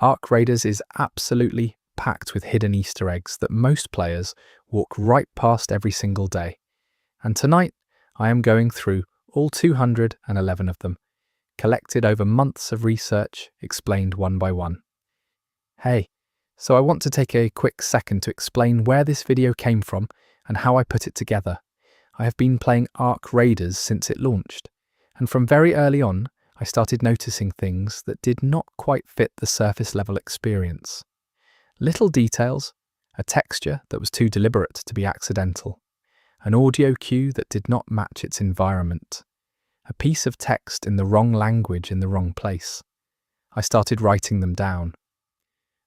Ark Raiders is absolutely packed with hidden Easter eggs that most players walk right past every single day. And tonight, I am going through all 211 of them, collected over months of research, explained one by one. Hey, so I want to take a quick second to explain where this video came from and how I put it together. I have been playing Ark Raiders since it launched, and from very early on, I started noticing things that did not quite fit the surface level experience. Little details, a texture that was too deliberate to be accidental, an audio cue that did not match its environment, a piece of text in the wrong language in the wrong place. I started writing them down.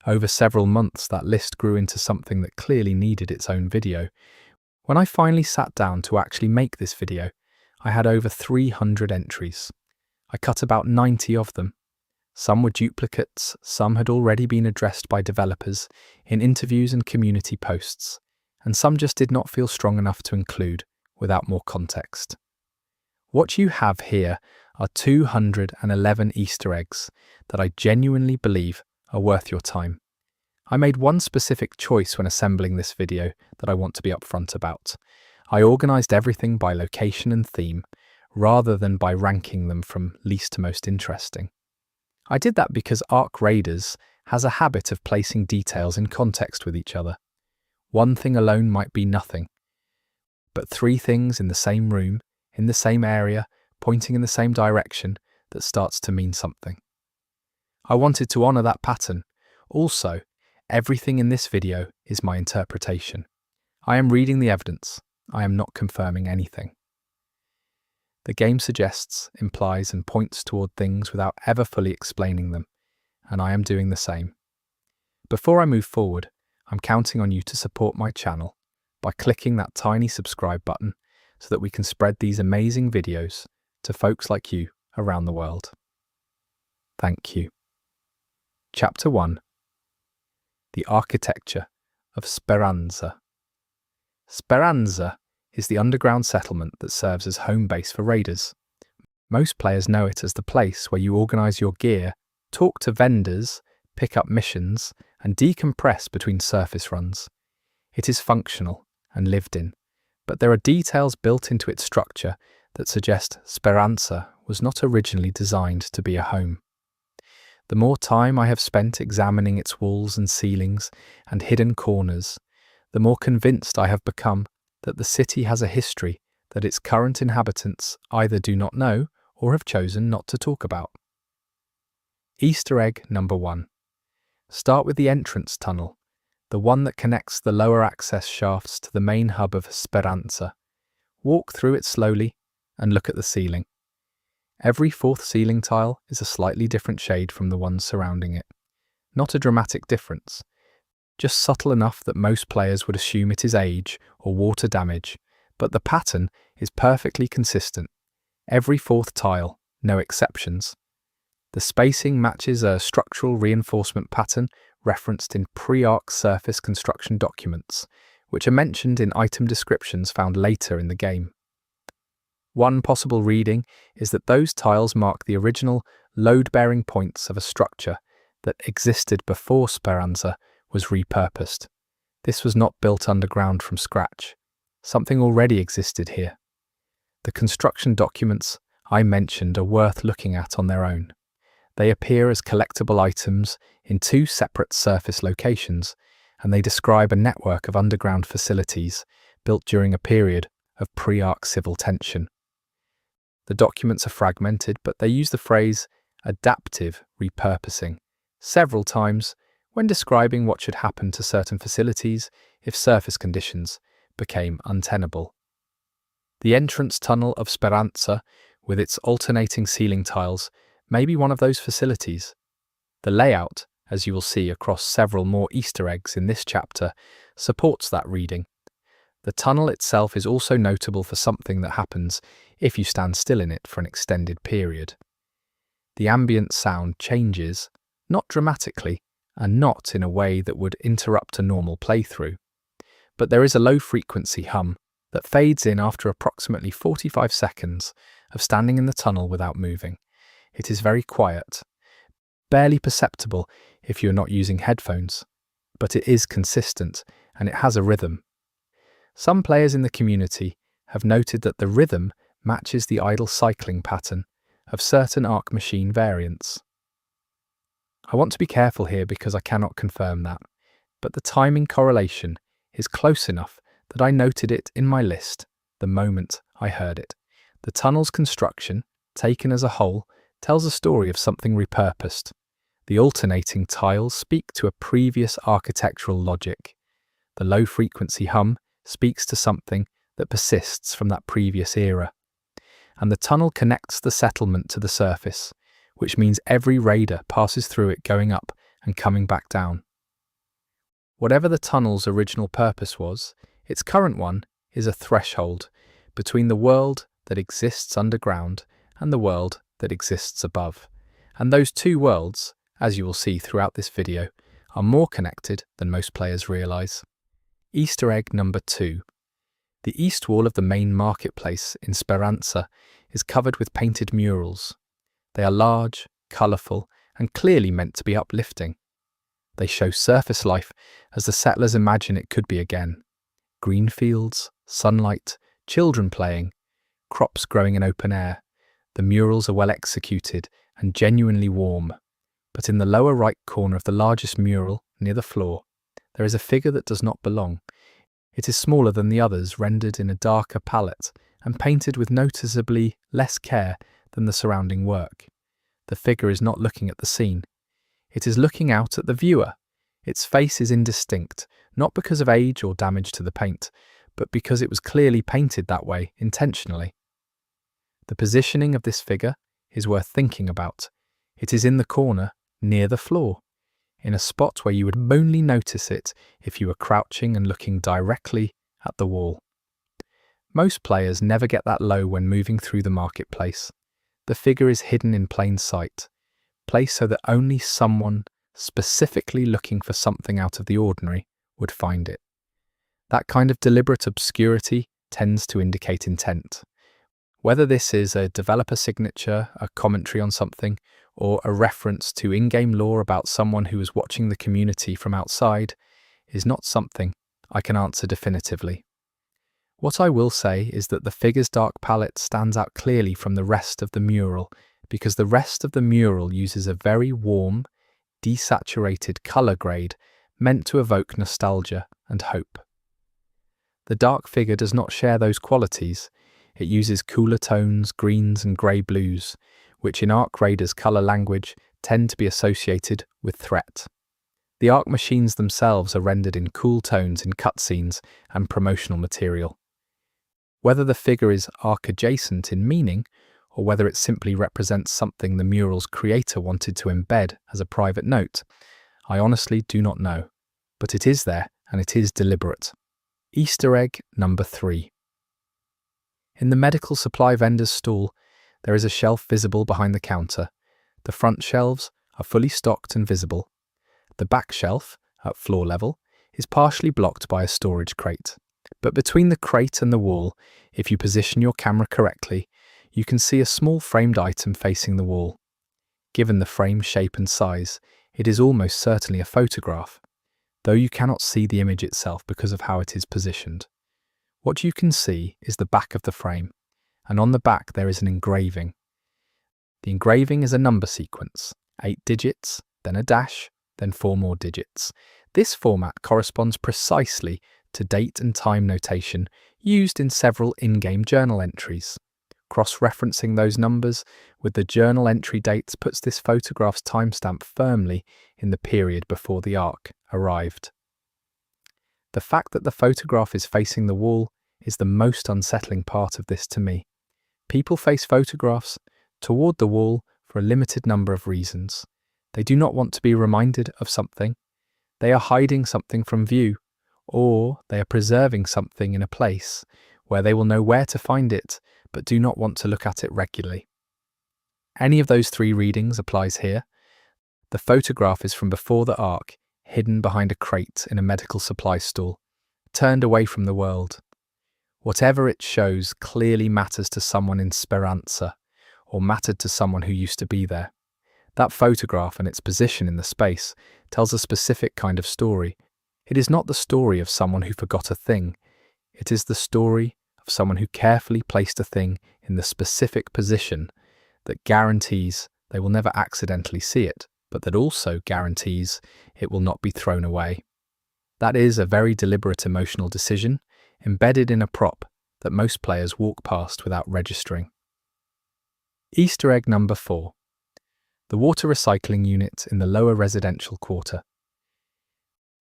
Over several months, that list grew into something that clearly needed its own video. When I finally sat down to actually make this video, I had over 300 entries. I cut about 90 of them. Some were duplicates, some had already been addressed by developers in interviews and community posts, and some just did not feel strong enough to include without more context. What you have here are 211 Easter eggs that I genuinely believe are worth your time. I made one specific choice when assembling this video that I want to be upfront about. I organised everything by location and theme, rather than by ranking them from least to most interesting. I did that because Ark Raiders has a habit of placing details in context with each other. One thing alone might be nothing, but three things in the same room, in the same area, pointing in the same direction, that starts to mean something. I wanted to honour that pattern. Also, everything in this video is my interpretation. I am reading the evidence. I am not confirming anything. The game suggests, implies and points toward things without ever fully explaining them, and I am doing the same. Before I move forward, I'm counting on you to support my channel by clicking that tiny subscribe button so that we can spread these amazing videos to folks like you around the world. Thank you. Chapter 1. The Architecture of Speranza. Speranza is the underground settlement that serves as home base for raiders. Most players know it as the place where you organise your gear, talk to vendors, pick up missions, and decompress between surface runs. It is functional and lived in, but there are details built into its structure that suggest Speranza was not originally designed to be a home. The more time I have spent examining its walls and ceilings and hidden corners, the more convinced I have become that the city has a history that its current inhabitants either do not know or have chosen not to talk about. Easter egg number 1. Start with the entrance tunnel, the one that connects the lower access shafts to the main hub of Speranza. Walk through it slowly and look at the ceiling. Every fourth ceiling tile is a slightly different shade from the ones surrounding it. Not a dramatic difference, just subtle enough that most players would assume it is age or water damage, but the pattern is perfectly consistent. Every fourth tile, no exceptions. The spacing matches a structural reinforcement pattern referenced in pre-ark surface construction documents, which are mentioned in item descriptions found later in the game. One possible reading is that those tiles mark the original load-bearing points of a structure that existed before Speranza was repurposed. This was not built underground from scratch. Something already existed here. The construction documents I mentioned are worth looking at on their own. They appear as collectible items in two separate surface locations, and they describe a network of underground facilities built during a period of pre-ark civil tension. The documents are fragmented, but they use the phrase adaptive repurposing several times when describing what should happen to certain facilities if surface conditions became untenable. The entrance tunnel of Speranza, with its alternating ceiling tiles, may be one of those facilities. The layout, as you will see across several more Easter eggs in this chapter, supports that reading. The tunnel itself is also notable for something that happens if you stand still in it for an extended period. The ambient sound changes, not dramatically, and not in a way that would interrupt a normal playthrough. But there is a low-frequency hum that fades in after approximately 45 seconds of standing in the tunnel without moving. It is very quiet, barely perceptible if you're not using headphones, but it is consistent and it has a rhythm. Some players in the community have noted that the rhythm matches the idle cycling pattern of certain Ark machine variants. I want to be careful here because I cannot confirm that, but the timing correlation is close enough that I noted it in my list the moment I heard it. The tunnel's construction, taken as a whole, tells a story of something repurposed. The alternating tiles speak to a previous architectural logic. The low-frequency hum speaks to something that persists from that previous era. And the tunnel connects the settlement to the surface, which means every raider passes through it going up and coming back down. Whatever the tunnel's original purpose was, its current one is a threshold between the world that exists underground and the world that exists above. And those two worlds, as you will see throughout this video, are more connected than most players realise. Easter egg number 2. The east wall of the main marketplace in Speranza is covered with painted murals. They are large, colourful, and clearly meant to be uplifting. They show surface life as the settlers imagine it could be again. Green fields, sunlight, children playing, crops growing in open air. The murals are well executed and genuinely warm. But in the lower right corner of the largest mural, near the floor, there is a figure that does not belong. It is smaller than the others, rendered in a darker palette and painted with noticeably less care than the surrounding work. The figure is not looking at the scene. It is looking out at the viewer. Its face is indistinct, not because of age or damage to the paint, but because it was clearly painted that way intentionally. The positioning of this figure is worth thinking about. It is in the corner, near the floor, in a spot where you would only notice it if you were crouching and looking directly at the wall. Most players never get that low when moving through the marketplace. The figure is hidden in plain sight, placed so that only someone specifically looking for something out of the ordinary would find it. That kind of deliberate obscurity tends to indicate intent. Whether this is a developer signature, a commentary on something, or a reference to in-game lore about someone who is watching the community from outside, is not something I can answer definitively. What I will say is that the figure's dark palette stands out clearly from the rest of the mural, because the rest of the mural uses a very warm, desaturated colour grade meant to evoke nostalgia and hope. The dark figure does not share those qualities. It uses cooler tones, greens and grey blues, which in Ark Raiders' colour language tend to be associated with threat. The Ark machines themselves are rendered in cool tones in cutscenes and promotional material. Whether the figure is Ark adjacent in meaning, or whether it simply represents something the mural's creator wanted to embed as a private note, I honestly do not know. But it is there, and it is deliberate. Easter egg number 3. In the medical supply vendor's stall, there is a shelf visible behind the counter. The front shelves are fully stocked and visible. The back shelf, at floor level, is partially blocked by a storage crate. But between the crate and the wall, if you position your camera correctly, you can see a small framed item facing the wall. Given the frame shape and size, it is almost certainly a photograph, though you cannot see the image itself because of how it is positioned. What you can see is the back of the frame, and on the back there is an engraving. The engraving is a number sequence, 8 digits, then a dash, then 4 more digits. This format corresponds precisely to date and time notation used in several in-game journal entries. Cross-referencing those numbers with the journal entry dates puts this photograph's timestamp firmly in the period before the Ark arrived. The fact that the photograph is facing the wall is the most unsettling part of this to me. People face photographs toward the wall for a limited number of reasons. They do not want to be reminded of something, they are hiding something from view, or they are preserving something in a place where they will know where to find it but do not want to look at it regularly. Any of those 3 readings applies here. The photograph is from before the Ark, hidden behind a crate in a medical supply stall, turned away from the world. Whatever it shows clearly matters to someone in Speranza, or mattered to someone who used to be there. That photograph and its position in the space tells a specific kind of story. It is not the story of someone who forgot a thing. It is the story of someone who carefully placed a thing in the specific position that guarantees they will never accidentally see it, but that also guarantees it will not be thrown away. That is a very deliberate emotional decision embedded in a prop that most players walk past without registering. Easter egg number 4. The water recycling unit in the lower residential quarter.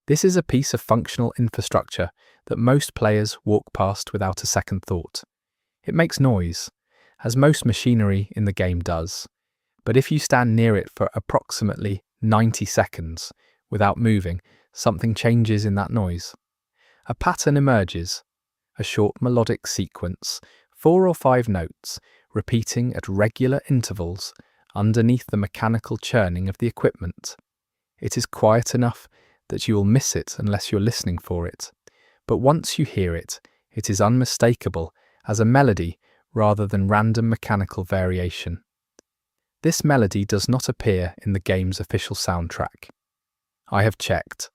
This is a piece of functional infrastructure that most players walk past without a second thought. It makes noise, as most machinery in the game does, but if you stand near it for approximately 90 seconds without moving, something changes in that noise. A pattern emerges, a short melodic sequence, 4 or 5 notes, repeating at regular intervals underneath the mechanical churning of the equipment. It is quiet enough that you will miss it unless you're listening for it, but once you hear it, it is unmistakable as a melody rather than random mechanical variation. This melody does not appear in the game's official soundtrack. I have checked.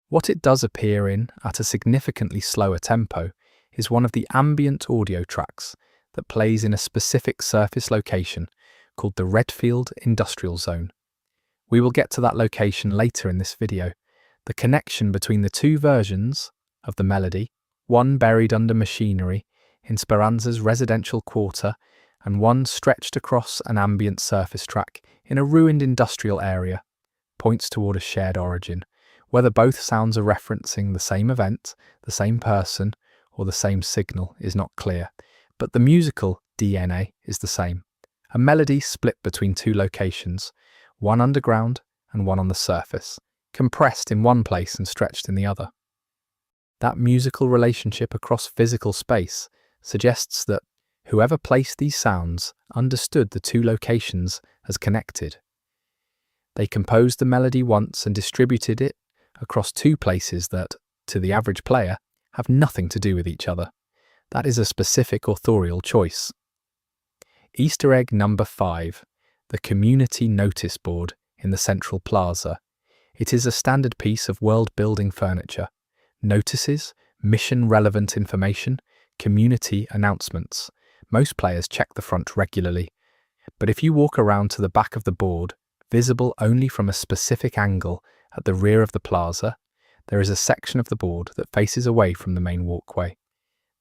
What it does appear in, at a significantly slower tempo, is one of the ambient audio tracks that plays in a specific surface location called the Redfield Industrial Zone. We will get to that location later in this video. The connection between the two versions of the melody, one buried under machinery in Speranza's residential quarter and one stretched across an ambient surface track in a ruined industrial area, points toward a shared origin. Whether both sounds are referencing the same event, the same person, or the same signal is not clear, but the musical DNA is the same. A melody split between two locations, one underground and one on the surface, compressed in one place and stretched in the other. That musical relationship across physical space suggests that whoever placed these sounds understood the two locations as connected. They composed the melody once and distributed it across two places that, to the average player, have nothing to do with each other. That is a specific authorial choice. Easter egg number 5. The community notice board in the central plaza. It is a standard piece of world-building furniture. Notices, mission-relevant information, community announcements. Most players check the front regularly, but if you walk around to the back of the board, visible only from a specific angle at the rear of the plaza, there is a section of the board that faces away from the main walkway.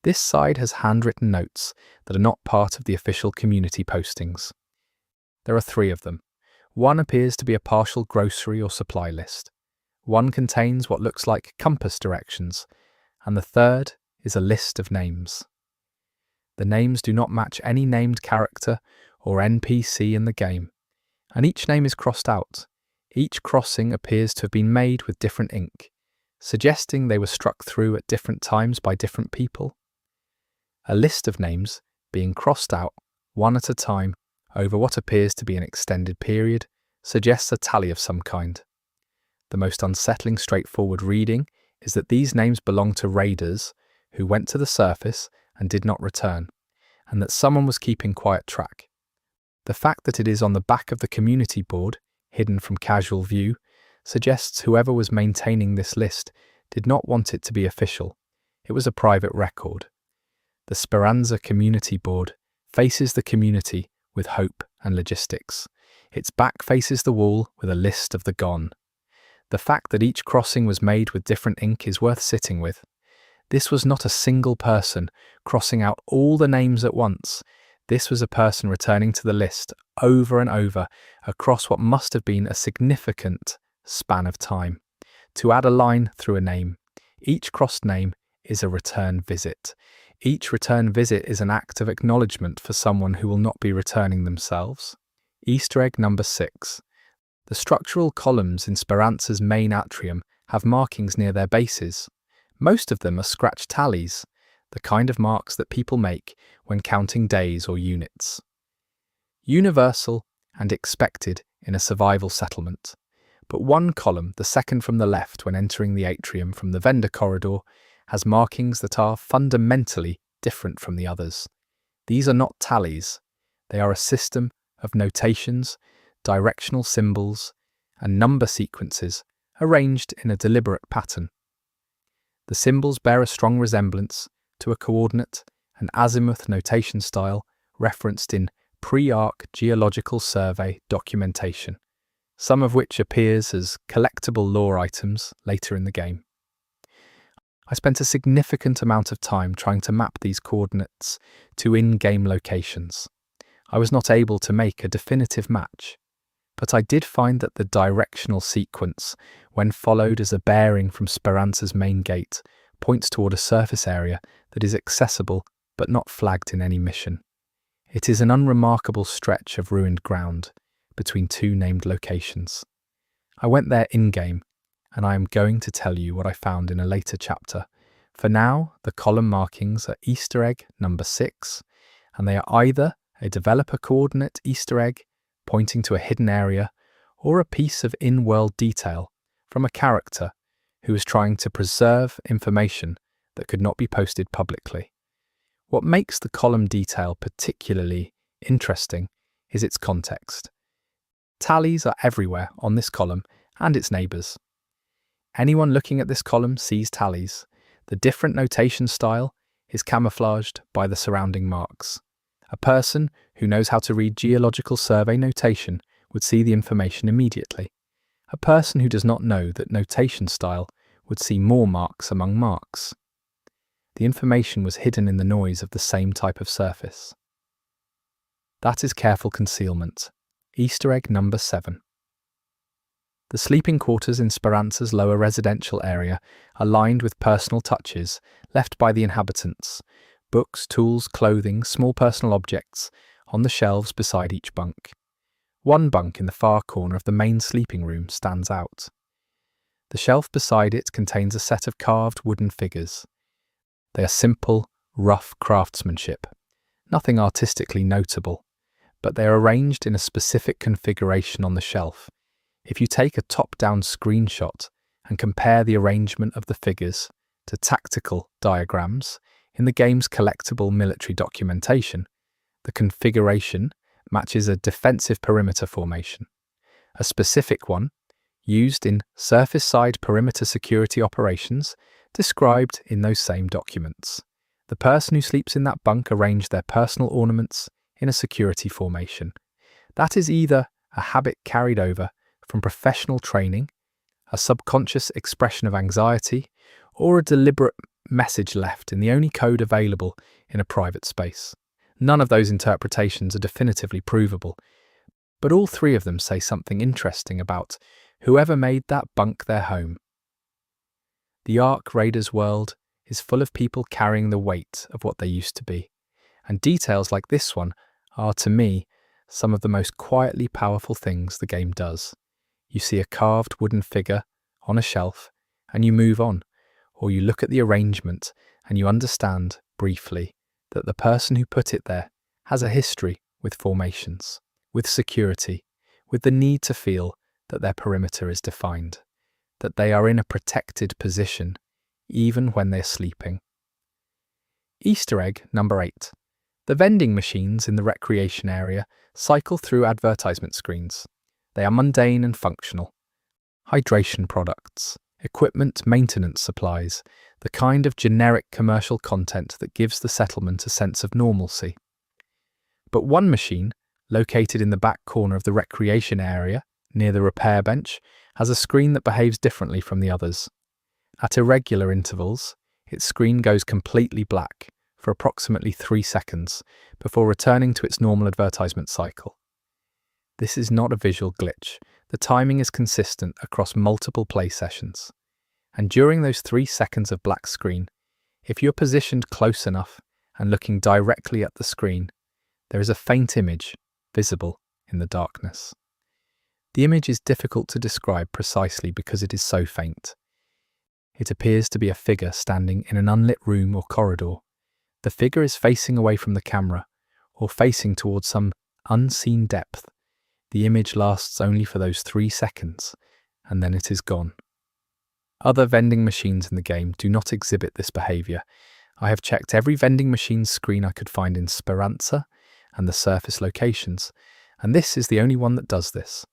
This side has handwritten notes that are not part of the official community postings. There are 3 of them. One appears to be a partial grocery or supply list. One contains what looks like compass directions, and the third is a list of names. The names do not match any named character or NPC in the game, and each name is crossed out. Each crossing appears to have been made with different ink, suggesting they were struck through at different times by different people. A list of names being crossed out, one at a time, over what appears to be an extended period, suggests a tally of some kind. The most unsettling straightforward reading is that these names belong to raiders who went to the surface and did not return, and that someone was keeping quiet track. The fact that it is on the back of the community board, hidden from casual view, suggests whoever was maintaining this list did not want it to be official. It was a private record. The Speranza community board faces the community with hope and logistics. Its back faces the wall with a list of the gone. The fact that each crossing was made with different ink is worth sitting with. This was not a single person crossing out all the names at once. This was a person returning to the list over and over across what must have been a significant span of time. To add a line through a name, each crossed name is a return visit. Each return visit is an act of acknowledgement for someone who will not be returning themselves. Easter egg number 6. The structural columns in Speranza's main atrium have markings near their bases. Most of them are scratch tallies, the kind of marks that people make when counting days or units. Universal and expected in a survival settlement. But one column, the second from the left when entering the atrium from the vendor corridor, has markings that are fundamentally different from the others. These are not tallies. They are a system of notations directional symbols, and number sequences arranged in a deliberate pattern. The symbols bear a strong resemblance to a coordinate and azimuth notation style referenced in Pre-ark geological survey documentation, some of which appears as collectible lore items later in the game. I spent a significant amount of time trying to map these coordinates to in-game locations. I was not able to make a definitive match, but I did find that the directional sequence, when followed as a bearing from Speranza's main gate, points toward a surface area that is accessible but not flagged in any mission. It is an unremarkable stretch of ruined ground between two named locations. I went there in-game, and I am going to tell you what I found in a later chapter. For now, the column markings are Easter egg number 6, and they are either a developer coordinate Easter egg pointing to a hidden area, or a piece of in-world detail from a character who is trying to preserve information that could not be posted publicly. What makes the column detail particularly interesting is its context. Tallies are everywhere on this column and its neighbours. Anyone looking at this column sees tallies. The different notation style is camouflaged by the surrounding marks. A person who knows how to read geological survey notation would see the information immediately. A person who does not know that notation style would see more marks among marks. The information was hidden in the noise of the same type of surface. That is careful concealment. Easter egg number 7. The sleeping quarters in Speranza's lower residential area are lined with personal touches left by the inhabitants: books, tools, clothing, small personal objects on the shelves beside each bunk. One bunk in the far corner of the main sleeping room stands out. The shelf beside it contains a set of carved wooden figures. They are simple, rough craftsmanship, nothing artistically notable, but they are arranged in a specific configuration on the shelf. If you take a top-down screenshot and compare the arrangement of the figures to tactical diagrams in the game's collectible military documentation, the configuration matches a defensive perimeter formation, a specific one used in surface-side perimeter security operations described in those same documents. The person who sleeps in that bunk arranged their personal ornaments in a security formation. That is either a habit carried over from professional training, a subconscious expression of anxiety, or a deliberate message left in the only code available in a private space. None of those interpretations are definitively provable, but all three of them say something interesting about whoever made that bunk their home. The Ark Raiders world is full of people carrying the weight of what they used to be, and details like this one are, to me, some of the most quietly powerful things the game does. You see a carved wooden figure on a shelf, and you move on, or you look at the arrangement and you understand, briefly, that the person who put it there has a history with formations, with security, with the need to feel that their perimeter is defined, that they are in a protected position, even when they're sleeping. Easter egg number 8. The vending machines in the recreation area cycle through advertisement screens. They are mundane and functional. Hydration products, equipment maintenance supplies, the kind of generic commercial content that gives the settlement a sense of normalcy. But one machine, located in the back corner of the recreation area, near the repair bench, has a screen that behaves differently from the others. At irregular intervals, its screen goes completely black for approximately 3 seconds before returning to its normal advertisement cycle. This is not a visual glitch. The timing is consistent across multiple play sessions. And during those 3 seconds of black screen, if you're positioned close enough and looking directly at the screen, there is a faint image visible in the darkness. The image is difficult to describe precisely because it is so faint. It appears to be a figure standing in an unlit room or corridor. The figure is facing away from the camera or facing towards some unseen depth. The image lasts only for those 3 seconds, and then it is gone. Other vending machines in the game do not exhibit this behaviour. I have checked every vending machine screen I could find in Speranza and the surface locations, and this is the only one that does this.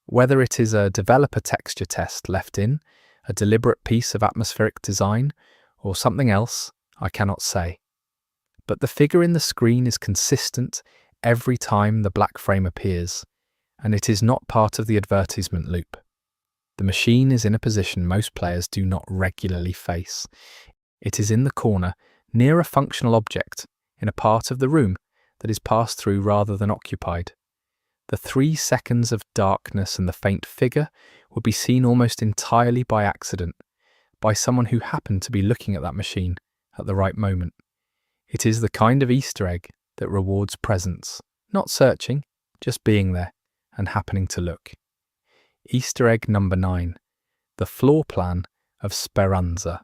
Whether it is a developer texture test left in, a deliberate piece of atmospheric design, or something else, I cannot say. But the figure in the screen is consistent every time the black frame appears, and it is not part of the advertisement loop. The machine is in a position most players do not regularly face. It is in the corner, near a functional object, in a part of the room that is passed through rather than occupied. The 3 seconds of darkness and the faint figure would be seen almost entirely by accident, by someone who happened to be looking at that machine at the right moment. It is the kind of Easter egg that rewards presence, not searching, just being there and happening to look. Easter egg number 9, the floor plan of Speranza.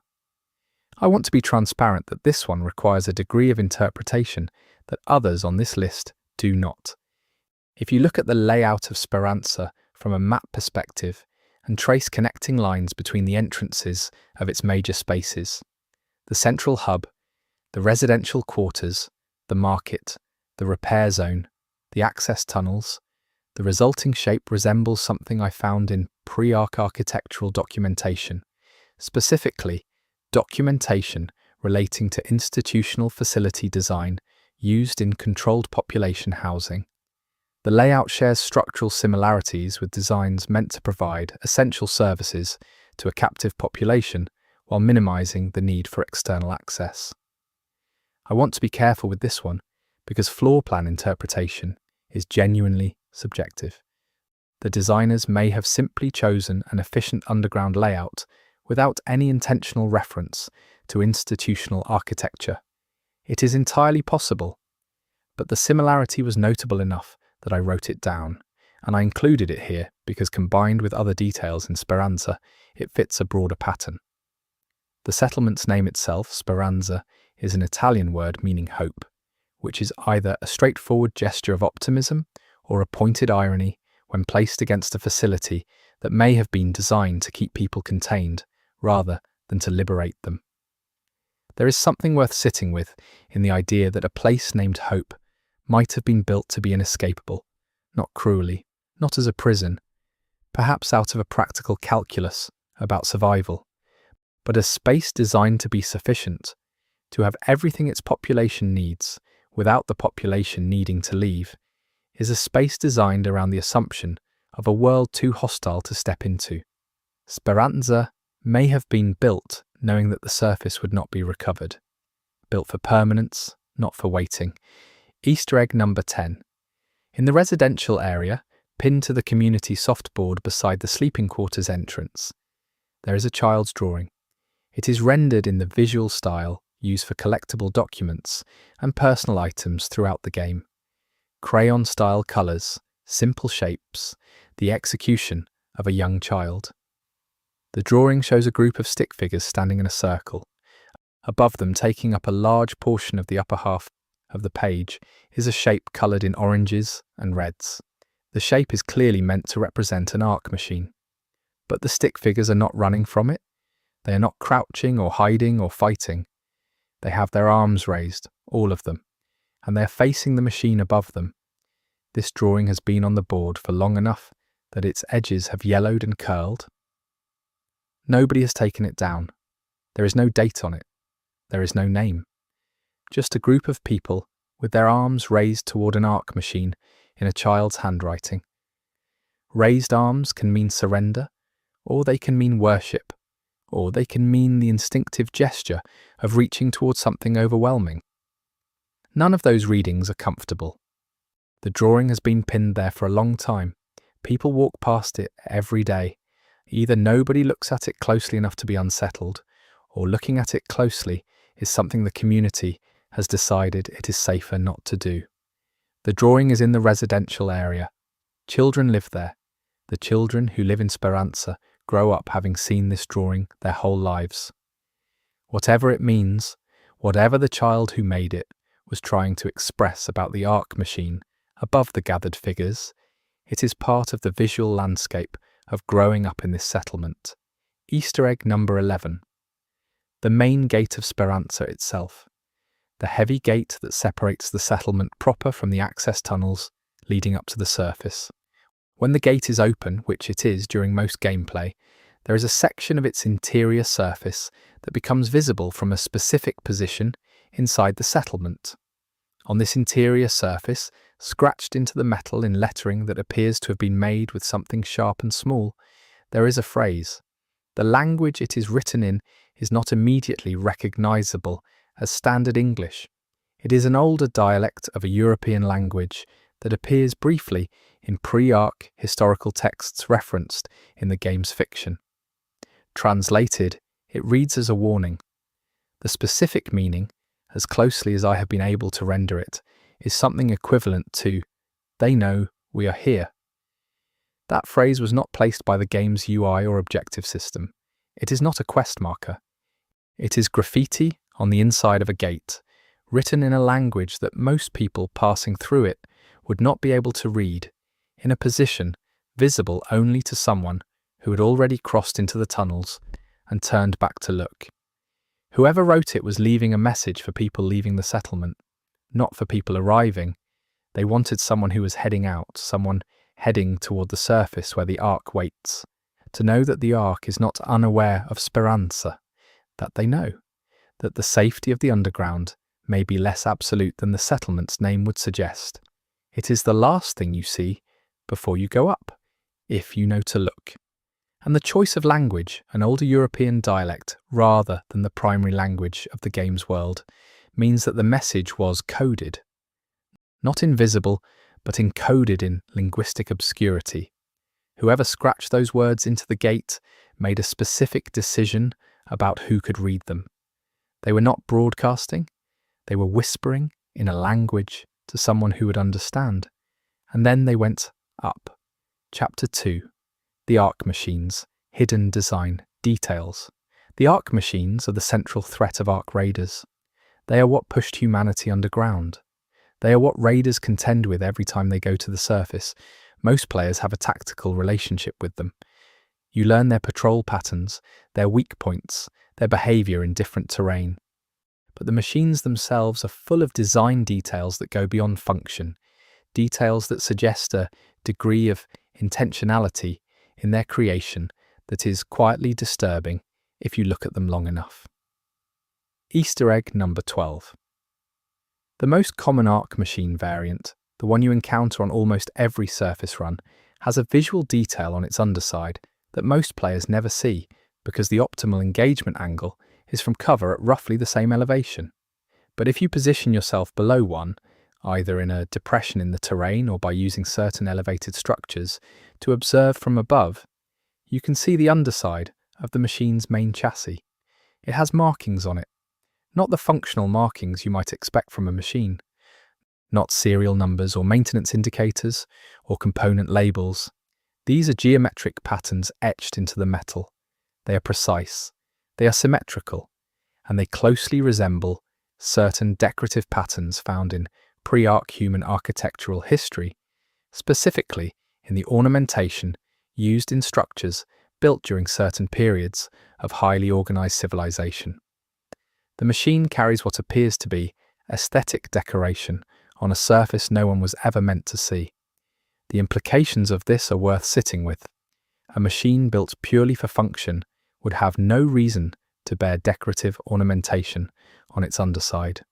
I want to be transparent that this one requires a degree of interpretation that others on this list do not. If you look at the layout of Speranza from a map perspective and trace connecting lines between the entrances of its major spaces, the central hub, the residential quarters, the market, the repair zone, the access tunnels, the resulting shape resembles something I found in pre-ark architectural documentation, specifically documentation relating to institutional facility design used in controlled population housing. The layout shares structural similarities with designs meant to provide essential services to a captive population while minimizing the need for external access. I want to be careful with this one because floor plan interpretation is genuinely subjective. The designers may have simply chosen an efficient underground layout without any intentional reference to institutional architecture. It is entirely possible, but the similarity was notable enough that I wrote it down, and I included it here because combined with other details in Speranza, it fits a broader pattern. The settlement's name itself, Speranza, is an Italian word meaning hope, which is either a straightforward gesture of optimism or a pointed irony when placed against a facility that may have been designed to keep people contained rather than to liberate them. There is something worth sitting with in the idea that a place named Hope might have been built to be inescapable, not cruelly, not as a prison, perhaps out of a practical calculus about survival, but a space designed to be sufficient, to have everything its population needs without the population needing to leave, is a space designed around the assumption of a world too hostile to step into. Speranza may have been built knowing that the surface would not be recovered. Built for permanence, not for waiting. Easter egg number 10. In the residential area, pinned to the community softboard beside the sleeping quarters entrance, there is a child's drawing. It is rendered in the visual style used for collectible documents and personal items throughout the game. Crayon-style colours, simple shapes, the execution of a young child. The drawing shows a group of stick figures standing in a circle. Above them, taking up a large portion of the upper half of the page, is a shape coloured in oranges and reds. The shape is clearly meant to represent an arc machine. But the stick figures are not running from it. They are not crouching or hiding or fighting. They have their arms raised, all of them, and they are facing the machine above them. This drawing has been on the board for long enough that its edges have yellowed and curled. Nobody has taken it down. There is no date on it. There is no name. Just a group of people with their arms raised toward an arc machine in a child's handwriting. Raised arms can mean surrender, or they can mean worship, or they can mean the instinctive gesture of reaching towards something overwhelming. None of those readings are comfortable. The drawing has been pinned there for a long time. People walk past it every day. Either nobody looks at it closely enough to be unsettled, or looking at it closely is something the community has decided it is safer not to do. The drawing is in the residential area. Children live there. The children who live in Speranza grow up having seen this drawing their whole lives. Whatever it means, whatever the child who made it was trying to express about the arc machine above the gathered figures, it is part of the visual landscape of growing up in this settlement. Easter egg number 11. The main gate of Speranza itself. The heavy gate that separates the settlement proper from the access tunnels leading up to the surface. When the gate is open, which it is during most gameplay, there is a section of its interior surface that becomes visible from a specific position inside the settlement. On this interior surface, scratched into the metal in lettering that appears to have been made with something sharp and small, there is a phrase. The language it is written in is not immediately recognizable as standard English. It is an older dialect of a European language that appears briefly in pre-ark historical texts referenced in the game's fiction. Translated, it reads as a warning. The specific meaning, as closely as I have been able to render it, is something equivalent to, "They know we are here." That phrase was not placed by the game's UI or objective system. It is not a quest marker. It is graffiti on the inside of a gate, written in a language that most people passing through it would not be able to read, in a position visible only to someone who had already crossed into the tunnels and turned back to look. Whoever wrote it was leaving a message for people leaving the settlement, not for people arriving. They wanted someone who was heading out, someone heading toward the surface where the Ark waits, to know that the Ark is not unaware of Speranza, that they know, that the safety of the underground may be less absolute than the settlement's name would suggest. It is the last thing you see before you go up, if you know to look. And the choice of language, an older European dialect rather than the primary language of the game's world, means that the message was coded. Not invisible, but encoded in linguistic obscurity. Whoever scratched those words into the gate made a specific decision about who could read them. They were not broadcasting, they were whispering in a language to someone who would understand. And then they went up. Chapter 2. The Ark Machines, Hidden Design, Details. The Ark Machines are the central threat of Ark Raiders. They are what pushed humanity underground. They are what raiders contend with every time they go to the surface. Most players have a tactical relationship with them. You learn their patrol patterns, their weak points, their behaviour in different terrain. But the machines themselves are full of design details that go beyond function, details that suggest a degree of intentionality in their creation that is quietly disturbing if you look at them long enough. Easter egg number 12. The most common Ark machine variant, the one you encounter on almost every surface run, has a visual detail on its underside that most players never see because the optimal engagement angle is from cover at roughly the same elevation. But if you position yourself below one, either in a depression in the terrain or by using certain elevated structures, to observe from above, you can see the underside of the machine's main chassis. It has markings on it, not the functional markings you might expect from a machine, not serial numbers or maintenance indicators or component labels. These are geometric patterns etched into the metal. They are precise, they are symmetrical, and they closely resemble certain decorative patterns found in pre-ark human architectural history, specifically in the ornamentation used in structures built during certain periods of highly organized civilization. The machine carries what appears to be aesthetic decoration on a surface no one was ever meant to see. The implications of this are worth sitting with. A machine built purely for function would have no reason to bear decorative ornamentation on its underside.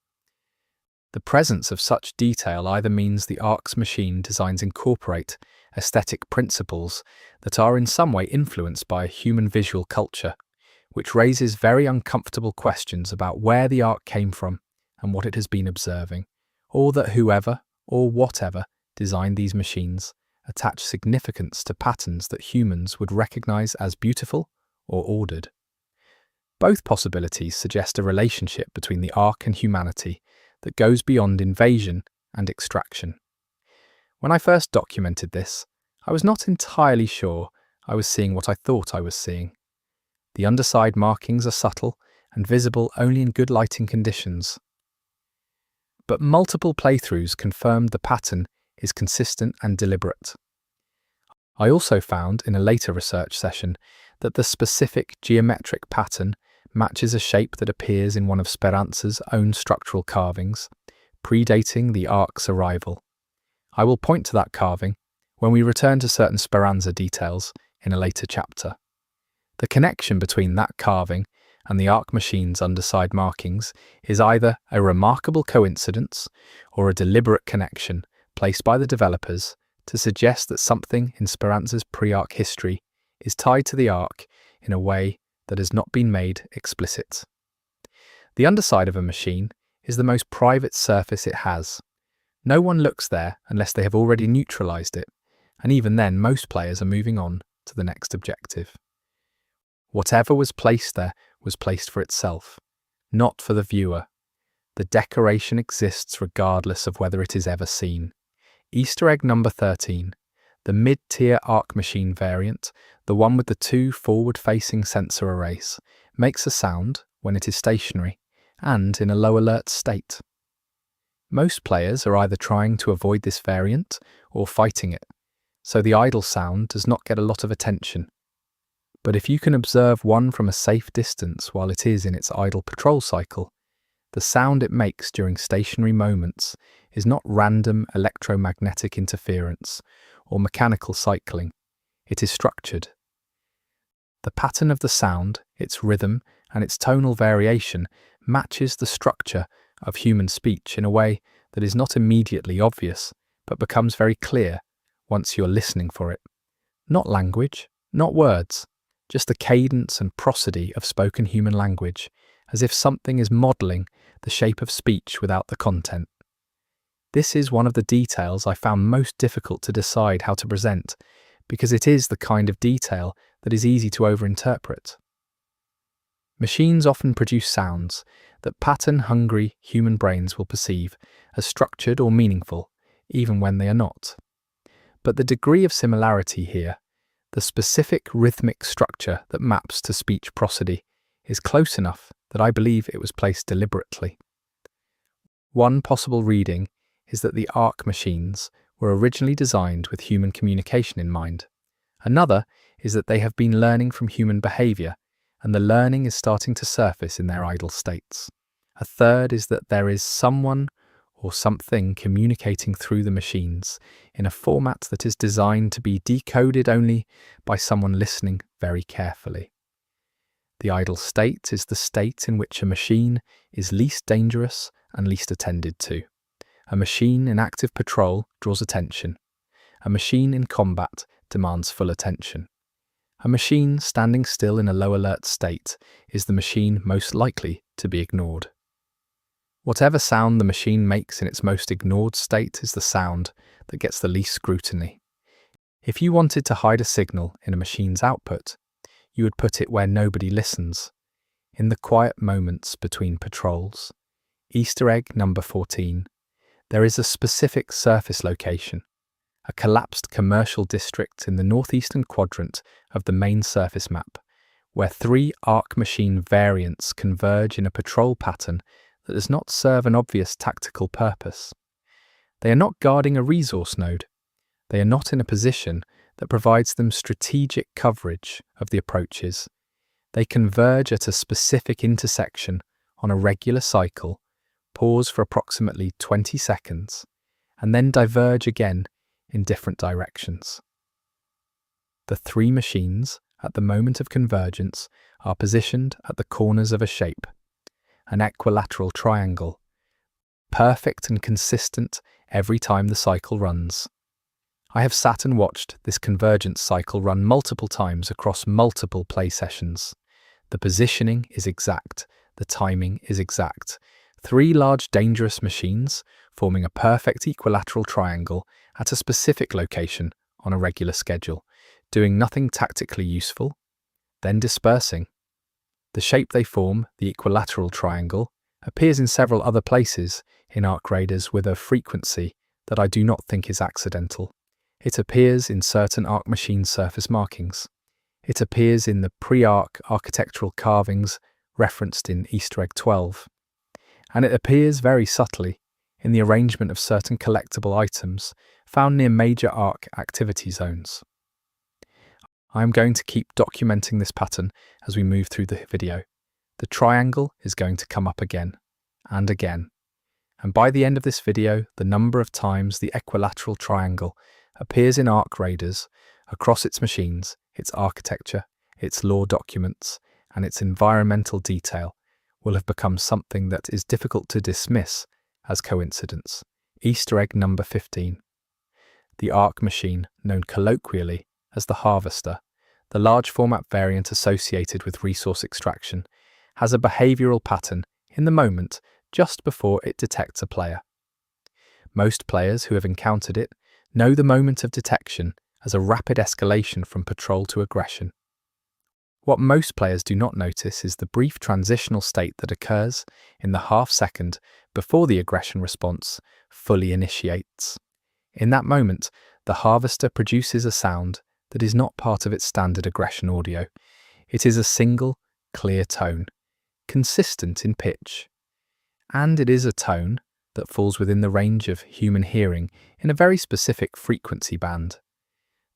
The presence of such detail either means the Ark's machine designs incorporate aesthetic principles that are in some way influenced by human visual culture, which raises very uncomfortable questions about where the Ark came from and what it has been observing, or that whoever or whatever designed these machines attach significance to patterns that humans would recognize as beautiful or ordered. Both possibilities suggest a relationship between the Ark and humanity that goes beyond invasion and extraction. When I first documented this, I was not entirely sure I was seeing what I thought I was seeing. The underside markings are subtle and visible only in good lighting conditions. But multiple playthroughs confirmed the pattern is consistent and deliberate. I also found in a later research session that the specific geometric pattern matches a shape that appears in one of Speranza's own structural carvings, predating the Ark's arrival. I will point to that carving when we return to certain Speranza details in a later chapter. The connection between that carving and the Ark machine's underside markings is either a remarkable coincidence or a deliberate connection placed by the developers to suggest that something in Speranza's pre-Ark history is tied to the Ark in a way that has not been made explicit. The underside of a machine is the most private surface it has. No one looks there unless they have already neutralized it, and even then most players are moving on to the next objective. Whatever was placed there was placed for itself, not for the viewer. The decoration exists regardless of whether it is ever seen. Easter egg number 13. The mid-tier Ark machine variant, the one with the 2 forward-facing sensor arrays, makes a sound when it is stationary and in a low alert state. Most players are either trying to avoid this variant or fighting it, so the idle sound does not get a lot of attention. But if you can observe one from a safe distance while it is in its idle patrol cycle, the sound it makes during stationary moments is not random electromagnetic interference or mechanical cycling. It is structured. The pattern of the sound, its rhythm, and its tonal variation matches the structure of human speech in a way that is not immediately obvious, but becomes very clear once you're listening for it. Not language, not words, just the cadence and prosody of spoken human language, as if something is modelling the shape of speech without the content. This is one of the details I found most difficult to decide how to present, because it is the kind of detail that is easy to overinterpret. Machines often produce sounds that pattern-hungry human brains will perceive as structured or meaningful, even when they are not. But the degree of similarity here, the specific rhythmic structure that maps to speech prosody, is close enough that I believe it was placed deliberately. One possible reading is that the Ark machines were originally designed with human communication in mind. Another is that they have been learning from human behaviour, and the learning is starting to surface in their idle states. A third is that there is someone or something communicating through the machines in a format that is designed to be decoded only by someone listening very carefully. The idle state is the state in which a machine is least dangerous and least attended to. A machine in active patrol draws attention. A machine in combat demands full attention. A machine standing still in a low alert state is the machine most likely to be ignored. Whatever sound the machine makes in its most ignored state is the sound that gets the least scrutiny. If you wanted to hide a signal in a machine's output, you would put it where nobody listens, in the quiet moments between patrols. Easter egg number 14. There is a specific surface location, a collapsed commercial district in the northeastern quadrant of the main surface map, where 3 Ark machine variants converge in a patrol pattern that does not serve an obvious tactical purpose. They are not guarding a resource node. They are not in a position that provides them strategic coverage of the approaches. They converge at a specific intersection on a regular cycle, pause for approximately 20 seconds, and then diverge again in different directions. The 3 machines, at the moment of convergence, are positioned at the corners of a shape, an equilateral triangle, perfect and consistent every time the cycle runs. I have sat and watched this convergence cycle run multiple times across multiple play sessions. The positioning is exact, the timing is exact. 3 large dangerous machines forming a perfect equilateral triangle at a specific location on a regular schedule, doing nothing tactically useful, then dispersing. The shape they form, the equilateral triangle, appears in several other places in Ark Raiders with a frequency that I do not think is accidental. It appears in certain Ark machine surface markings. It appears in the pre-Ark architectural carvings referenced in Easter egg 12. And it appears very subtly in the arrangement of certain collectible items found near major Ark activity zones. I am going to keep documenting this pattern as we move through the video. The triangle is going to come up again and again, and by the end of this video, the number of times the equilateral triangle appears in Ark Raiders across its machines, its architecture, its lore documents, and its environmental detail will have become something that is difficult to dismiss as coincidence. Easter egg number 15. The Ark machine, known colloquially as the Harvester, the large format variant associated with resource extraction, has a behavioral pattern in the moment just before it detects a player. Most players who have encountered it know the moment of detection as a rapid escalation from patrol to aggression. What most players do not notice is the brief transitional state that occurs in the half-second before the aggression response fully initiates. In that moment, the Harvester produces a sound that is not part of its standard aggression audio. It is a single, clear tone, consistent in pitch. And it is a tone that falls within the range of human hearing in a very specific frequency band.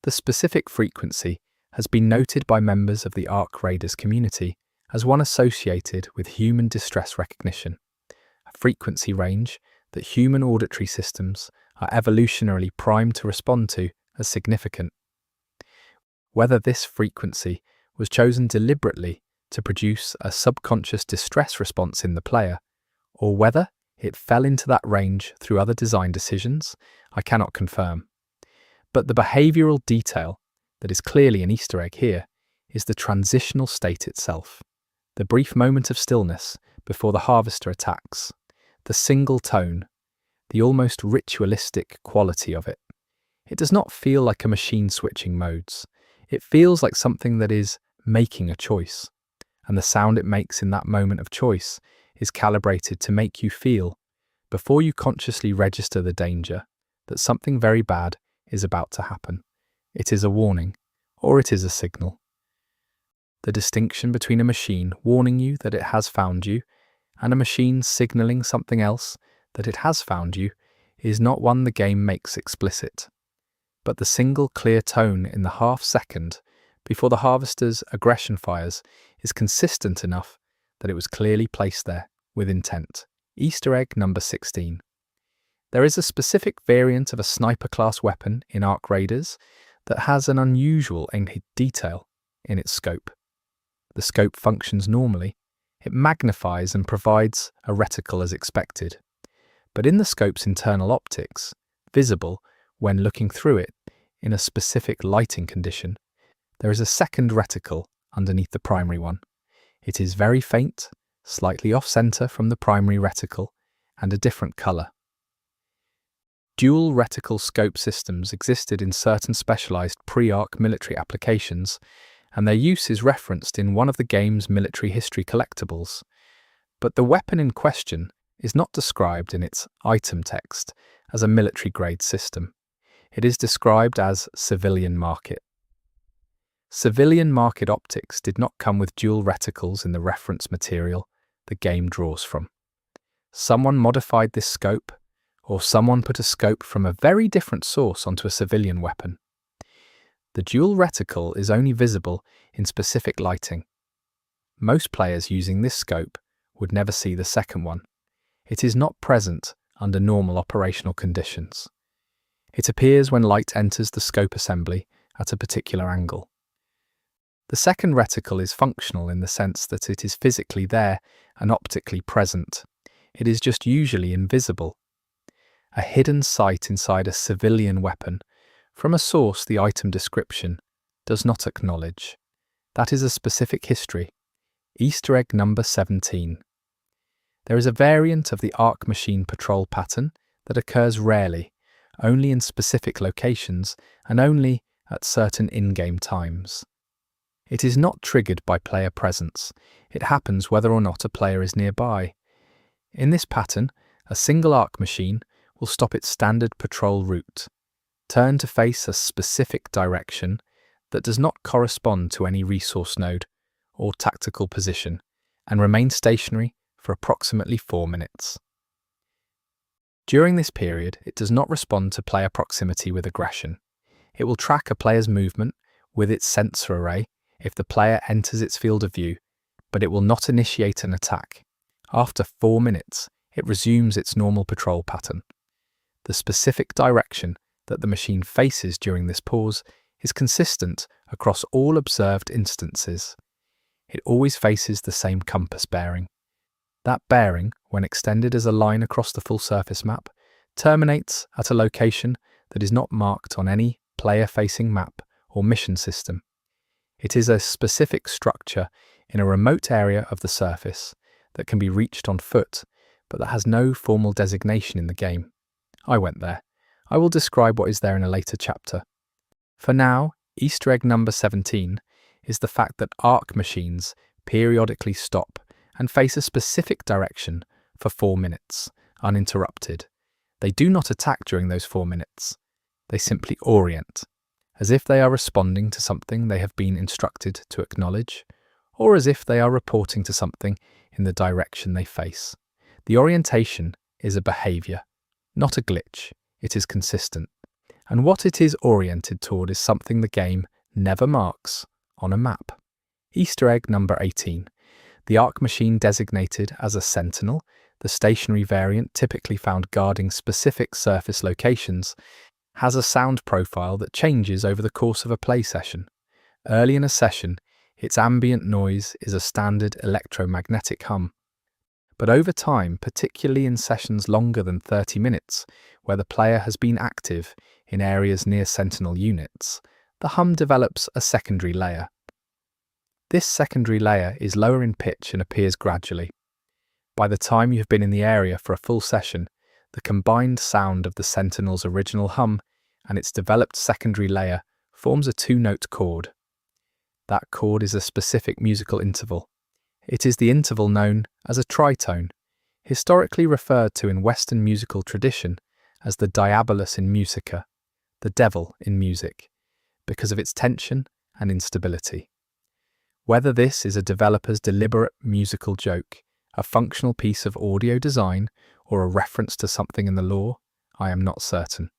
The specific frequency has been noted by members of the Ark Raiders community as one associated with human distress recognition, a frequency range that human auditory systems are evolutionarily primed to respond to as significant. Whether this frequency was chosen deliberately to produce a subconscious distress response in the player, or whether it fell into that range through other design decisions, I cannot confirm. But the behavioral detail that is clearly an Easter egg here is the transitional state itself, the brief moment of stillness before the Harvester attacks, the single tone, the almost ritualistic quality of it. It does not feel like a machine switching modes. It feels like something that is making a choice, and the sound it makes in that moment of choice is calibrated to make you feel, before you consciously register the danger, that something very bad is about to happen. It is a warning, or it is a signal. The distinction between a machine warning you that it has found you and a machine signaling something else that it has found you is not one the game makes explicit. But the single clear tone in the half-second before the Harvester's aggression fires is consistent enough that it was clearly placed there with intent. Easter egg number 16. There is a specific variant of a sniper-class weapon in Ark Raiders that has an unusual detail in its scope. The scope functions normally. It magnifies and provides a reticle as expected. But in the scope's internal optics, visible when looking through it in a specific lighting condition, there is a second reticle underneath the primary one. It is very faint, slightly off-center from the primary reticle, and a different color. Dual reticle scope systems existed in certain specialized pre-ark military applications, and their use is referenced in one of the game's military history collectibles. But the weapon in question is not described in its item text as a military-grade system. It is described as civilian market. Civilian market optics did not come with dual reticles in the reference material the game draws from. Someone modified this scope, or someone put a scope from a very different source onto a civilian weapon. The dual reticle is only visible in specific lighting. Most players using this scope would never see the second one. It is not present under normal operational conditions. It appears when light enters the scope assembly at a particular angle. The second reticle is functional in the sense that it is physically there and optically present. It is just usually invisible. A hidden sight inside a civilian weapon, from a source the item description does not acknowledge. That is a specific history. Easter egg number 17. There is a variant of the Ark machine patrol pattern that occurs rarely, only in specific locations and only at certain in-game times. It is not triggered by player presence. It happens whether or not a player is nearby. In this pattern, a single Ark machine will stop its standard patrol route, turn to face a specific direction that does not correspond to any resource node or tactical position, and remain stationary for approximately 4 minutes. During this period, it does not respond to player proximity with aggression. It will track a player's movement with its sensor array if the player enters its field of view, but it will not initiate an attack. After 4 minutes, it resumes its normal patrol pattern. The specific direction that the machine faces during this pause is consistent across all observed instances. It always faces the same compass bearing. That bearing, when extended as a line across the full surface map, terminates at a location that is not marked on any player-facing map or mission system. It is a specific structure in a remote area of the surface that can be reached on foot, but that has no formal designation in the game. I went there. I will describe what is there in a later chapter. For now, Easter egg number 17 is the fact that Ark machines periodically stop and face a specific direction for 4 minutes, uninterrupted. They do not attack during those 4 minutes. They simply orient, as if they are responding to something they have been instructed to acknowledge, or as if they are reporting to something in the direction they face. The orientation is a behavior, not a glitch. It is consistent. And what it is oriented toward is something the game never marks on a map. Easter egg number 18. The Ark machine designated as a sentinel, the stationary variant typically found guarding specific surface locations, has a sound profile that changes over the course of a play session. Early in a session, its ambient noise is a standard electromagnetic hum. But over time, particularly in sessions longer than 30 minutes, where the player has been active in areas near sentinel units, the hum develops a secondary layer. This secondary layer is lower in pitch and appears gradually. By the time you have been in the area for a full session, the combined sound of the sentinel's original hum and its developed secondary layer forms a 2-note chord. That chord is a specific musical interval. It is the interval known as a tritone, historically referred to in Western musical tradition as the diabolus in musica, the devil in music, because of its tension and instability. Whether this is a developer's deliberate musical joke, a functional piece of audio design, or a reference to something in the lore, I am not certain.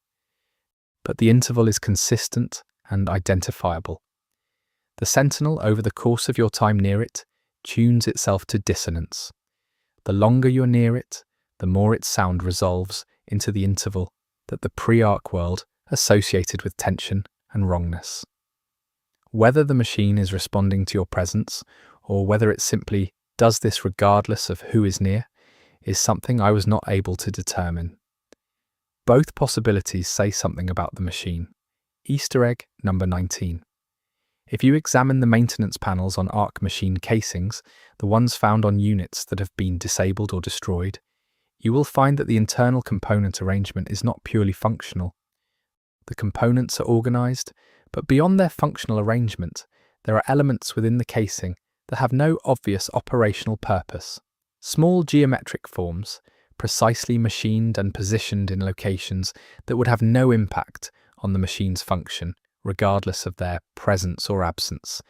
But the interval is consistent and identifiable. The sentinel, over the course of your time near it, tunes itself to dissonance. The longer you're near it, the more its sound resolves into the interval that the pre-ark world associated with tension and wrongness. Whether the machine is responding to your presence, or whether it simply does this regardless of who is near, is something I was not able to determine. Both possibilities say something about the machine. Easter egg number 19. If you examine the maintenance panels on Ark machine casings, the ones found on units that have been disabled or destroyed, you will find that the internal component arrangement is not purely functional. The components are organized, but beyond their functional arrangement, there are elements within the casing that have no obvious operational purpose. Small geometric forms, precisely machined and positioned in locations that would have no impact on the machine's function, regardless of their presence or absence.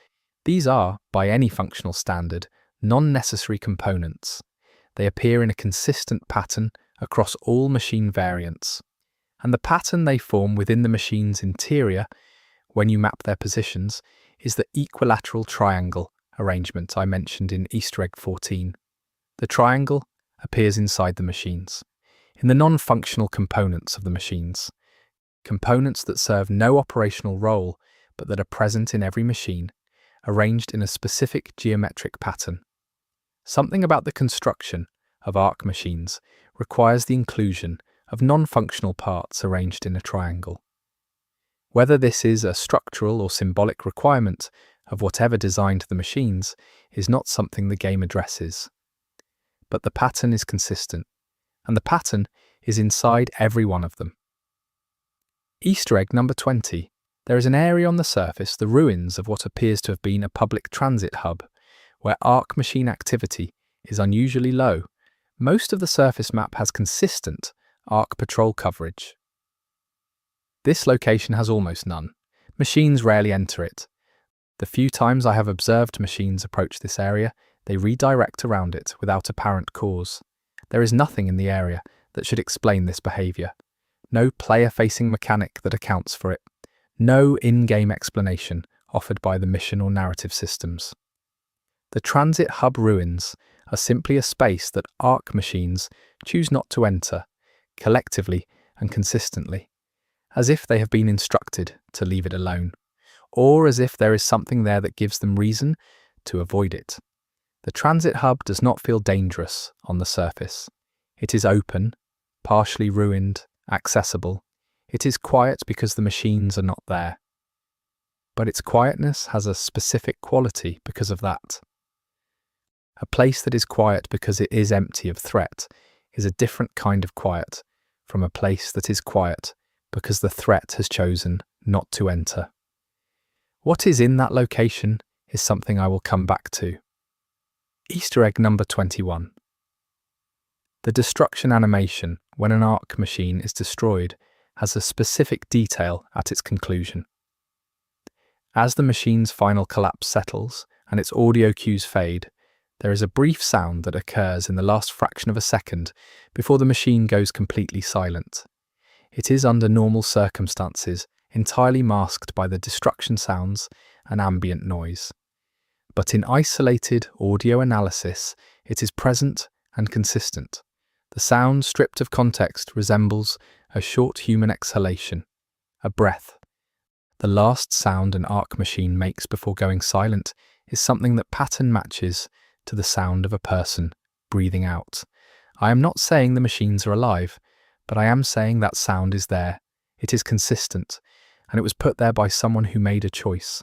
These are, by any functional standard, non-necessary components. They appear in a consistent pattern across all machine variants, and the pattern they form within the machine's interior, when you map their positions, is the equilateral triangle arrangement I mentioned in Easter egg 14. The triangle appears inside the machines, in the non-functional components of the machines, components that serve no operational role but that are present in every machine, arranged in a specific geometric pattern. Something about the construction of Ark machines requires the inclusion of non-functional parts arranged in a triangle. Whether this is a structural or symbolic requirement of whatever designed the machines is not something the game addresses. But the pattern is consistent, and the pattern is inside every one of them. Easter egg number 20. There is an area on the surface, the ruins of what appears to have been a public transit hub, where Ark machine activity is unusually low. Most of the surface map has consistent Ark patrol coverage. This location has almost none. Machines rarely enter it. The few times I have observed machines approach this area, they redirect around it without apparent cause. There is nothing in the area that should explain this behavior. No player-facing mechanic that accounts for it. No in-game explanation offered by the mission or narrative systems. The transit hub ruins are simply a space that Ark machines choose not to enter, collectively and consistently, as if they have been instructed to leave it alone, or as if there is something there that gives them reason to avoid it. The transit hub does not feel dangerous on the surface. It is open, partially ruined, accessible. It is quiet because the machines are not there. But its quietness has a specific quality because of that. A place that is quiet because it is empty of threat is a different kind of quiet from a place that is quiet because the threat has chosen not to enter. What is in that location is something I will come back to. Easter egg number 21. The destruction animation when an Ark machine is destroyed has a specific detail at its conclusion. As the machine's final collapse settles and its audio cues fade, there is a brief sound that occurs in the last fraction of a second before the machine goes completely silent. It is under normal circumstances entirely masked by the destruction sounds and ambient noise. But in isolated audio analysis, it is present and consistent. The sound, stripped of context, resembles a short human exhalation, a breath. The last sound an Ark machine makes before going silent is something that pattern matches to the sound of a person breathing out. I am not saying the machines are alive, but I am saying that sound is there. It is consistent, and it was put there by someone who made a choice.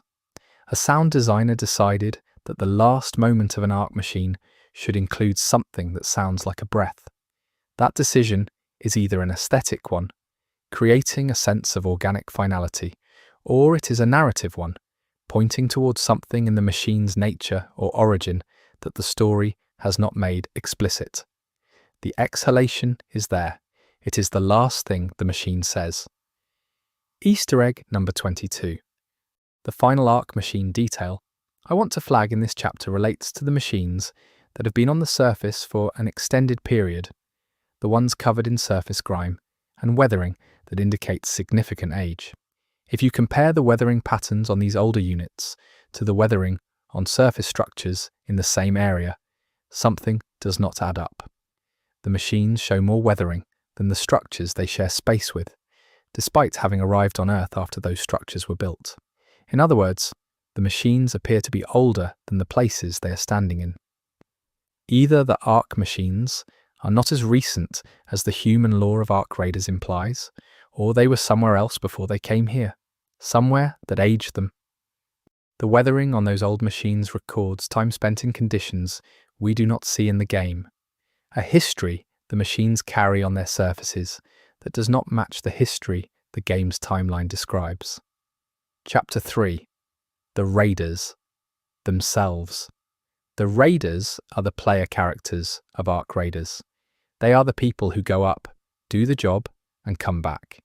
A sound designer decided that the last moment of an Ark machine should include something that sounds like a breath. That decision is either an aesthetic one, creating a sense of organic finality, or it is a narrative one, pointing towards something in the machine's nature or origin that the story has not made explicit. The exhalation is there. It is the last thing the machine says. Easter egg number 22. The final Ark machine detail I want to flag in this chapter relates to the machines that have been on the surface for an extended period, the ones covered in surface grime and weathering that indicates significant age. If you compare the weathering patterns on these older units to the weathering on surface structures in the same area, something does not add up. The machines show more weathering than the structures they share space with, despite having arrived on Earth after those structures were built. In other words, the machines appear to be older than the places they are standing in. Either the Ark machines are not as recent as the human lore of Ark Raiders implies, or they were somewhere else before they came here, somewhere that aged them. The weathering on those old machines records time spent in conditions we do not see in the game, a history the machines carry on their surfaces that does not match the history the game's timeline describes. Chapter 3. The Raiders themselves. The Raiders are the player characters of Ark Raiders. They are the people who go up, do the job, and come back,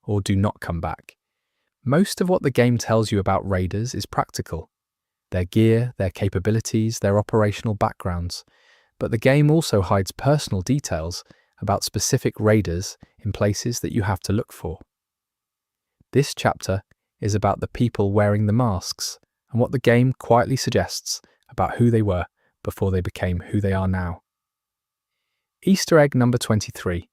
or do not come back. Most of what the game tells you about Raiders is practical. Their gear, their capabilities, their operational backgrounds. But the game also hides personal details about specific Raiders in places that you have to look for. This chapter is about the people wearing the masks and what the game quietly suggests about who they were before they became who they are now. Easter egg number 23.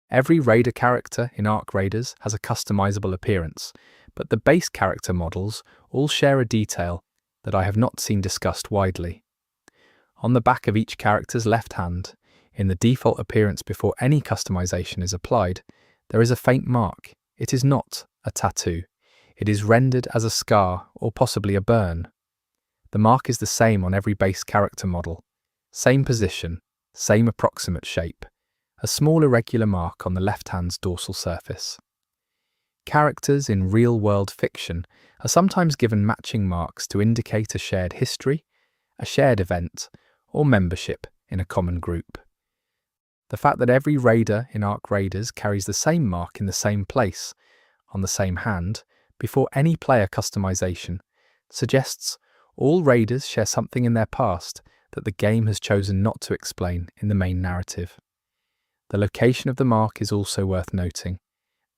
Every Raider character in Ark Raiders has a customizable appearance, but the base character models all share a detail that I have not seen discussed widely. On the back of each character's left hand, in the default appearance before any customization is applied, there is a faint mark. It is not a tattoo. It is rendered as a scar or possibly a burn. The mark is the same on every base character model. Same position, same approximate shape. A small irregular mark on the left hand's dorsal surface. Characters in real-world fiction are sometimes given matching marks to indicate a shared history, a shared event, or membership in a common group. The fact that every raider in Ark Raiders carries the same mark in the same place, on the same hand, before any player customization, suggests all raiders share something in their past that the game has chosen not to explain in the main narrative. The location of the mark is also worth noting.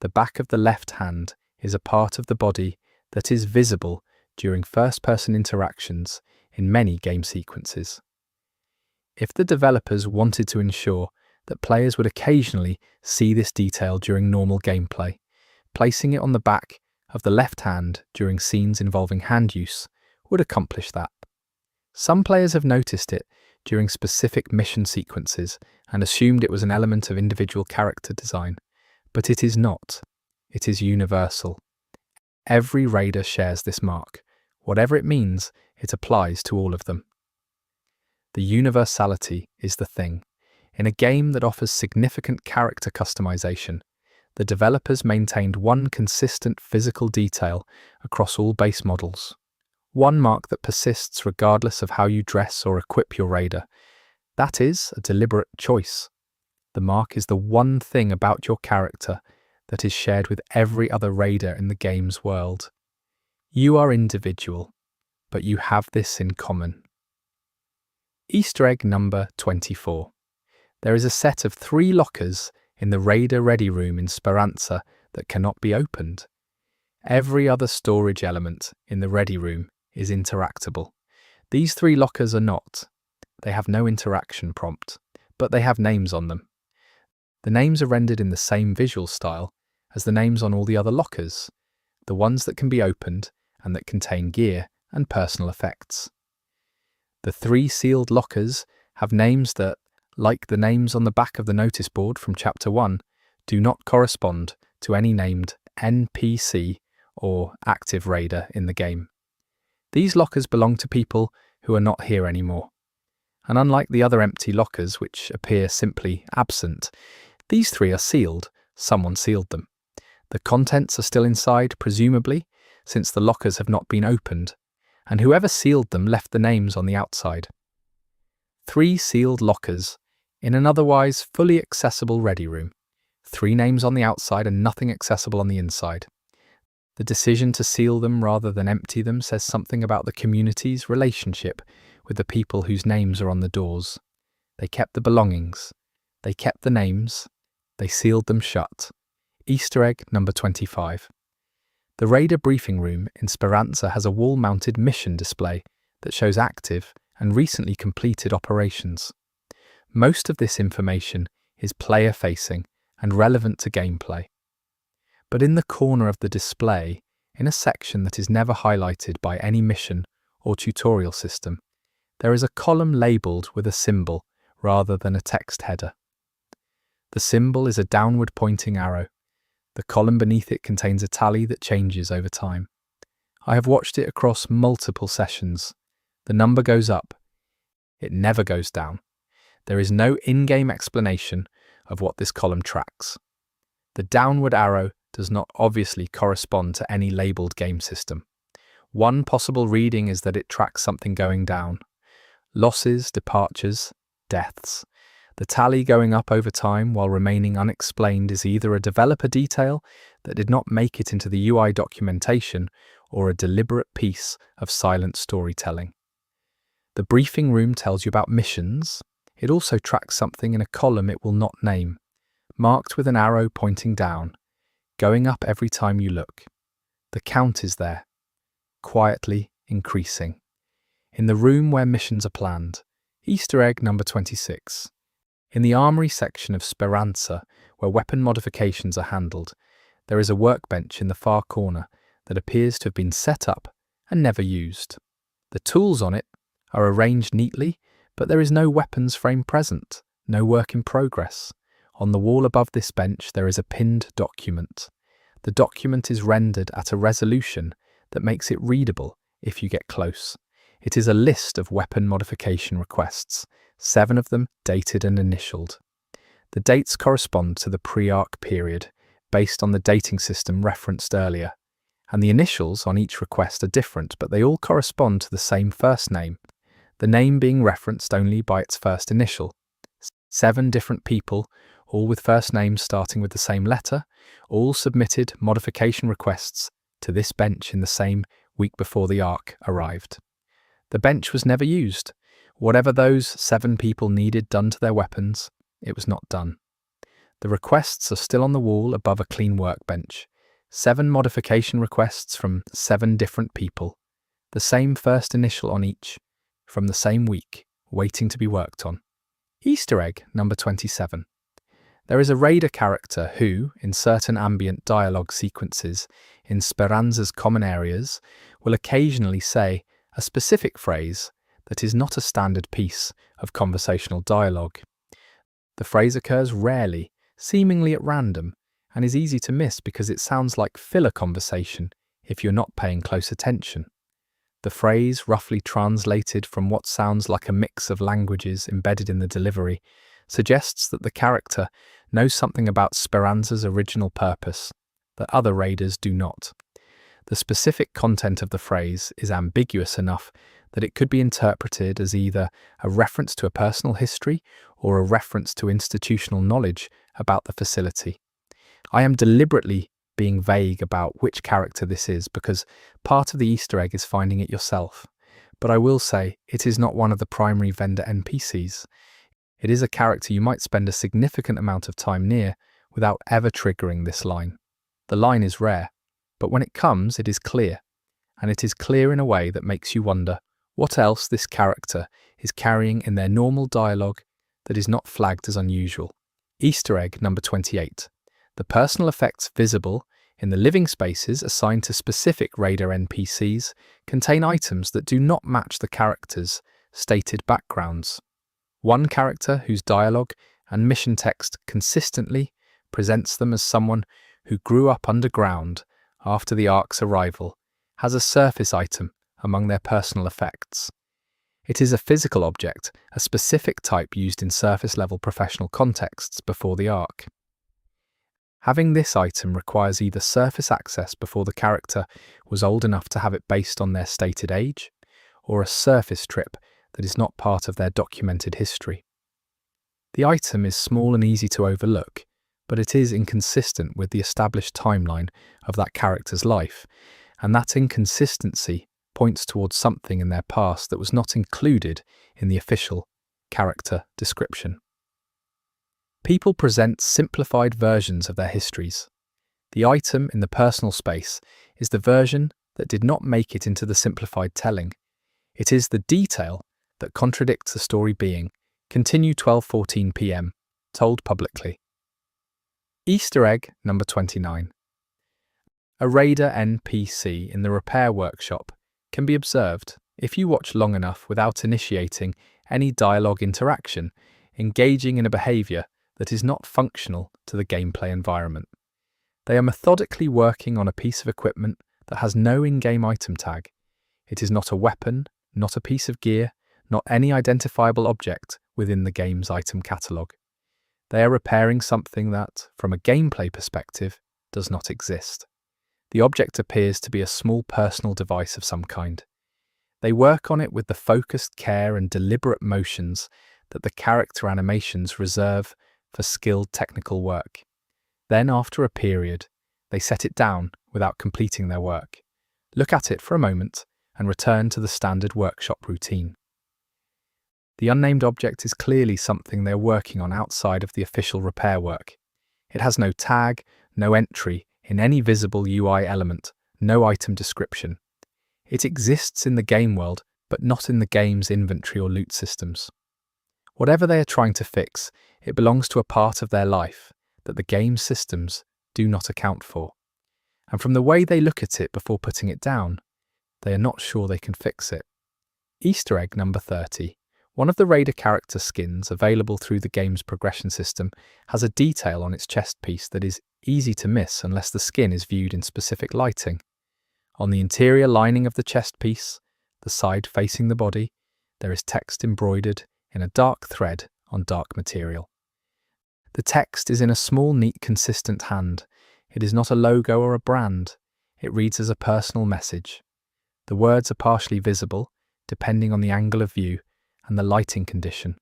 The back of the left hand is a part of the body that is visible during first-person interactions in many game sequences. If the developers wanted to ensure that players would occasionally see this detail during normal gameplay, placing it on the back of the left hand during scenes involving hand use would accomplish that. Some players have noticed it during specific mission sequences and assumed it was an element of individual character design, but it is not. It is universal. Every raider shares this mark. Whatever it means, it applies to all of them. The universality is the thing. In a game that offers significant character customization, the developers maintained one consistent physical detail across all base models. One mark that persists regardless of how you dress or equip your raider. That is a deliberate choice. The mark is the one thing about your character that is shared with every other raider in the game's world. You are individual, but you have this in common. Easter egg number 24. There is a set of 3 lockers in the Raider Ready Room in Speranza that cannot be opened. Every other storage element in the Ready Room is interactable. These 3 lockers are not. They have no interaction prompt, but they have names on them. The names are rendered in the same visual style as the names on all the other lockers, the ones that can be opened and that contain gear and personal effects. The 3 sealed lockers have names that, like the names on the back of the notice board from Chapter 1, do not correspond to any named NPC or active raider in the game. These lockers belong to people who are not here anymore. And unlike the other empty lockers, which appear simply absent, these 3 are sealed. Someone sealed them. The contents are still inside, presumably, since the lockers have not been opened, and whoever sealed them left the names on the outside. 3 sealed lockers in an otherwise fully accessible ready room. 3 names on the outside and nothing accessible on the inside. The decision to seal them rather than empty them says something about the community's relationship with the people whose names are on the doors. They kept the belongings. They kept the names. They sealed them shut. Easter egg number 25. The Raider Briefing Room in Speranza has a wall-mounted mission display that shows active and recently completed operations. Most of this information is player-facing and relevant to gameplay. But in the corner of the display, in a section that is never highlighted by any mission or tutorial system, there is a column labelled with a symbol rather than a text header. The symbol is a downward-pointing arrow. The column beneath it contains a tally that changes over time. I have watched it across multiple sessions. The number goes up. It never goes down. There is no in-game explanation of what this column tracks. The downward arrow does not obviously correspond to any labelled game system. One possible reading is that it tracks something going down. Losses, departures, deaths. The tally going up over time while remaining unexplained is either a developer detail that did not make it into the UI documentation or a deliberate piece of silent storytelling. The briefing room tells you about missions. It also tracks something in a column it will not name, marked with an arrow pointing down, going up every time you look. The count is there, quietly increasing. In the room where missions are planned, Easter egg number 26. In the armory section of Speranza, where weapon modifications are handled, there is a workbench in the far corner that appears to have been set up and never used. The tools on it are arranged neatly, but there is no weapons frame present, no work in progress. On the wall above this bench there is a pinned document. The document is rendered at a resolution that makes it readable if you get close. It is a list of weapon modification requests, 7 of them dated and initialed. The dates correspond to the pre-ark period, based on the dating system referenced earlier, and the initials on each request are different, but they all correspond to the same first name, the name being referenced only by its first initial. 7 different people, all with first names starting with the same letter, all submitted modification requests to this bench in the same week before the ark arrived. The bench was never used. Whatever those 7 people needed done to their weapons, it was not done. The requests are still on the wall above a clean workbench. 7 modification requests from 7 different people. The same first initial on each, from the same week, waiting to be worked on. Easter egg number 27. There is a raider character who, in certain ambient dialogue sequences in Speranza's common areas, will occasionally say a specific phrase that is not a standard piece of conversational dialogue. The phrase occurs rarely, seemingly at random, and is easy to miss because it sounds like filler conversation if you're not paying close attention. The phrase, roughly translated from what sounds like a mix of languages embedded in the delivery, suggests that the character knows something about Speranza's original purpose that other raiders do not. The specific content of the phrase is ambiguous enough that it could be interpreted as either a reference to a personal history or a reference to institutional knowledge about the facility. I am deliberately being vague about which character this is because part of the Easter egg is finding it yourself, but I will say it is not one of the primary vendor NPCs. It is a character you might spend a significant amount of time near without ever triggering this line. The line is rare, but when it comes, it is clear, and it is clear in a way that makes you wonder what else this character is carrying in their normal dialogue that is not flagged as unusual. Easter egg number 28. The personal effects visible in the living spaces assigned to specific raider NPCs contain items that do not match the characters' stated backgrounds. One character whose dialogue and mission text consistently presents them as someone who grew up underground after the Ark's arrival has a surface item among their personal effects. It is a physical object, a specific type used in surface-level professional contexts before the Ark. Having this item requires either surface access before the character was old enough to have it based on their stated age, or a surface trip that is not part of their documented history. The item is small and easy to overlook, but it is inconsistent with the established timeline of that character's life, and that inconsistency points towards something in their past that was not included in the official character description. People present simplified versions of their histories. The item in the personal space is the version that did not make it into the simplified telling. It is the detail that contradicts the story being, continue 12:14 p.m, told publicly. Easter egg number 29. A raider NPC in the repair workshop can be observed if you watch long enough without initiating any dialogue interaction, engaging in a behaviour that is not functional to the gameplay environment. They are methodically working on a piece of equipment that has no in-game item tag. It is not a weapon, not a piece of gear, not any identifiable object within the game's item catalogue. They are repairing something that, from a gameplay perspective, does not exist. The object appears to be a small personal device of some kind. They work on it with the focused care and deliberate motions that the character animations reserve for skilled technical work. Then, after a period, they set it down without completing their work, look at it for a moment, and return to the standard workshop routine. The unnamed object is clearly something they're working on outside of the official repair work. It has no tag, no entry in any visible UI element, no item description. It exists in the game world, but not in the game's inventory or loot systems. Whatever they are trying to fix, it belongs to a part of their life that the game systems do not account for. And from the way they look at it before putting it down, they are not sure they can fix it. Easter egg number 30. One of the raider character skins available through the game's progression system has a detail on its chest piece that is easy to miss unless the skin is viewed in specific lighting. On the interior lining of the chest piece, the side facing the body, there is text embroidered in a dark thread on dark material. The text is in a small, neat, consistent hand. It is not a logo or a brand. It reads as a personal message. The words are partially visible, depending on the angle of view and the lighting condition.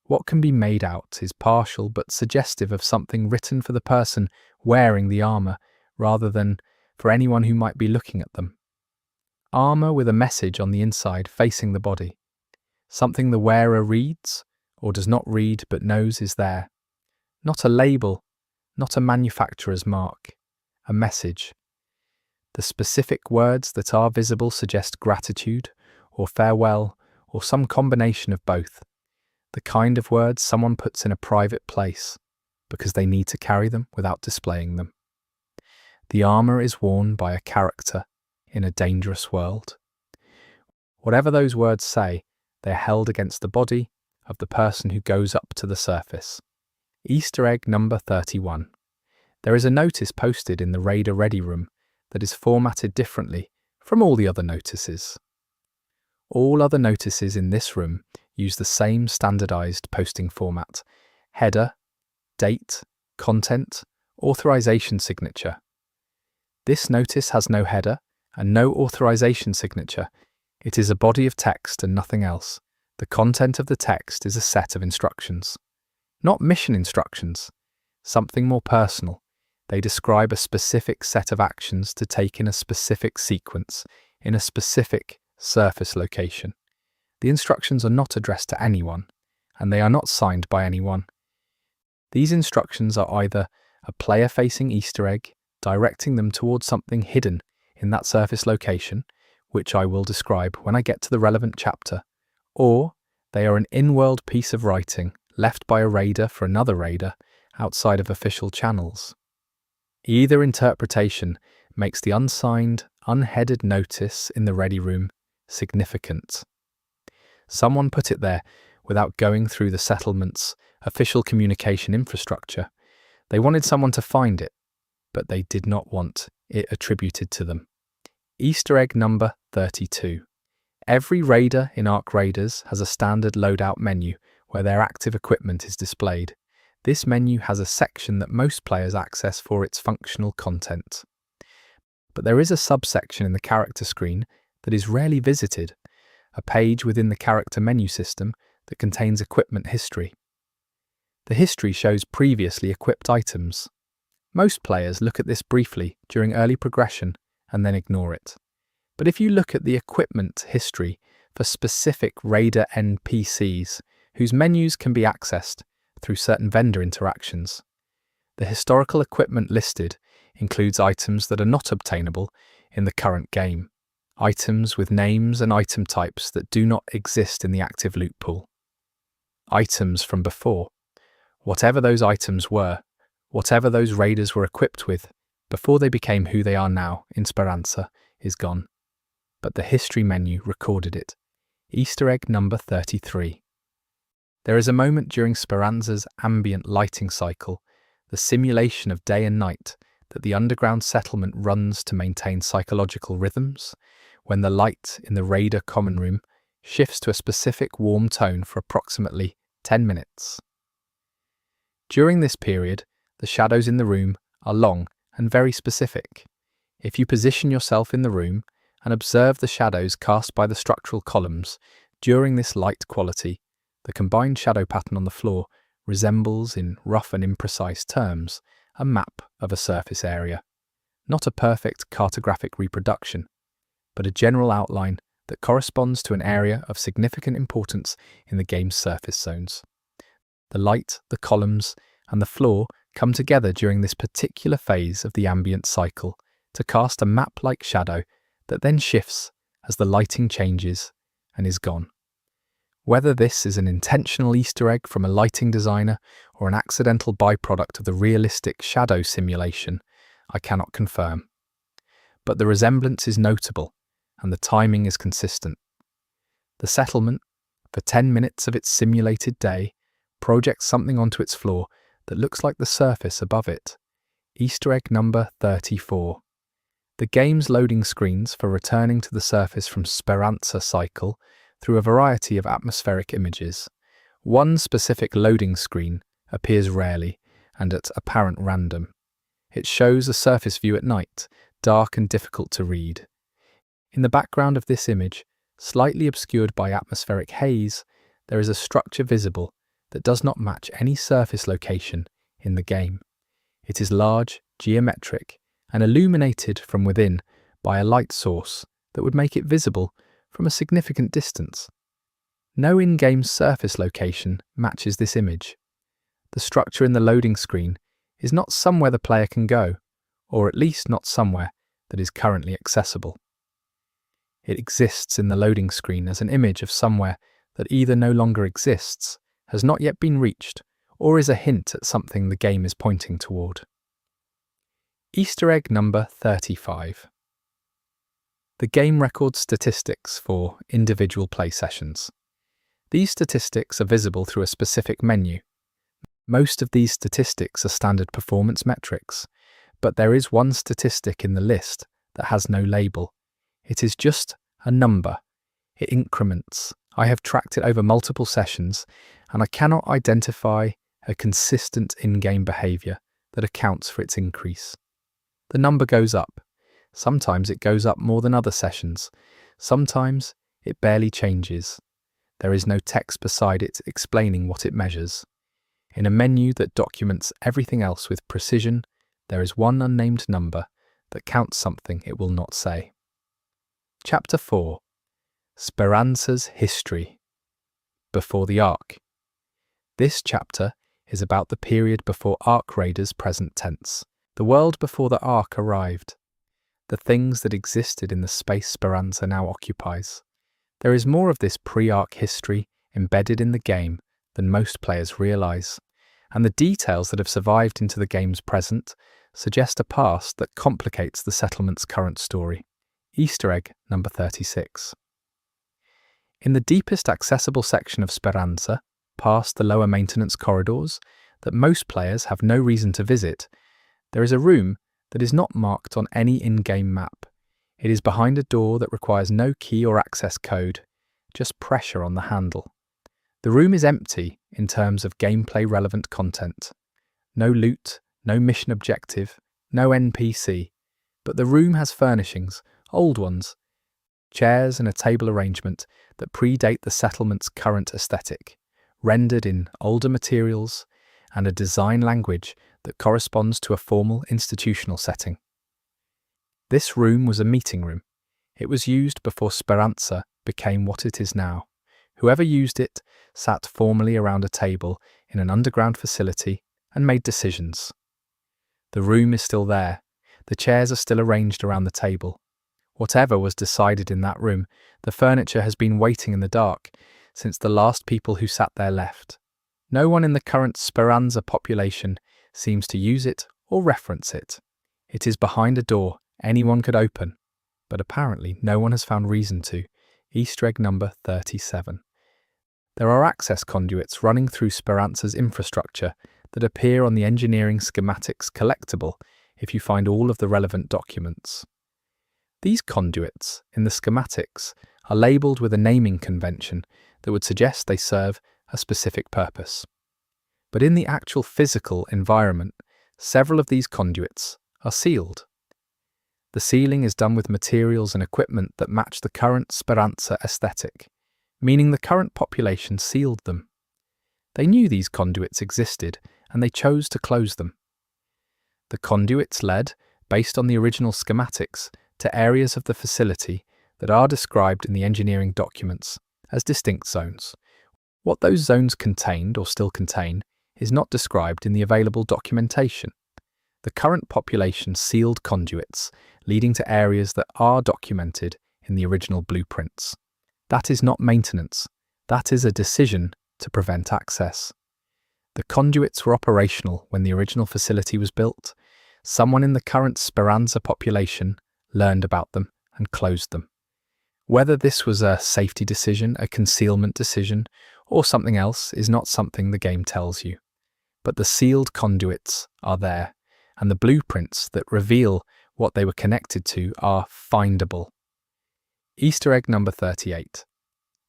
What can be made out is partial but suggestive of something written for the person wearing the armour rather than for anyone who might be looking at them. Armour with a message on the inside facing the body. Something the wearer reads or does not read but knows is there. Not a label, not a manufacturer's mark, a message. The specific words that are visible suggest gratitude or farewell or some combination of both. The kind of words someone puts in a private place because they need to carry them without displaying them. The armor is worn by a character in a dangerous world. Whatever those words say, they are held against the body of the person who goes up to the surface. Easter egg number 31. There is a notice posted in the Raider Ready room that is formatted differently from all the other notices. All other notices in this room use the same standardized posting format: header, date, content, authorization signature. This notice has no header and no authorization signature. It is a body of text and nothing else. The content of the text is a set of instructions. Not mission instructions, something more personal. They describe a specific set of actions to take in a specific sequence, in a specific surface location. The instructions are not addressed to anyone, and they are not signed by anyone. These instructions are either a player-facing Easter egg, directing them towards something hidden in that surface location, which I will describe when I get to the relevant chapter, or they are an in-world piece of writing left by a raider for another raider outside of official channels. Either interpretation makes the unsigned, unheaded notice in the ready room significant. Someone put it there without going through the settlement's official communication infrastructure. They wanted someone to find it, but they did not want it attributed to them. Easter egg number 32. Every raider in Ark Raiders has a standard loadout menu where their active equipment is displayed. This menu has a section that most players access for its functional content. But there is a subsection in the character screen that is rarely visited, a page within the character menu system that contains equipment history. The history shows previously equipped items. Most players look at this briefly during early progression and then ignore it. But if you look at the equipment history for specific Raider NPCs whose menus can be accessed through certain vendor interactions, the historical equipment listed includes items that are not obtainable in the current game, items with names and item types that do not exist in the active loot pool. Items from before, whatever those items were, whatever those raiders were equipped with before they became who they are now in Speranza, is gone. But the history menu recorded it. Easter egg number 33. There is a moment during Speranza's ambient lighting cycle, the simulation of day and night that the underground settlement runs to maintain psychological rhythms, when the light in the Raider common room shifts to a specific warm tone for approximately 10 minutes. During this period, the shadows in the room are long and very specific. If you position yourself in the room and observe the shadows cast by the structural columns during this light quality, the combined shadow pattern on the floor resembles, in rough and imprecise terms, a map of a surface area. Not a perfect cartographic reproduction, but a general outline that corresponds to an area of significant importance in the game's surface zones. The light, the columns, and the floor come together during this particular phase of the ambient cycle to cast a map-like shadow that then shifts as the lighting changes and is gone. Whether this is an intentional Easter egg from a lighting designer or an accidental byproduct of the realistic shadow simulation, I cannot confirm. But the resemblance is notable, and the timing is consistent. The settlement, for 10 minutes of its simulated day, projects something onto its floor that looks like the surface above it. Easter egg number 34. The game's loading screens for returning to the surface from Speranza cycle through a variety of atmospheric images. One specific loading screen appears rarely and at apparent random. It shows a surface view at night, dark and difficult to read. In the background of this image, slightly obscured by atmospheric haze, there is a structure visible that does not match any surface location in the game. It is large, geometric, and illuminated from within by a light source that would make it visible from a significant distance. No in-game surface location matches this image. The structure in the loading screen is not somewhere the player can go, or at least not somewhere that is currently accessible. It exists in the loading screen as an image of somewhere that either no longer exists, has not yet been reached, or is a hint at something the game is pointing toward. Easter egg number 35. The game records statistics for individual play sessions. These statistics are visible through a specific menu. Most of these statistics are standard performance metrics, but there is one statistic in the list that has no label. It is just a number. It increments. I have tracked it over multiple sessions, and I cannot identify a consistent in-game behavior that accounts for its increase. The number goes up. Sometimes it goes up more than other sessions. Sometimes it barely changes. There is no text beside it explaining what it measures. In a menu that documents everything else with precision, there is one unnamed number that counts something it will not say. Chapter 4. Speranza's History. Before the Ark. This chapter is about the period before Ark Raiders present tense, the world before the Ark arrived, the things that existed in the space Speranza now occupies. There is more of this pre-Ark history embedded in the game than most players realise, and the details that have survived into the game's present suggest a past that complicates the settlement's current story. Easter egg number 36. In the deepest accessible section of Speranza, past the lower maintenance corridors that most players have no reason to visit, there is a room that is not marked on any in-game map. It is behind a door that requires no key or access code, just pressure on the handle. The room is empty in terms of gameplay-relevant content. No loot, no mission objective, no NPC, but the room has furnishings, old ones, chairs and a table arrangement that predate the settlement's current aesthetic, rendered in older materials and a design language that corresponds to a formal institutional setting. This room was a meeting room. It was used before Speranza became what it is now. Whoever used it sat formally around a table in an underground facility and made decisions. The room is still there. The chairs are still arranged around the table. Whatever was decided in that room, the furniture has been waiting in the dark since the last people who sat there left. No one in the current Speranza population seems to use it or reference it. It is behind a door anyone could open, but apparently no one has found reason to. Easter egg number 37. There are access conduits running through Speranza's infrastructure that appear on the engineering schematics collectible if you find all of the relevant documents. These conduits in the schematics are labelled with a naming convention that would suggest they serve a specific purpose. But in the actual physical environment, several of these conduits are sealed. The sealing is done with materials and equipment that match the current Speranza aesthetic, meaning the current population sealed them. They knew these conduits existed and they chose to close them. The conduits led, based on the original schematics, to areas of the facility that are described in the engineering documents as distinct zones. What those zones contained or still contain is not described in the available documentation. The current population sealed conduits leading to areas that are documented in the original blueprints. That is not maintenance. That is a decision to prevent access. The conduits were operational when the original facility was built. Someone in the current Speranza population learned about them and closed them. Whether this was a safety decision, a concealment decision, or something else is not something the game tells you. But the sealed conduits are there, and the blueprints that reveal what they were connected to are findable. Easter egg number 38.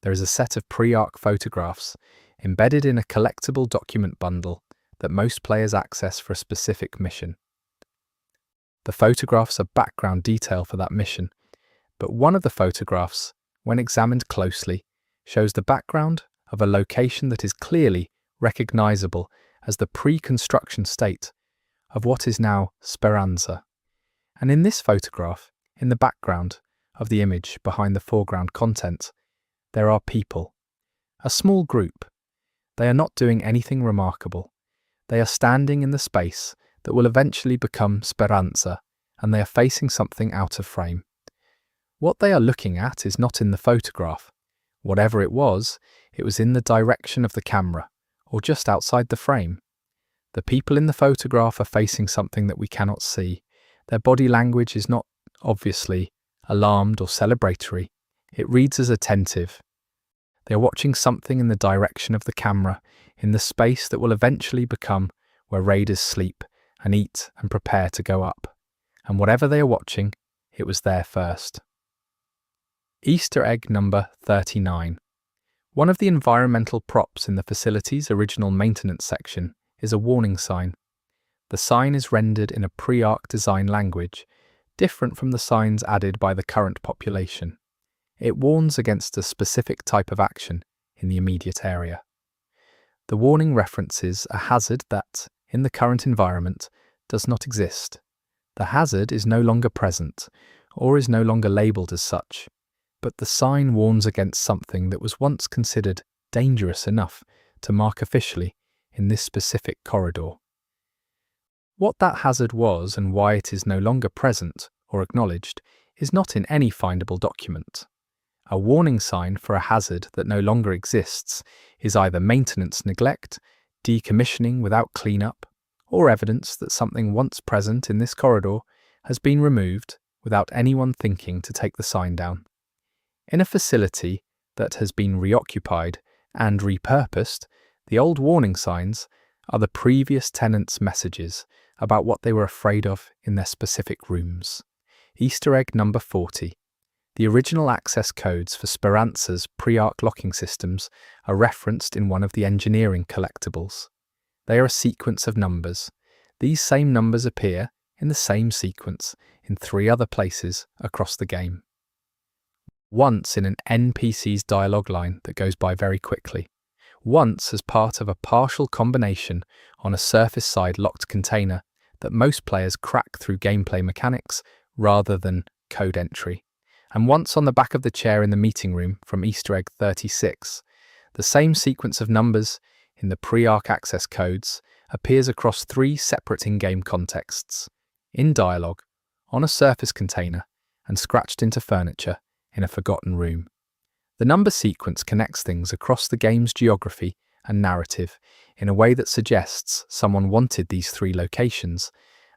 There is a set of pre-ark photographs embedded in a collectible document bundle that most players access for a specific mission. The photographs are background detail for that mission, but one of the photographs, when examined closely, shows the background of a location that is clearly recognizable as the pre-construction state of what is now Speranza. And in this photograph, in the background of the image behind the foreground content, there are people. A small group. They are not doing anything remarkable. They are standing in the space that will eventually become Speranza, and they are facing something out of frame. What they are looking at is not in the photograph. Whatever it was in the direction of the camera, or just outside the frame. The people in the photograph are facing something that we cannot see. Their body language is not, obviously, alarmed or celebratory. It reads as attentive. They are watching something in the direction of the camera, in the space that will eventually become where raiders sleep and eat and prepare to go up. And whatever they are watching, it was there first. Easter egg number 39. One of the environmental props in the facility's original maintenance section is a warning sign. The sign is rendered in a pre-ark design language, different from the signs added by the current population. It warns against a specific type of action in the immediate area. The warning references a hazard that, in the current environment, does not exist. The hazard is no longer present, or is no longer labelled as such, but the sign warns against something that was once considered dangerous enough to mark officially in this specific corridor. What that hazard was and why it is no longer present or acknowledged is not in any findable document. A warning sign for a hazard that no longer exists is either maintenance neglect, decommissioning without cleanup, or evidence that something once present in this corridor has been removed without anyone thinking to take the sign down. In a facility that has been reoccupied and repurposed, the old warning signs are the previous tenants' messages about what they were afraid of in their specific rooms. Easter egg number 40. The original access codes for Speranza's pre-ark locking systems are referenced in one of the engineering collectibles. They are a sequence of numbers. These same numbers appear in the same sequence in 3 other places across the game. Once in an NPC's dialogue line that goes by very quickly. Once as part of a partial combination on a surface-side locked container that most players crack through gameplay mechanics rather than code entry. And once on the back of the chair in the meeting room from Easter egg 36. The same sequence of numbers in the pre-ark access codes appears across 3 separate in-game contexts, in dialogue, on a surface container, and scratched into furniture in a forgotten room. The number sequence connects things across the game's geography and narrative in a way that suggests someone wanted these 3 locations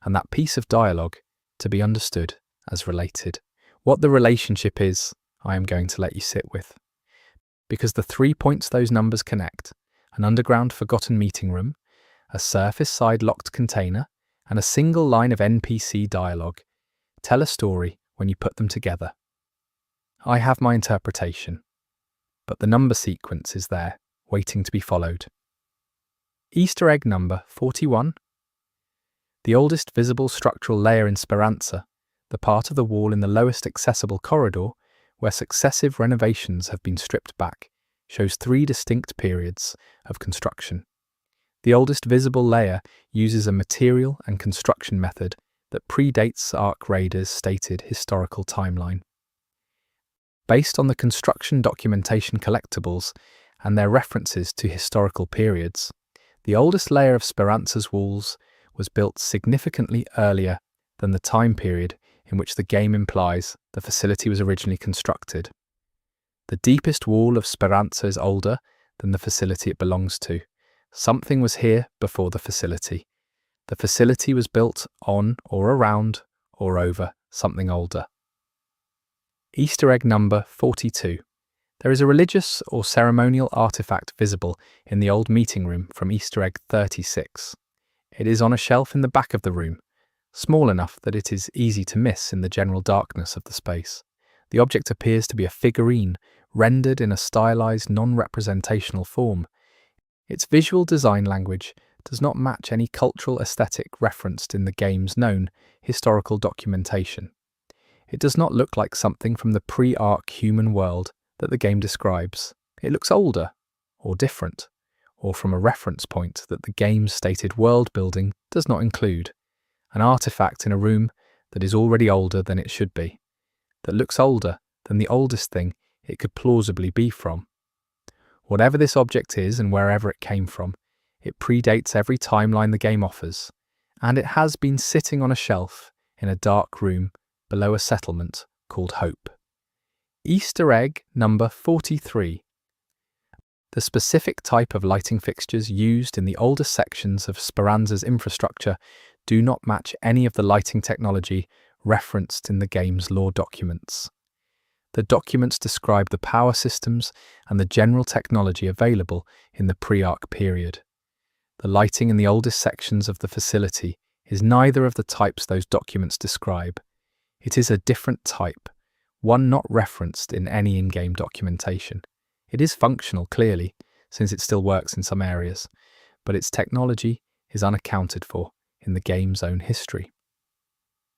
and that piece of dialogue to be understood as related. What the relationship is, I am going to let you sit with. Because the 3 points those numbers connect, an underground forgotten meeting room, a surface-side locked container, and a single line of NPC dialogue, tell a story when you put them together. I have my interpretation, but the number sequence is there, waiting to be followed. Easter egg number 41. The oldest visible structural layer in Speranza, the part of the wall in the lowest accessible corridor, where successive renovations have been stripped back, shows 3 distinct periods of construction. The oldest visible layer uses a material and construction method that predates Ark Raiders' stated historical timeline. Based on the construction documentation collectibles and their references to historical periods, the oldest layer of Speranza's walls was built significantly earlier than the time period in which the game implies the facility was originally constructed. The deepest wall of Speranza is older than the facility it belongs to. Something was here before the facility. The facility was built on or around or over something older. Easter egg number 42. There is a religious or ceremonial artifact visible in the old meeting room from Easter egg 36. It is on a shelf in the back of the room, small enough that it is easy to miss in the general darkness of the space. The object appears to be a figurine, rendered in a stylized non-representational form. Its visual design language does not match any cultural aesthetic referenced in the game's known historical documentation. It does not look like something from the pre-ark human world that the game describes. It looks older, or different, or from a reference point that the game's stated world building does not include. An artifact in a room that is already older than it should be, that looks older than the oldest thing it could plausibly be from. Whatever this object is and wherever it came from, it predates every timeline the game offers, and it has been sitting on a shelf in a dark room below a settlement called Hope. Easter egg number 43. The specific type of lighting fixtures used in the oldest sections of Speranza's infrastructure do not match any of the lighting technology referenced in the game's lore documents. The documents describe the power systems and the general technology available in the Pre-ark period. The lighting in the oldest sections of the facility is neither of the types those documents describe. It is a different type, one not referenced in any in-game documentation. It is functional, clearly, since it still works in some areas, but its technology is unaccounted for in the game's own history.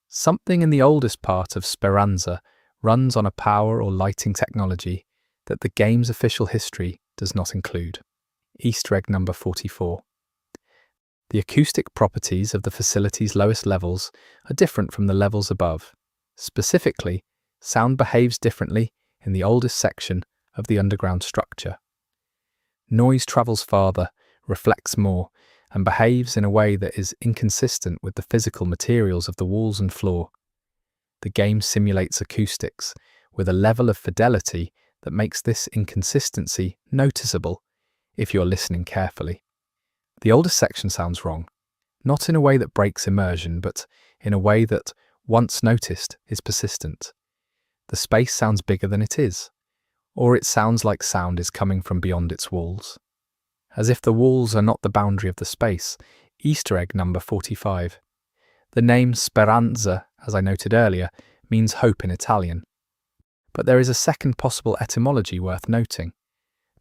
Something in the oldest part of Speranza runs on a power or lighting technology that the game's official history does not include. Easter egg number 44. The acoustic properties of the facility's lowest levels are different from the levels above. Specifically, sound behaves differently in the oldest section of the underground structure. Noise travels farther, reflects more, and behaves in a way that is inconsistent with the physical materials of the walls and floor. The game simulates acoustics with a level of fidelity that makes this inconsistency noticeable if you're listening carefully. The oldest section sounds wrong, not in a way that breaks immersion, but in a way that, once noticed, is persistent. The space sounds bigger than it is, or it sounds like sound is coming from beyond its walls. As if the walls are not the boundary of the space. Easter egg number 45. The name Speranza, as I noted earlier, means hope in Italian. But there is a second possible etymology worth noting.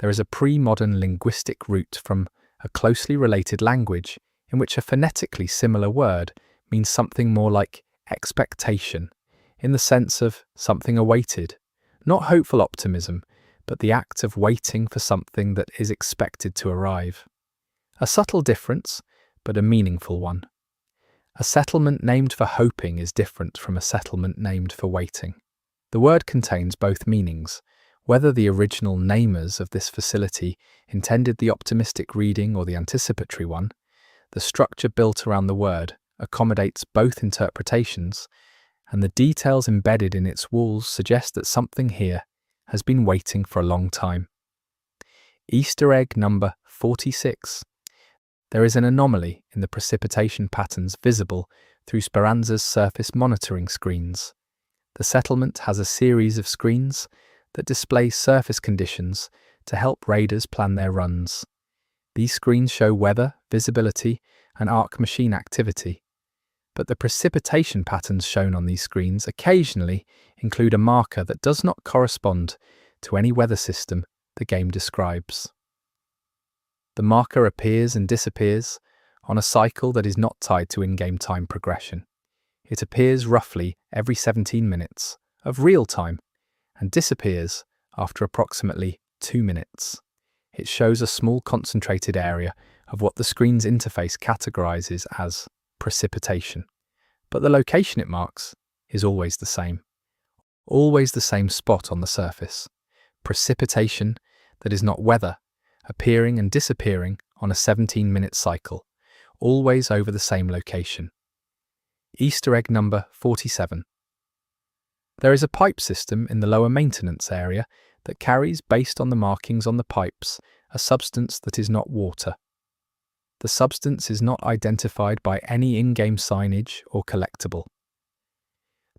There is a pre-modern linguistic root from a closely related language in which a phonetically similar word means something more like expectation, in the sense of something awaited, not hopeful optimism, but the act of waiting for something that is expected to arrive. A subtle difference, but a meaningful one. A settlement named for hoping is different from a settlement named for waiting. The word contains both meanings. Whether the original namers of this facility intended the optimistic reading or the anticipatory one, the structure built around the word accommodates both interpretations, and the details embedded in its walls suggest that something here has been waiting for a long time. Easter egg number 46. There is an anomaly in the precipitation patterns visible through Speranza's surface monitoring screens. The settlement has a series of screens that display surface conditions to help raiders plan their runs. These screens show weather, visibility, and arc machine activity. But the precipitation patterns shown on these screens occasionally include a marker that does not correspond to any weather system the game describes. The marker appears and disappears on a cycle that is not tied to in-game time progression. It appears roughly every 17 minutes of real time and disappears after approximately 2 minutes. It shows a small concentrated area of what the screen's interface categorizes as precipitation, but the location it marks is always the same. Always the same spot on the surface. Precipitation that is not weather, appearing and disappearing on a 17-minute cycle, always over the same location. Easter egg number 47. There is a pipe system in the lower maintenance area that carries, based on the markings on the pipes, a substance that is not water. The substance is not identified by any in-game signage or collectible.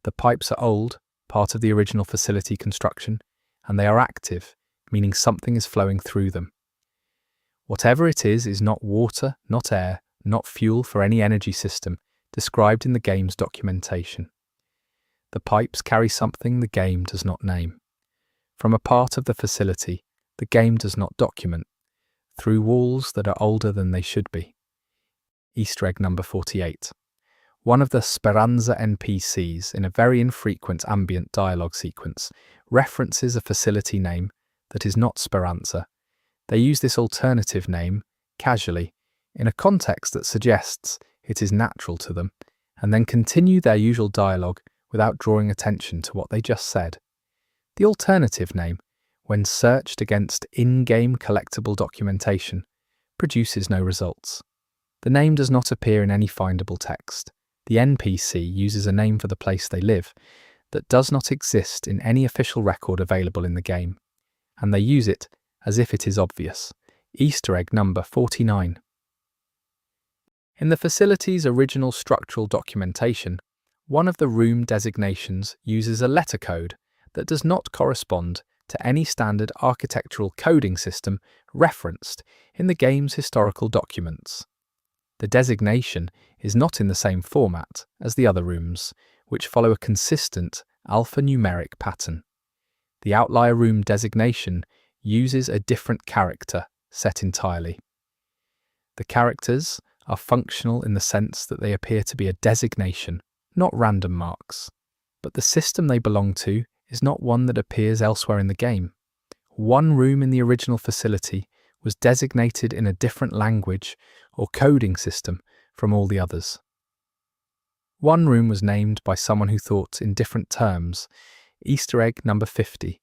The pipes are old, part of the original facility construction, and they are active, meaning something is flowing through them. Whatever it is not water, not air, not fuel for any energy system described in the game's documentation. The pipes carry something the game does not name. From a part of the facility the game does not document, through walls that are older than they should be. Easter egg number 48. One of the Speranza NPCs, in a very infrequent ambient dialogue sequence, references a facility name that is not Speranza. They use this alternative name, casually, in a context that suggests it is natural to them, and then continue their usual dialogue without drawing attention to what they just said. The alternative name, when searched against in-game collectible documentation, produces no results. The name does not appear in any findable text. The NPC uses a name for the place they live. that does not exist in any official record available in the game, and they use it as if it is obvious. Easter egg number 49. In the facility's original structural documentation, one of the room designations uses a letter code that does not correspond to any standard architectural coding system referenced in the game's historical documents. The designation is not in the same format as the other rooms, which follow a consistent alphanumeric pattern. The outlier room designation uses a different character set entirely. The characters are functional in the sense that they appear to be a designation, not random marks. But the system they belong to is not one that appears elsewhere in the game. One room in the original facility was designated in a different language or coding system from all the others. One room was named by someone who thought in different terms. Easter egg number 50.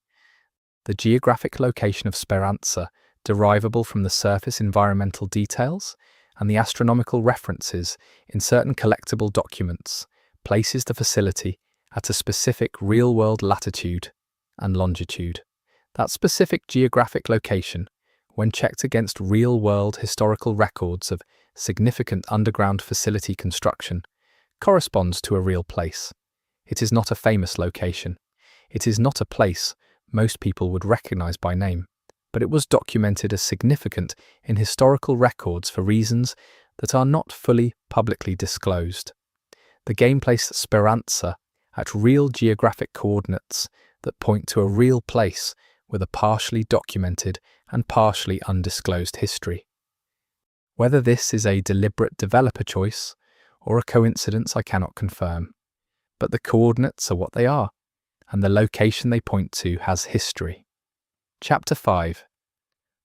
The geographic location of Speranza, derivable from the surface environmental details and the astronomical references in certain collectible documents, places the facility at a specific real-world latitude and longitude. That specific geographic location, when checked against real-world historical records of significant underground facility construction, corresponds to a real place. It is not a famous location. It is not a place most people would recognize by name, but it was documented as significant in historical records for reasons that are not fully publicly disclosed. The game placed Speranza at real geographic coordinates that point to a real place with a partially documented and partially undisclosed history. Whether this is a deliberate developer choice or a coincidence I cannot confirm, but the coordinates are what they are, and the location they point to has history. Chapter 5.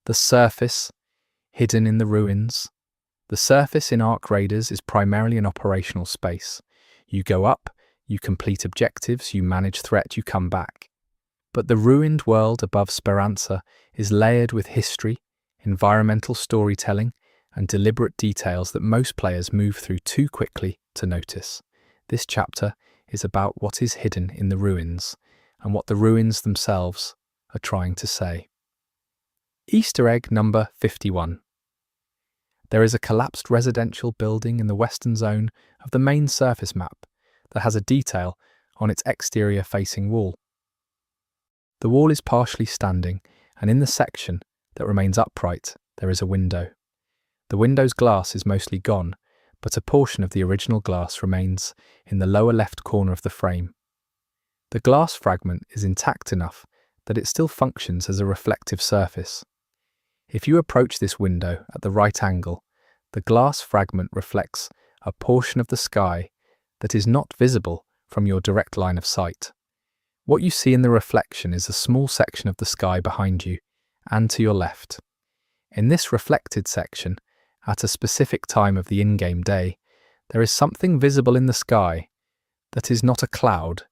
The surface, hidden in the ruins. The surface in Ark Raiders is primarily an operational space. You go up, you complete objectives, you manage threat, you come back. But the ruined world above Speranza is layered with history, environmental storytelling, and deliberate details that most players move through too quickly to notice. This chapter is about what is hidden in the ruins and what the ruins themselves are trying to say. Easter egg number 51. There is a collapsed residential building in the western zone of the main surface map that has a detail on its exterior facing wall. The wall is partially standing, and in the section that remains upright, there is a window. The window's glass is mostly gone, but a portion of the original glass remains in the lower left corner of the frame. The glass fragment is intact enough that it still functions as a reflective surface. If you approach this window at the right angle, the glass fragment reflects a portion of the sky that is not visible from your direct line of sight. What you see in the reflection is a small section of the sky behind you and to your left. In this reflected section, at a specific time of the in-game day, there is something visible in the sky that is not a cloud,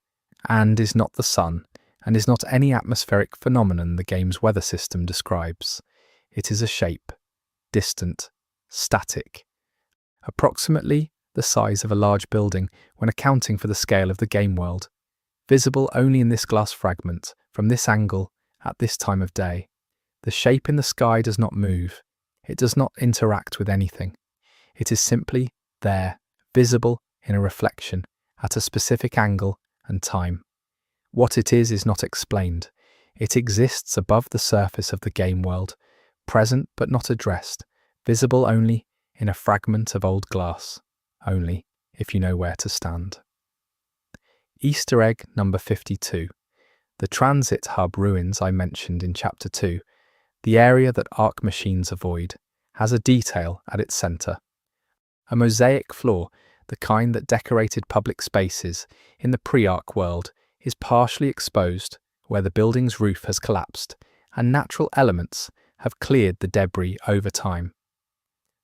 and is not the sun, and is not any atmospheric phenomenon the game's weather system describes. It is a shape, distant, static, approximately the size of a large building when accounting for the scale of the game world, visible only in this glass fragment, from this angle, at this time of day. The shape in the sky does not move. It does not interact with anything. It is simply there, visible in a reflection, at a specific angle and time. What it is not explained. It exists above the surface of the game world, present but not addressed, visible only in a fragment of old glass, only if you know where to stand. Easter egg number 52. The transit hub ruins I mentioned in Chapter 2, the area that Ark machines avoid, has a detail at its centre. A mosaic floor, the kind that decorated public spaces in the Pre-ark world, is partially exposed where the building's roof has collapsed and natural elements have cleared the debris over time.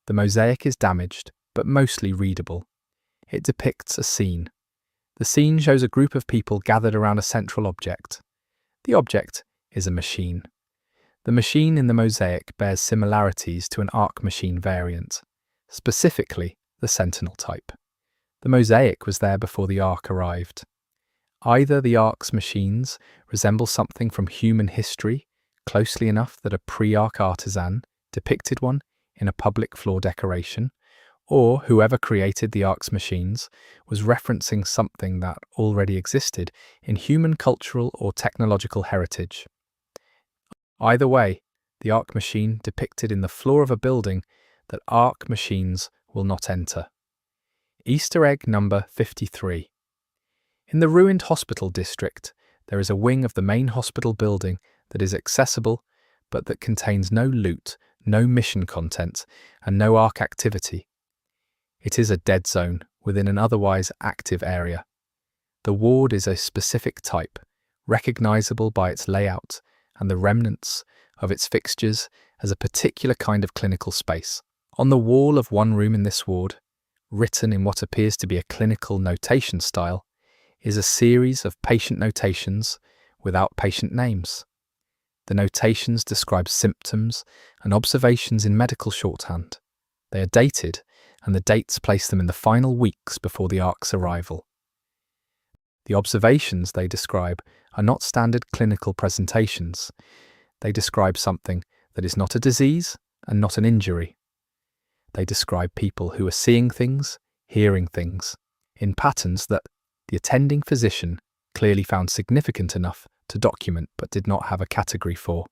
The mosaic is damaged, but mostly readable. It depicts a scene. The scene shows a group of people gathered around a central object. The object is a machine. The machine in the mosaic bears similarities to an Ark machine variant, specifically the Sentinel type. The mosaic was there before the Ark arrived. Either the Ark's machines resemble something from human history, closely enough that a pre-ark artisan depicted one in a public floor decoration, or whoever created the Ark's machines was referencing something that already existed in human cultural or technological heritage. Either way, the Ark machine depicted in the floor of a building that Ark machines will not enter. Easter egg number 53. In the ruined hospital district, there is a wing of the main hospital building that is accessible, but that contains no loot, no mission content, and no Ark activity. It is a dead zone within an otherwise active area. The ward is a specific type, recognizable by its layout and the remnants of its fixtures as a particular kind of clinical space. On the wall of one room in this ward, written in what appears to be a clinical notation style, is a series of patient notations without patient names. The notations describe symptoms and observations in medical shorthand. They are dated, and the dates place them in the final weeks before the Ark's arrival. The observations they describe are not standard clinical presentations. They describe something that is not a disease and not an injury. They describe people who are seeing things, hearing things, in patterns that the attending physician clearly found significant enough to document but did not have a category for.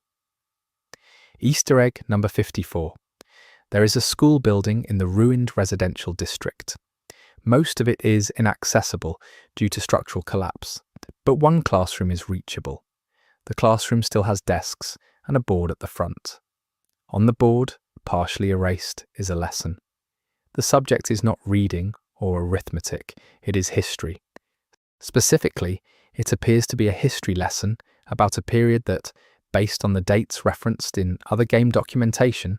Easter egg number 54. There is a school building in the ruined residential district. Most of it is inaccessible due to structural collapse, but one classroom is reachable. The classroom still has desks and a board at the front. On the board, partially erased, is a lesson. The subject is not reading or arithmetic, it is history. Specifically, it appears to be a history lesson about a period that, based on the dates referenced in other game documentation,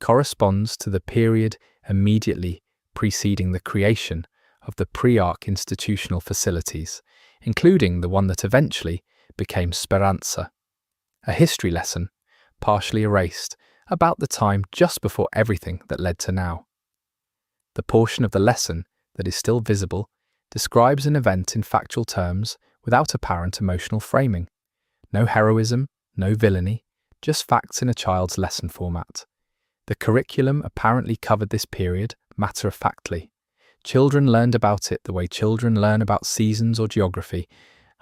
corresponds to the period immediately preceding the creation of the pre-ark institutional facilities, including the one that eventually became Speranza. A history lesson, partially erased, about the time just before everything that led to now. The portion of the lesson that is still visible describes an event in factual terms without apparent emotional framing. No heroism, no villainy, just facts in a child's lesson format. The curriculum apparently covered this period matter-of-factly. Children learned about it the way children learn about seasons or geography,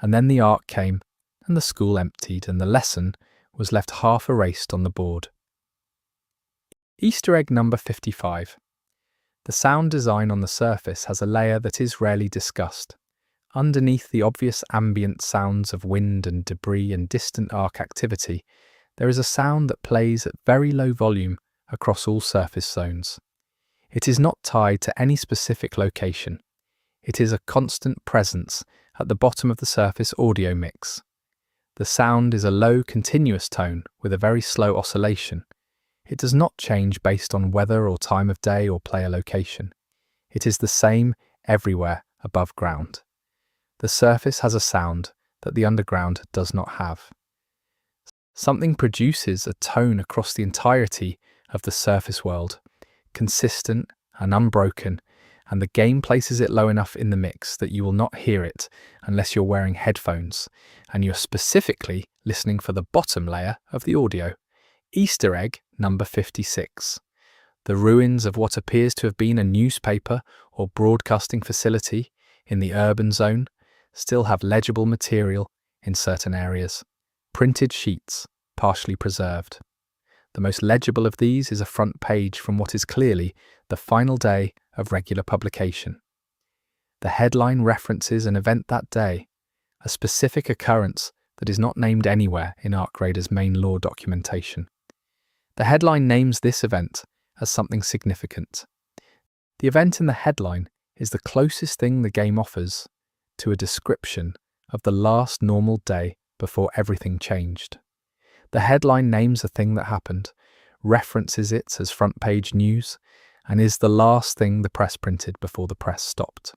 and then the Ark came, and the school emptied, and the lesson was left half erased on the board. Easter egg number 55. The sound design on the surface has a layer that is rarely discussed. Underneath the obvious ambient sounds of wind and debris and distant Ark activity, there is a sound that plays at very low volume across all surface zones. It is not tied to any specific location. It is a constant presence at the bottom of the surface audio mix. The sound is a low, continuous tone with a very slow oscillation. It does not change based on weather or time of day or player location. It is the same everywhere above ground. The surface has a sound that the underground does not have. Something produces a tone across the entirety of the surface world, consistent and unbroken, and the game places it low enough in the mix that you will not hear it unless you're wearing headphones, and you're specifically listening for the bottom layer of the audio. Easter egg number 56. The ruins of what appears to have been a newspaper or broadcasting facility in the urban zone still have legible material in certain areas. Printed sheets, partially preserved. The most legible of these is a front page from what is clearly the final day of regular publication. The headline references an event that day, a specific occurrence that is not named anywhere in Ark Raider's main lore documentation. The headline names this event as something significant. The event in the headline is the closest thing the game offers to a description of the last normal day before everything changed. The headline names a thing that happened, references it as front page news, and is the last thing the press printed before the press stopped.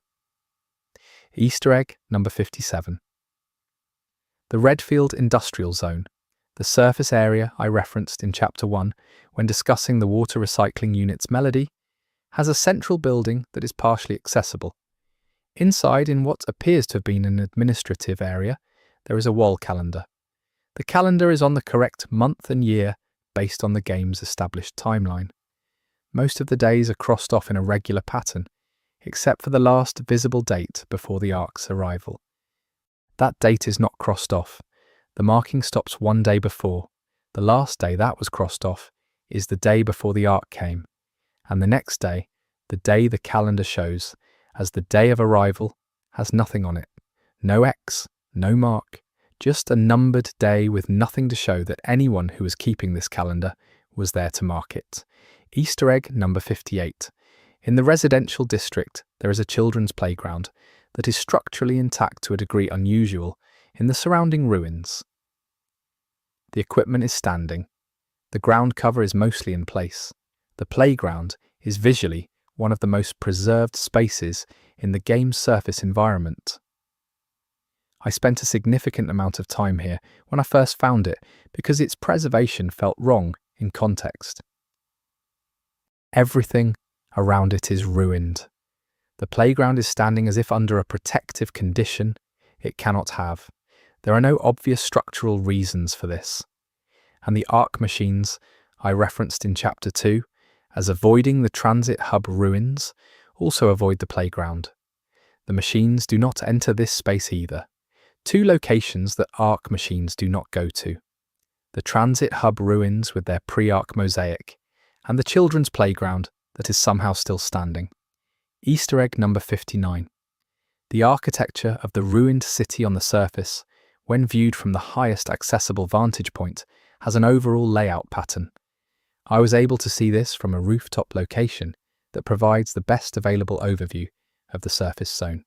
Easter egg number 57. The Redfield Industrial Zone, the surface area I referenced in Chapter 1 when discussing the water recycling unit's melody, has a central building that is partially accessible. Inside, in what appears to have been an administrative area, there is a wall calendar. The calendar is on the correct month and year based on the game's established timeline. Most of the days are crossed off in a regular pattern, except for the last visible date before the ark's arrival. That date is not crossed off. The marking stops one day before. The last day that was crossed off is the day before the ark came, and the next day, the day the calendar shows as the day of arrival, has nothing on it. No X, no mark, just a numbered day with nothing to show that anyone who was keeping this calendar was there to mark it. Easter egg number 58. In the residential district, there is a children's playground that is structurally intact to a degree unusual in the surrounding ruins. The equipment is standing. The ground cover is mostly in place. The playground is visually one of the most preserved spaces in the game's surface environment. I spent a significant amount of time here when I first found it because its preservation felt wrong in context. Everything around it is ruined. The playground is standing as if under a protective condition it cannot have. There are no obvious structural reasons for this. And the ark machines I referenced in Chapter 2 as avoiding the transit hub ruins also avoid the playground. The machines do not enter this space either. Two locations that ark machines do not go to. The transit hub ruins with their pre-ark mosaic, and the children's playground that is somehow still standing. Easter egg number 59. The architecture of the ruined city on the surface, when viewed from the highest accessible vantage point, has an overall layout pattern. I was able to see this from a rooftop location that provides the best available overview of the surface zone.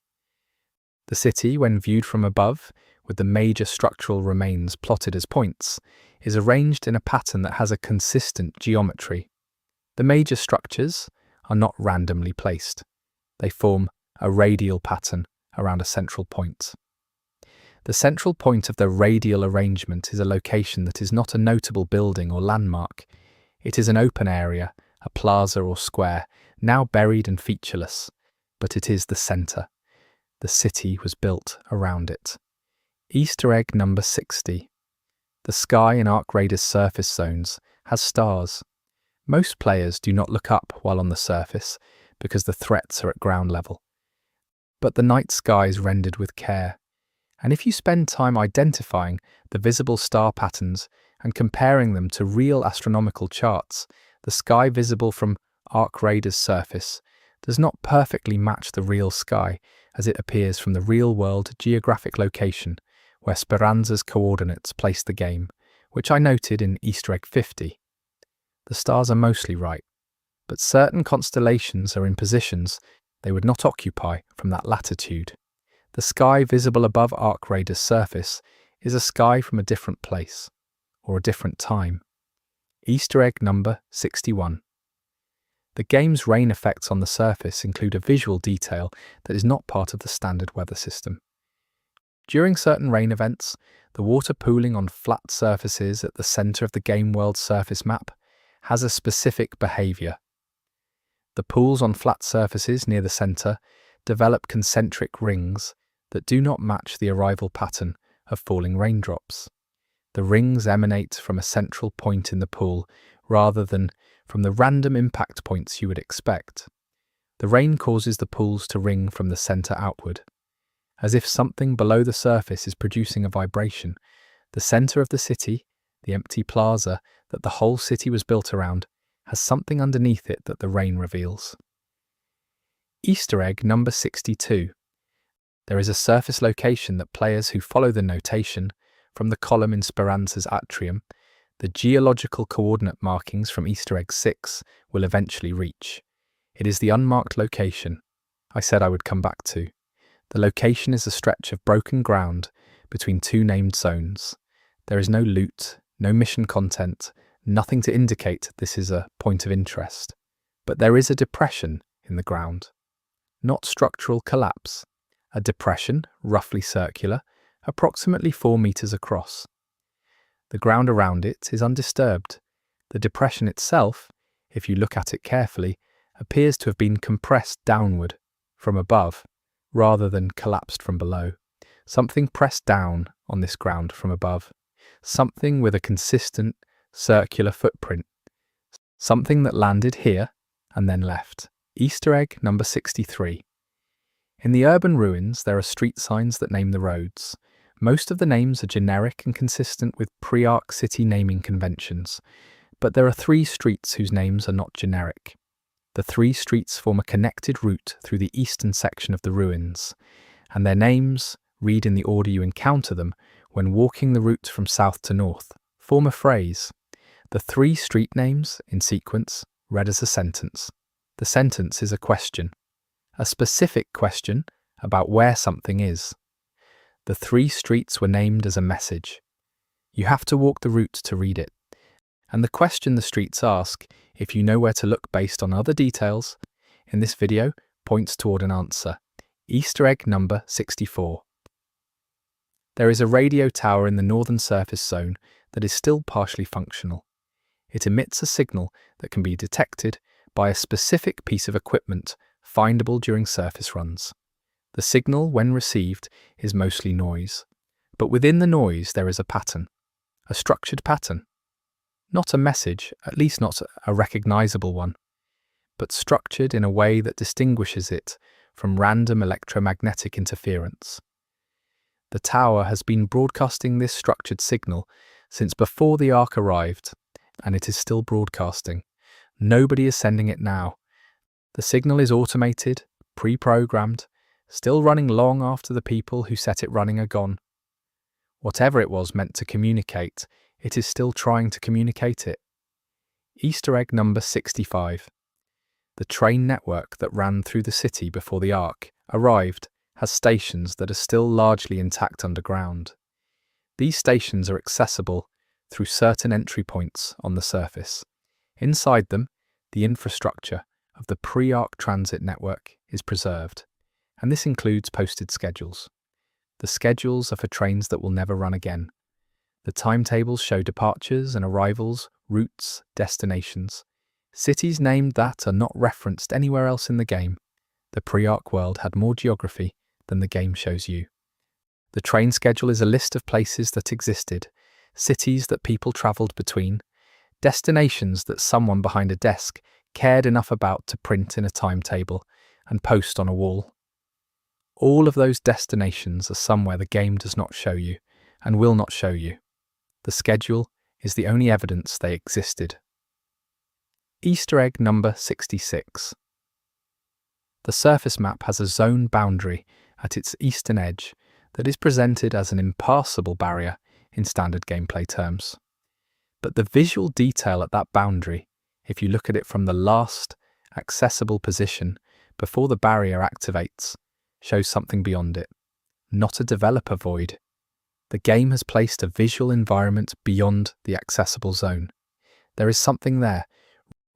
The city, when viewed from above, with the major structural remains plotted as points, is arranged in a pattern that has a consistent geometry. The major structures are not randomly placed. They form a radial pattern around a central point. The central point of the radial arrangement is a location that is not a notable building or landmark. It is an open area, a plaza or square, now buried and featureless, but it is the centre. The city was built around it. Easter egg number 60. The sky in Ark Raider's surface zones has stars. Most players do not look up while on the surface because the threats are at ground level. But the night sky is rendered with care. And if you spend time identifying the visible star patterns and comparing them to real astronomical charts, the sky visible from Ark Raider's surface does not perfectly match the real sky as it appears from the real-world geographic location where Speranza's coordinates place the game, which I noted in Easter egg 50. The stars are mostly right, but certain constellations are in positions they would not occupy from that latitude. The sky visible above Ark Raider's surface is a sky from a different place, or a different time. Easter egg number 61. The game's rain effects on the surface include a visual detail that is not part of the standard weather system. During certain rain events, the water pooling on flat surfaces at the centre of the game world surface map has a specific behaviour. The pools on flat surfaces near the centre develop concentric rings that do not match the arrival pattern of falling raindrops. The rings emanate from a central point in the pool rather than from the random impact points you would expect. The rain causes the pools to ring from the centre outward. As if something below the surface is producing a vibration, the centre of the city, the empty plaza that the whole city was built around, has something underneath it that the rain reveals. Easter egg number 62. There is a surface location that players who follow the notation from the column in Speranza's atrium, the geological coordinate markings from Easter egg 6 will eventually reach. It is the unmarked location I said I would come back to. The location is a stretch of broken ground between two named zones. There is no loot, no mission content, nothing to indicate this is a point of interest. But there is a depression in the ground. Not structural collapse. A depression, roughly circular, approximately 4 meters across. The ground around it is undisturbed. The depression itself, if you look at it carefully, appears to have been compressed downward, from above, rather than collapsed from below. Something pressed down on this ground from above. Something with a consistent, circular footprint. Something that landed here and then left. Easter egg number 63. In the urban ruins, there are street signs that name the roads. Most of the names are generic and consistent with pre-ark city naming conventions, but there are 3 streets whose names are not generic. The 3 streets form a connected route through the eastern section of the ruins, and their names, read in the order you encounter them when walking the route from south to north, form a phrase. The 3 street names, in sequence, read as a sentence. The sentence is a question, a specific question about where something is. The 3 streets were named as a message. You have to walk the route to read it. And the question the streets ask, if you know where to look based on other details, in this video points toward an answer. Easter egg number 64. There is a radio tower in the northern surface zone that is still partially functional. It emits a signal that can be detected by a specific piece of equipment findable during surface runs. The signal, when received, is mostly noise. But within the noise there is a pattern, a structured pattern. Not a message, at least not a recognizable one, but structured in a way that distinguishes it from random electromagnetic interference. The tower has been broadcasting this structured signal since before the Ark arrived, and it is still broadcasting. Nobody is sending it now. The signal is automated, pre-programmed, still running long after the people who set it running are gone. Whatever it was meant to communicate, it is still trying to communicate it. Easter egg number 65. The train network that ran through the city before the Ark arrived has stations that are still largely intact underground. These stations are accessible through certain entry points on the surface. Inside them, the infrastructure of the pre-ark transit network is preserved, and this includes posted schedules. The schedules are for trains that will never run again. The timetables show departures and arrivals, routes, destinations. Cities named that are not referenced anywhere else in the game. The pre-ark world had more geography than the game shows you. The train schedule is a list of places that existed, cities that people travelled between, destinations that someone behind a desk cared enough about to print in a timetable and post on a wall. All of those destinations are somewhere the game does not show you and will not show you. The schedule is the only evidence they existed. Easter egg number 66. The surface map has a zone boundary at its eastern edge that is presented as an impassable barrier in standard gameplay terms. But the visual detail at that boundary, if you look at it from the last accessible position before the barrier activates, shows something beyond it, not a developer void. The game has placed a visual environment beyond the accessible zone. There is something there,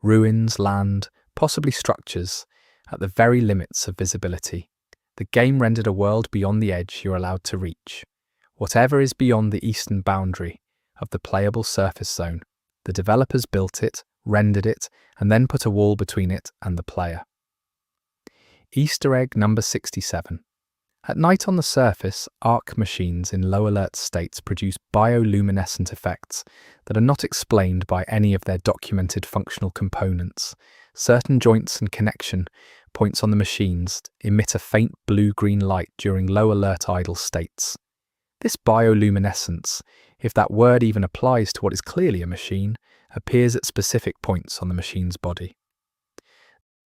ruins, land, possibly structures, at the very limits of visibility. The game rendered a world beyond the edge you're allowed to reach. Whatever is beyond the eastern boundary of the playable surface zone, the developers built it, rendered it, and then put a wall between it and the player. Easter egg number 67. At night on the surface, Ark machines in low alert states produce bioluminescent effects that are not explained by any of their documented functional components. Certain joints and connection points on the machines emit a faint blue-green light during low alert idle states. This bioluminescence, if that word even applies to what is clearly a machine, appears at specific points on the machine's body.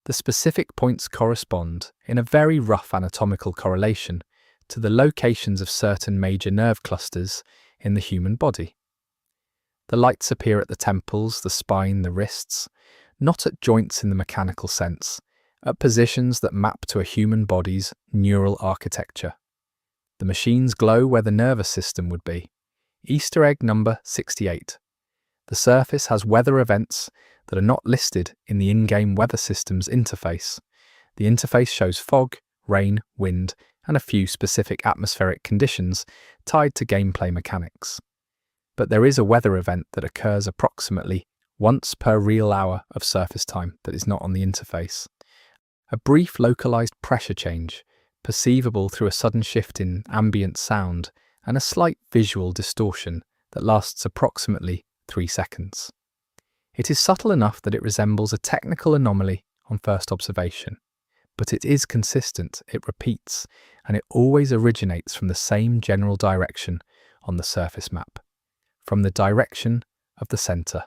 The specific points correspond, in a very rough anatomical correlation, to the locations of certain major nerve clusters in the human body. The lights appear at the temples, the spine, the wrists, not at joints in the mechanical sense, at positions that map to a human body's neural architecture. The machines glow where the nervous system would be. Easter egg number 68. The surface has weather events that are not listed in the in-game weather system's interface. The interface shows fog, rain, wind, and a few specific atmospheric conditions tied to gameplay mechanics. But there is a weather event that occurs approximately once per real hour of surface time that is not on the interface. A brief localized pressure change perceivable through a sudden shift in ambient sound and a slight visual distortion that lasts approximately 3 seconds. It is subtle enough that it resembles a technical anomaly on first observation, but it is consistent, it repeats, and it always originates from the same general direction on the surface map, from the direction of the center,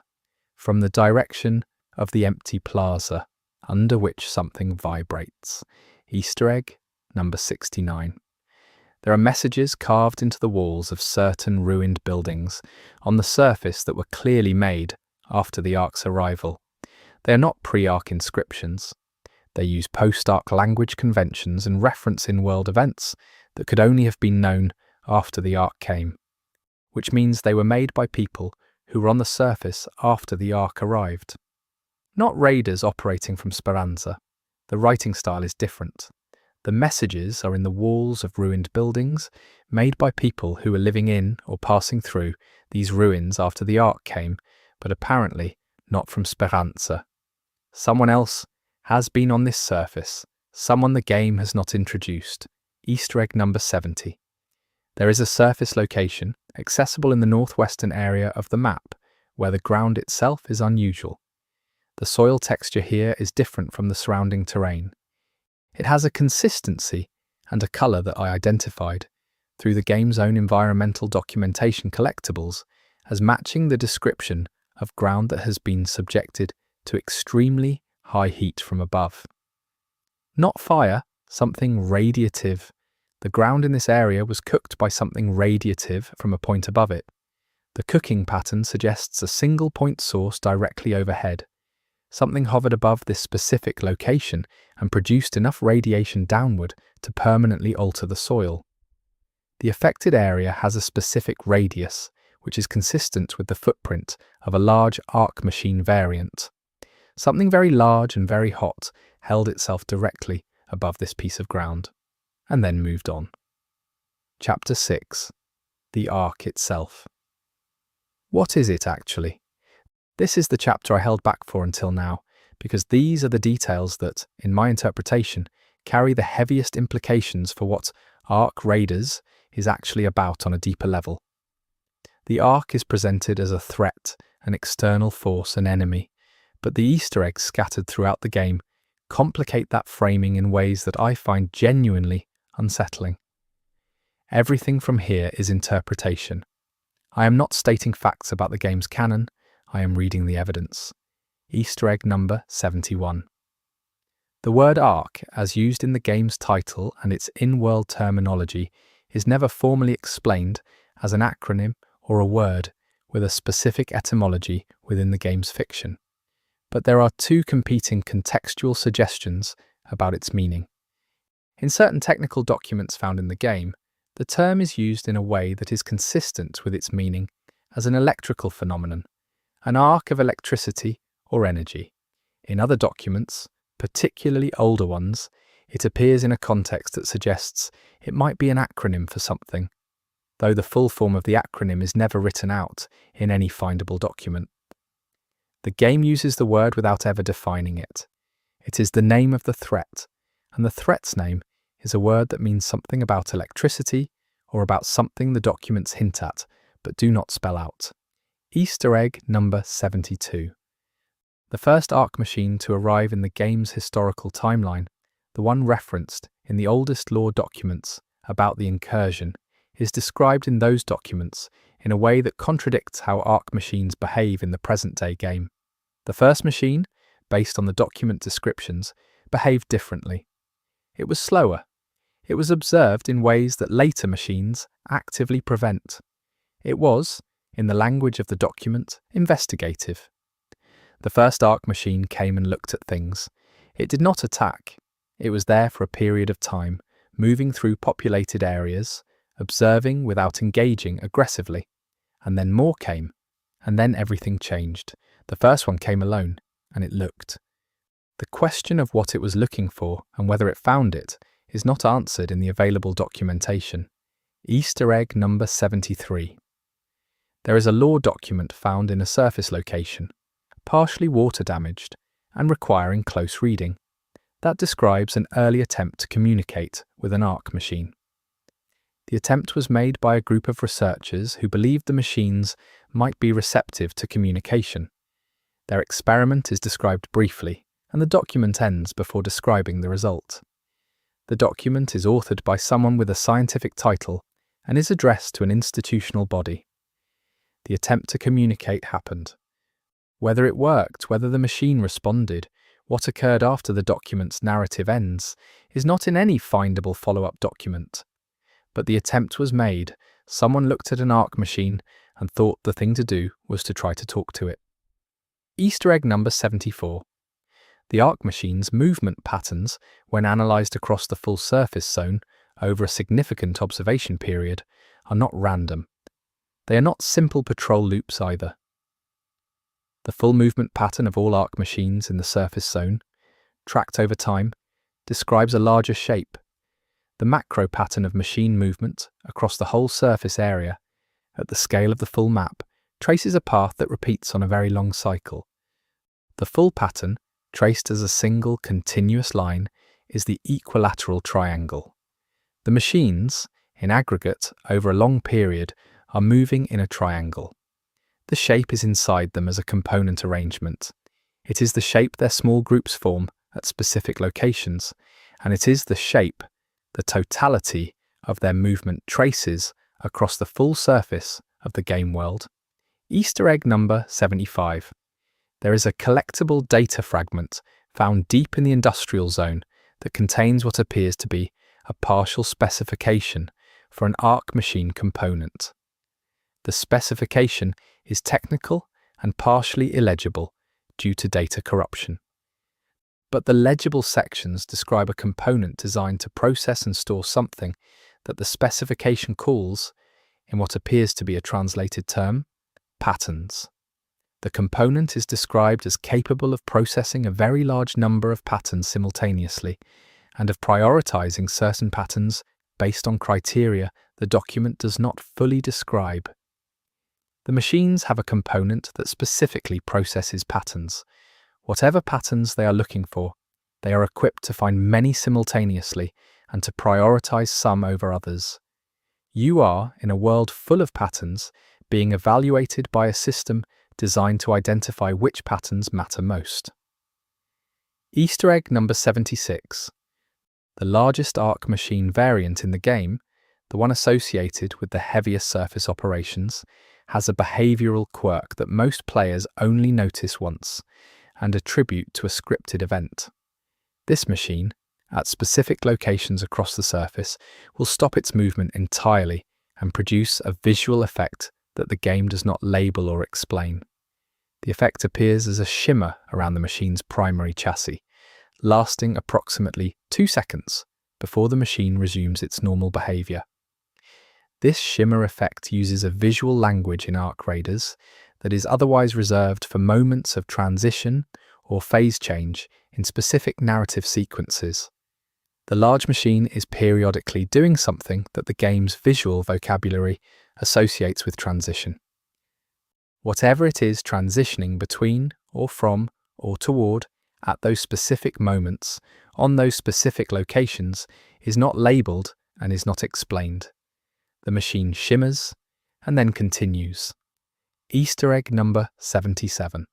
from the direction of the empty plaza under which something vibrates. Easter egg number 69. There are messages carved into the walls of certain ruined buildings on the surface that were clearly made after the Ark's arrival. They are not pre-Ark inscriptions. They use post-Ark language conventions and reference in-world events that could only have been known after the Ark came, which means they were made by people who were on the surface after the Ark arrived. Not raiders operating from Speranza. The writing style is different. The messages are in the walls of ruined buildings, made by people who were living in or passing through these ruins after the Ark came, but apparently not from Speranza. Someone else has been on this surface, someone the game has not introduced. Easter egg number 70. There is a surface location, accessible in the northwestern area of the map, where the ground itself is unusual. The soil texture here is different from the surrounding terrain. It has a consistency and a colour that I identified through the game's own environmental documentation collectibles as matching the description of ground that has been subjected to extremely high heat from above. Not fire, something radiative. The ground in this area was cooked by something radiative from a point above it. The cooking pattern suggests a single point source directly overhead. Something hovered above this specific location and produced enough radiation downward to permanently alter the soil. The affected area has a specific radius, which is consistent with the footprint of a large Ark machine variant. Something very large and very hot held itself directly above this piece of ground, and then moved on. Chapter 6. The Ark itself. What is it actually? This is the chapter I held back for until now, because these are the details that, in my interpretation, carry the heaviest implications for what Ark Raiders is actually about on a deeper level. The Ark is presented as a threat, an external force, an enemy, but the Easter eggs scattered throughout the game complicate that framing in ways that I find genuinely unsettling. Everything from here is interpretation. I am not stating facts about the game's canon, I am reading the evidence. Easter egg number 71. The word Ark, as used in the game's title and its in-world terminology, is never formally explained as an acronym or a word with a specific etymology within the game's fiction. But there are two competing contextual suggestions about its meaning. In certain technical documents found in the game, the term is used in a way that is consistent with its meaning as an electrical phenomenon, an arc of electricity or energy. In other documents, particularly older ones, it appears in a context that suggests it might be an acronym for something, though the full form of the acronym is never written out in any findable document. The game uses the word without ever defining it. It is the name of the threat, and the threat's name is a word that means something about electricity or about something the documents hint at, but do not spell out. Easter egg number 72. The first Ark machine to arrive in the game's historical timeline, the one referenced in the oldest lore documents about the incursion, is described in those documents in a way that contradicts how Ark machines behave in the present-day game. The first machine, based on the document descriptions, behaved differently. It was slower. It was observed in ways that later machines actively prevent. It was, in the language of the document, investigative. The first Ark machine came and looked at things. It did not attack. It was there for a period of time, moving through populated areas, observing without engaging aggressively. And then more came, and then everything changed. The first one came alone, and it looked. The question of what it was looking for and whether it found it is not answered in the available documentation. Easter egg number 73. There is a lore document found in a surface location, partially water damaged and requiring close reading. That describes an early attempt to communicate with an ARC machine. The attempt was made by a group of researchers who believed the machines might be receptive to communication. Their experiment is described briefly, and the document ends before describing the result. The document is authored by someone with a scientific title and is addressed to an institutional body. The attempt to communicate happened. Whether it worked, whether the machine responded, what occurred after the document's narrative ends, is not in any findable follow-up document. But the attempt was made. Someone looked at an ARC machine and thought the thing to do was to try to talk to it. Easter egg number 74. The ARC machine's movement patterns, when analysed across the full surface zone over a significant observation period, are not random. They are not simple patrol loops either. The full movement pattern of all ARC machines in the surface zone, tracked over time, describes a larger shape. The macro pattern of machine movement across the whole surface area, at the scale of the full map, traces a path that repeats on a very long cycle. The full pattern, traced as a single continuous line, is the equilateral triangle. The machines, in aggregate over a long period, are moving in a triangle. The shape is inside them as a component arrangement. It is the shape their small groups form at specific locations, and it is the shape, the totality of their movement traces across the full surface of the game world. Easter egg number 75. There is a collectible data fragment found deep in the industrial zone that contains what appears to be a partial specification for an ARC machine component. The specification is technical and partially illegible due to data corruption. But the legible sections describe a component designed to process and store something that the specification calls, in what appears to be a translated term, patterns. The component is described as capable of processing a very large number of patterns simultaneously and of prioritizing certain patterns based on criteria the document does not fully describe. The machines have a component that specifically processes patterns. Whatever patterns they are looking for, they are equipped to find many simultaneously and to prioritize some over others. You are, in a world full of patterns, being evaluated by a system designed to identify which patterns matter most. Easter egg number 76. The largest ARC machine variant in the game, the one associated with the heaviest surface operations, has a behavioural quirk that most players only notice once and attribute to a scripted event. This machine, at specific locations across the surface, will stop its movement entirely and produce a visual effect that the game does not label or explain. The effect appears as a shimmer around the machine's primary chassis, lasting approximately 2 seconds before the machine resumes its normal behaviour. This shimmer effect uses a visual language in ARC Raiders that is otherwise reserved for moments of transition or phase change in specific narrative sequences. The large machine is periodically doing something that the game's visual vocabulary associates with transition. Whatever it is transitioning between or from or toward at those specific moments on those specific locations is not labelled and is not explained. The machine shimmers and then continues. Easter egg number 77.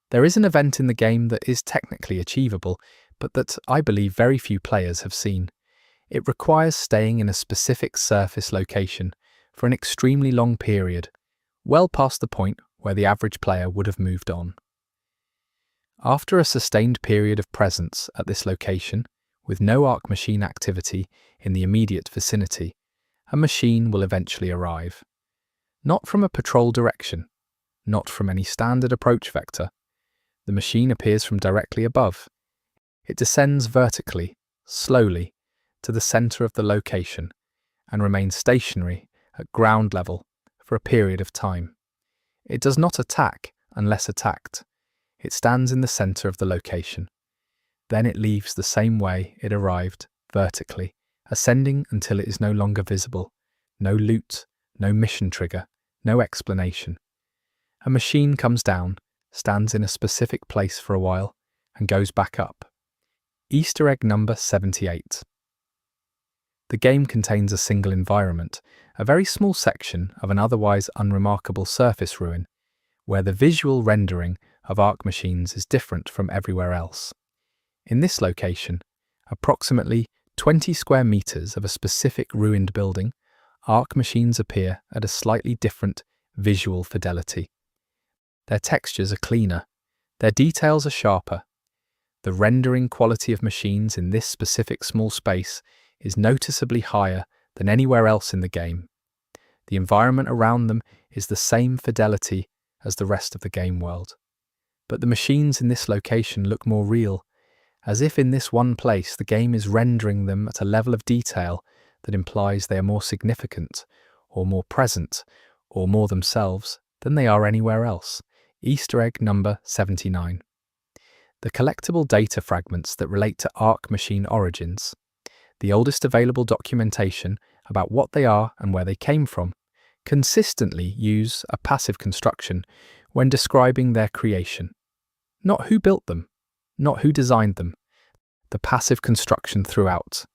There is an event in the game that is technically achievable, but that I believe very few players have seen. It requires staying in a specific surface location for an extremely long period, well past the point where the average player would have moved on. After a sustained period of presence at this location, with no ARC machine activity in the immediate vicinity, a machine will eventually arrive. Not from a patrol direction, not from any standard approach vector. The machine appears from directly above. It descends vertically, slowly, to the centre of the location, and remains stationary at ground level for a period of time. It does not attack unless attacked. It stands in the centre of the location. Then it leaves the same way it arrived, vertically, ascending until it is no longer visible. No loot, no mission trigger, no explanation. A machine comes down, stands in a specific place for a while, and goes back up. Easter egg number 78. The game contains a single environment, a very small section of an otherwise unremarkable surface ruin, where the visual rendering of Ark machines is different from everywhere else. In this location, approximately 20 square meters of a specific ruined building, Ark machines appear at a slightly different visual fidelity. Their textures are cleaner, their details are sharper. The rendering quality of machines in this specific small space is noticeably higher than anywhere else in the game. The environment around them is the same fidelity as the rest of the game world. But the machines in this location look more real, as if in this one place the game is rendering them at a level of detail that implies they are more significant, or more present, or more themselves than they are anywhere else. Easter egg number 79. The collectible data fragments that relate to Ark machine origins, the oldest available documentation about what they are and where they came from, consistently use a passive construction when describing their creation. Not who built them, not who designed them. The passive construction throughout.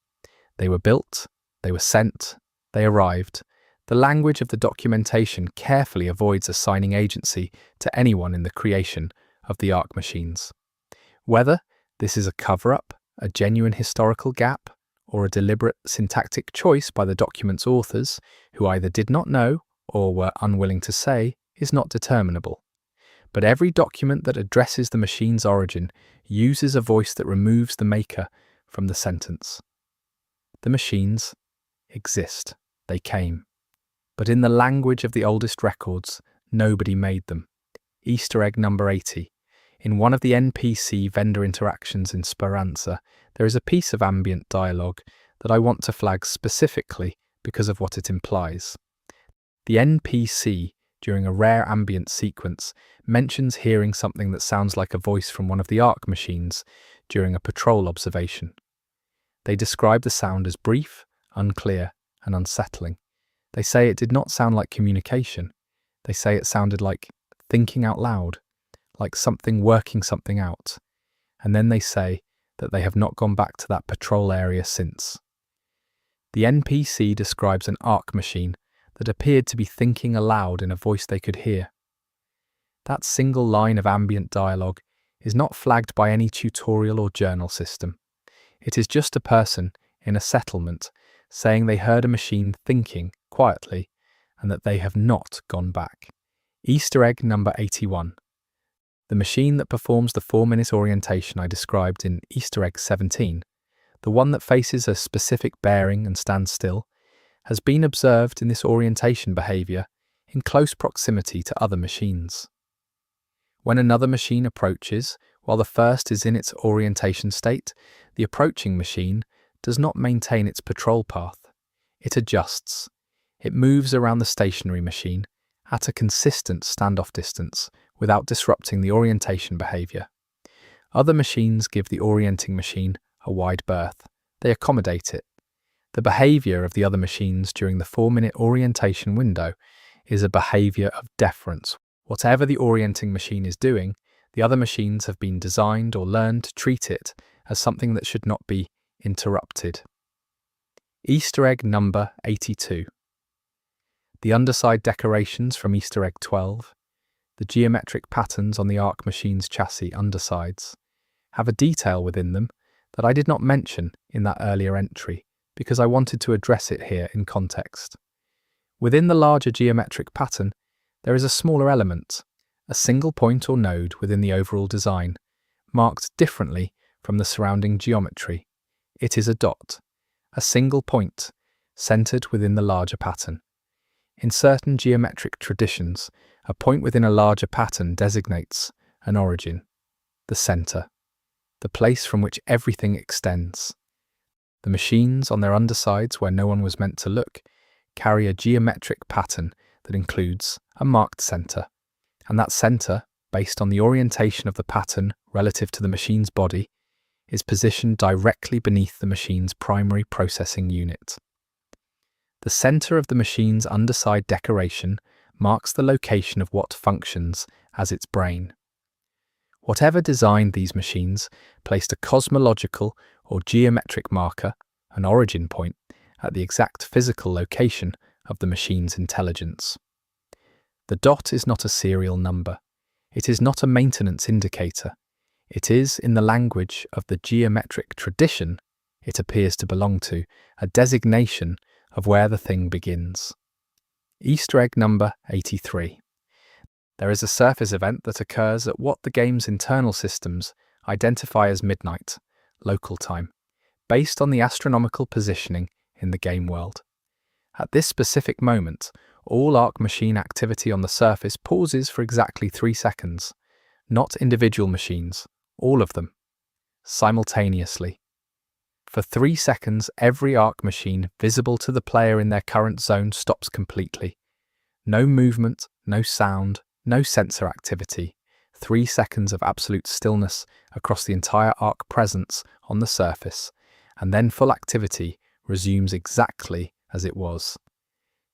They were built, they were sent, they arrived. The language of the documentation carefully avoids assigning agency to anyone in the creation of the Ark machines. Whether this is a cover-up, a genuine historical gap, or a deliberate syntactic choice by the document's authors, who either did not know or were unwilling to say, is not determinable. But every document that addresses the machine's origin uses a voice that removes the maker from the sentence. The machines exist. They came. But in the language of the oldest records, nobody made them. Easter egg number 80. In one of the NPC vendor interactions in Speranza, there is a piece of ambient dialogue that I want to flag specifically because of what it implies. The NPC, during a rare ambient sequence, mentions hearing something that sounds like a voice from one of the Ark machines during a patrol observation. They describe the sound as brief, unclear, and unsettling. They say it did not sound like communication. They say it sounded like thinking out loud, like something working something out. And then they say that they have not gone back to that patrol area since. The NPC describes an Ark machine that appeared to be thinking aloud in a voice they could hear. That single line of ambient dialogue is not flagged by any tutorial or journal system. It is just a person in a settlement saying they heard a machine thinking quietly and that they have not gone back. Easter egg number 81. The machine that performs the 4-minute orientation I described in Easter egg 17, the one that faces a specific bearing and stands still, has been observed in this orientation behavior in close proximity to other machines. When another machine approaches, while the first is in its orientation state, the approaching machine does not maintain its patrol path. It adjusts. It moves around the stationary machine at a consistent standoff distance without disrupting the orientation behavior. Other machines give the orienting machine a wide berth. They accommodate it. The behavior of the other machines during the 4-minute orientation window is a behavior of deference. Whatever the orienting machine is doing, the other machines have been designed or learned to treat it as something that should not be interrupted. Easter egg number 82. The underside decorations from Easter egg 12, the geometric patterns on the Ark machine's chassis undersides, have a detail within them that I did not mention in that earlier entry because I wanted to address it here in context. Within the larger geometric pattern, there is a smaller element, a single point or node within the overall design, marked differently from the surrounding geometry. It is a dot, a single point, centered within the larger pattern. In certain geometric traditions, a point within a larger pattern designates an origin, the center, the place from which everything extends. The machines on their undersides where no one was meant to look carry a geometric pattern that includes a marked center, and that center, based on the orientation of the pattern relative to the machine's body, is positioned directly beneath the machine's primary processing unit. The center of the machine's underside decoration marks the location of what functions as its brain. Whatever designed these machines placed a cosmological or geometric marker, an origin point, at the exact physical location of the machine's intelligence. The dot is not a serial number. It is not a maintenance indicator. It is, in the language of the geometric tradition it appears to belong to, a designation of where the thing begins. Easter egg number 83. There is a surface event that occurs at what the game's internal systems identify as midnight, local time, based on the astronomical positioning in the game world. At this specific moment, all Ark machine activity on the surface pauses for exactly 3 seconds, not individual machines, all of them, simultaneously. For 3 seconds, every Ark machine visible to the player in their current zone stops completely. No movement, no sound, no sensor activity. 3 seconds of absolute stillness across the entire Ark presence on the surface, and then full activity resumes exactly as it was.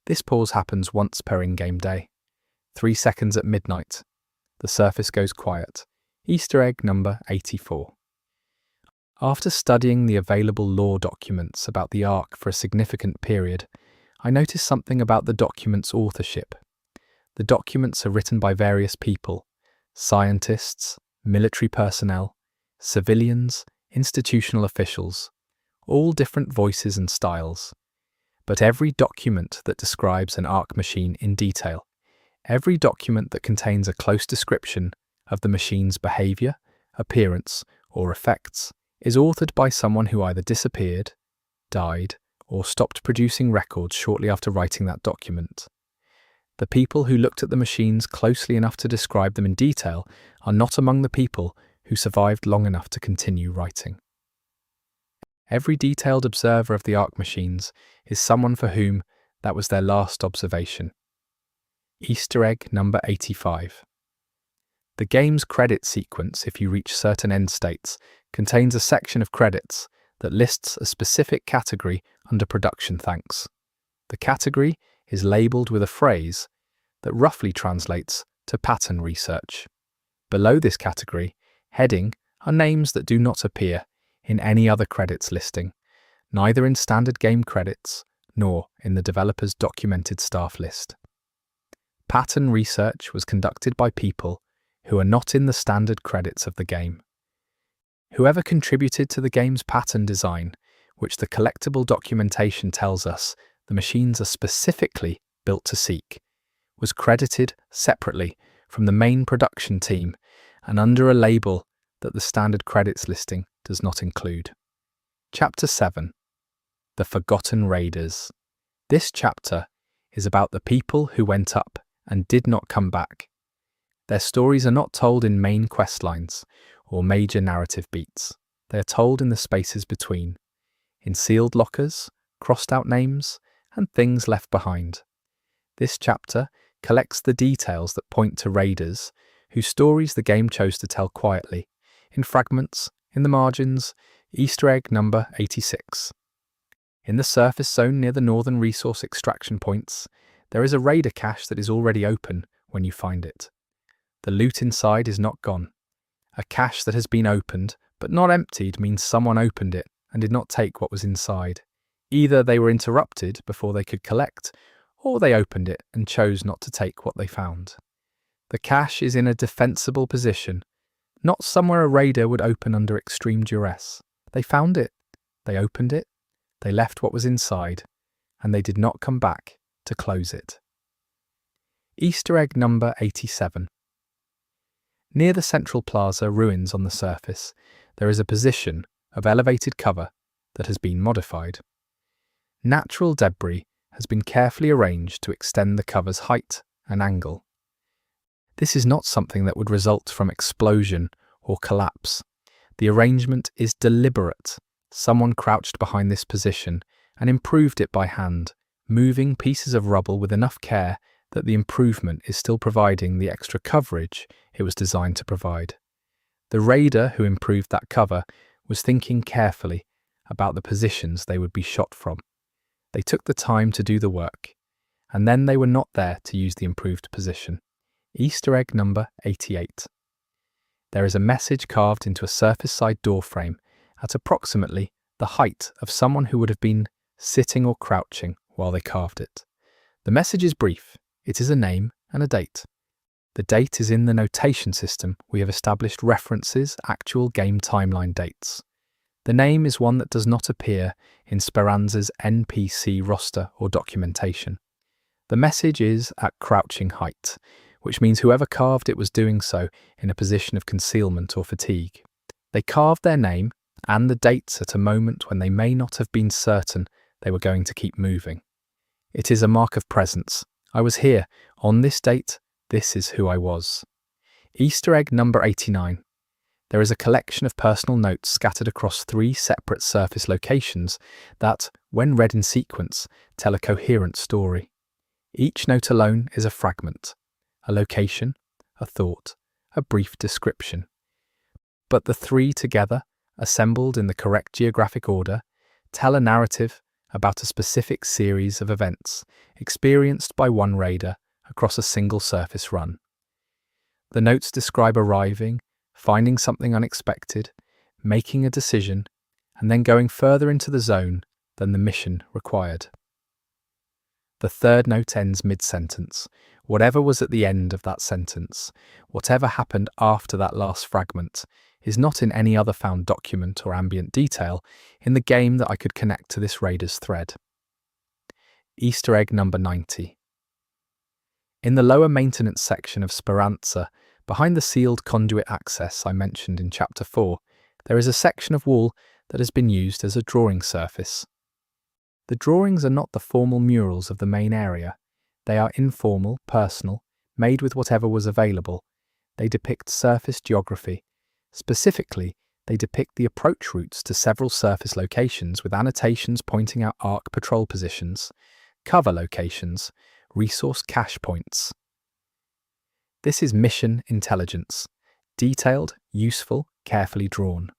This pause happens once per in-game day. 3 seconds at midnight. The surface goes quiet. Easter egg number 84. After studying the available lore documents about the Ark for a significant period, I noticed something about the document's authorship. The documents are written by various people: scientists, military personnel, civilians, institutional officials, all different voices and styles. But every document that describes an Ark machine in detail, every document that contains a close description of the machine's behavior, appearance, or effects, is authored by someone who either disappeared, died, or stopped producing records shortly after writing that document. The people who looked at the machines closely enough to describe them in detail are not among the people who survived long enough to continue writing. Every detailed observer of the Ark machines is someone for whom that was their last observation. Easter egg number 85. The game's credit sequence, if you reach certain end states, contains a section of credits that lists a specific category under production thanks. The category is labelled with a phrase that roughly translates to pattern research. Below this category, heading, are names that do not appear in any other credits listing, neither in standard game credits nor in the developer's documented staff list. Pattern research was conducted by people who are not in the standard credits of the game. Whoever contributed to the game's pattern design, which the collectible documentation tells us the machines are specifically built to seek, was credited separately from the main production team and under a label that the standard credits listing does not include. Chapter 7. The Forgotten Raiders. This chapter is about the people who went up and did not come back. Their stories are not told in main quest lines or major narrative beats. They are told in the spaces between, in sealed lockers, crossed out names, and things left behind. This chapter collects the details that point to raiders, whose stories the game chose to tell quietly, in fragments, in the margins. Easter egg number 86. In the surface zone near the northern resource extraction points, there is a raider cache that is already open when you find it. The loot inside is not gone. A cache that has been opened but not emptied means someone opened it and did not take what was inside. Either they were interrupted before they could collect, or they opened it and chose not to take what they found. The cache is in a defensible position, not somewhere a raider would open under extreme duress. They found it, they opened it, they left what was inside, and they did not come back to close it. Easter egg number 87. Near the central plaza ruins on the surface, there is a position of elevated cover that has been modified. Natural debris has been carefully arranged to extend the cover's height and angle. This is not something that would result from explosion or collapse. The arrangement is deliberate. Someone crouched behind this position and improved it by hand, moving pieces of rubble with enough care that the improvement is still providing the extra coverage it was designed to provide. The raider who improved that cover was thinking carefully about the positions they would be shot from. They took the time to do the work, and then they were not there to use the improved position. Easter egg number 88. There is a message carved into a surface-side door frame at approximately the height of someone who would have been sitting or crouching while they carved it. The message is brief. It is a name and a date. The date is in the notation system. We have established references, actual game timeline dates. The name is one that does not appear in Speranza's NPC roster or documentation. The message is at crouching height, which means whoever carved it was doing so in a position of concealment or fatigue. They carved their name and the dates at a moment when they may not have been certain they were going to keep moving. It is a mark of presence. I was here. On this date, this is who I was. Easter egg number 89. There is a collection of personal notes scattered across 3 separate surface locations that, when read in sequence, tell a coherent story. Each note alone is a fragment, a location, a thought, a brief description. But the 3 together, assembled in the correct geographic order, tell a narrative about a specific series of events experienced by one raider across a single surface run. The notes describe arriving, finding something unexpected, making a decision, and then going further into the zone than the mission required. The 3rd note ends mid-sentence. Whatever was at the end of that sentence, whatever happened after that last fragment, is not in any other found document or ambient detail in the game that I could connect to this raider's thread. Easter egg number 90. In the lower maintenance section of Speranza, behind the sealed conduit access I mentioned in Chapter 4, there is a section of wall that has been used as a drawing surface. The drawings are not the formal murals of the main area. They are informal, personal, made with whatever was available. They depict surface geography. Specifically, they depict the approach routes to several surface locations with annotations pointing out ark patrol positions, cover locations, resource cache points. This is mission intelligence. Detailed, useful, carefully drawn.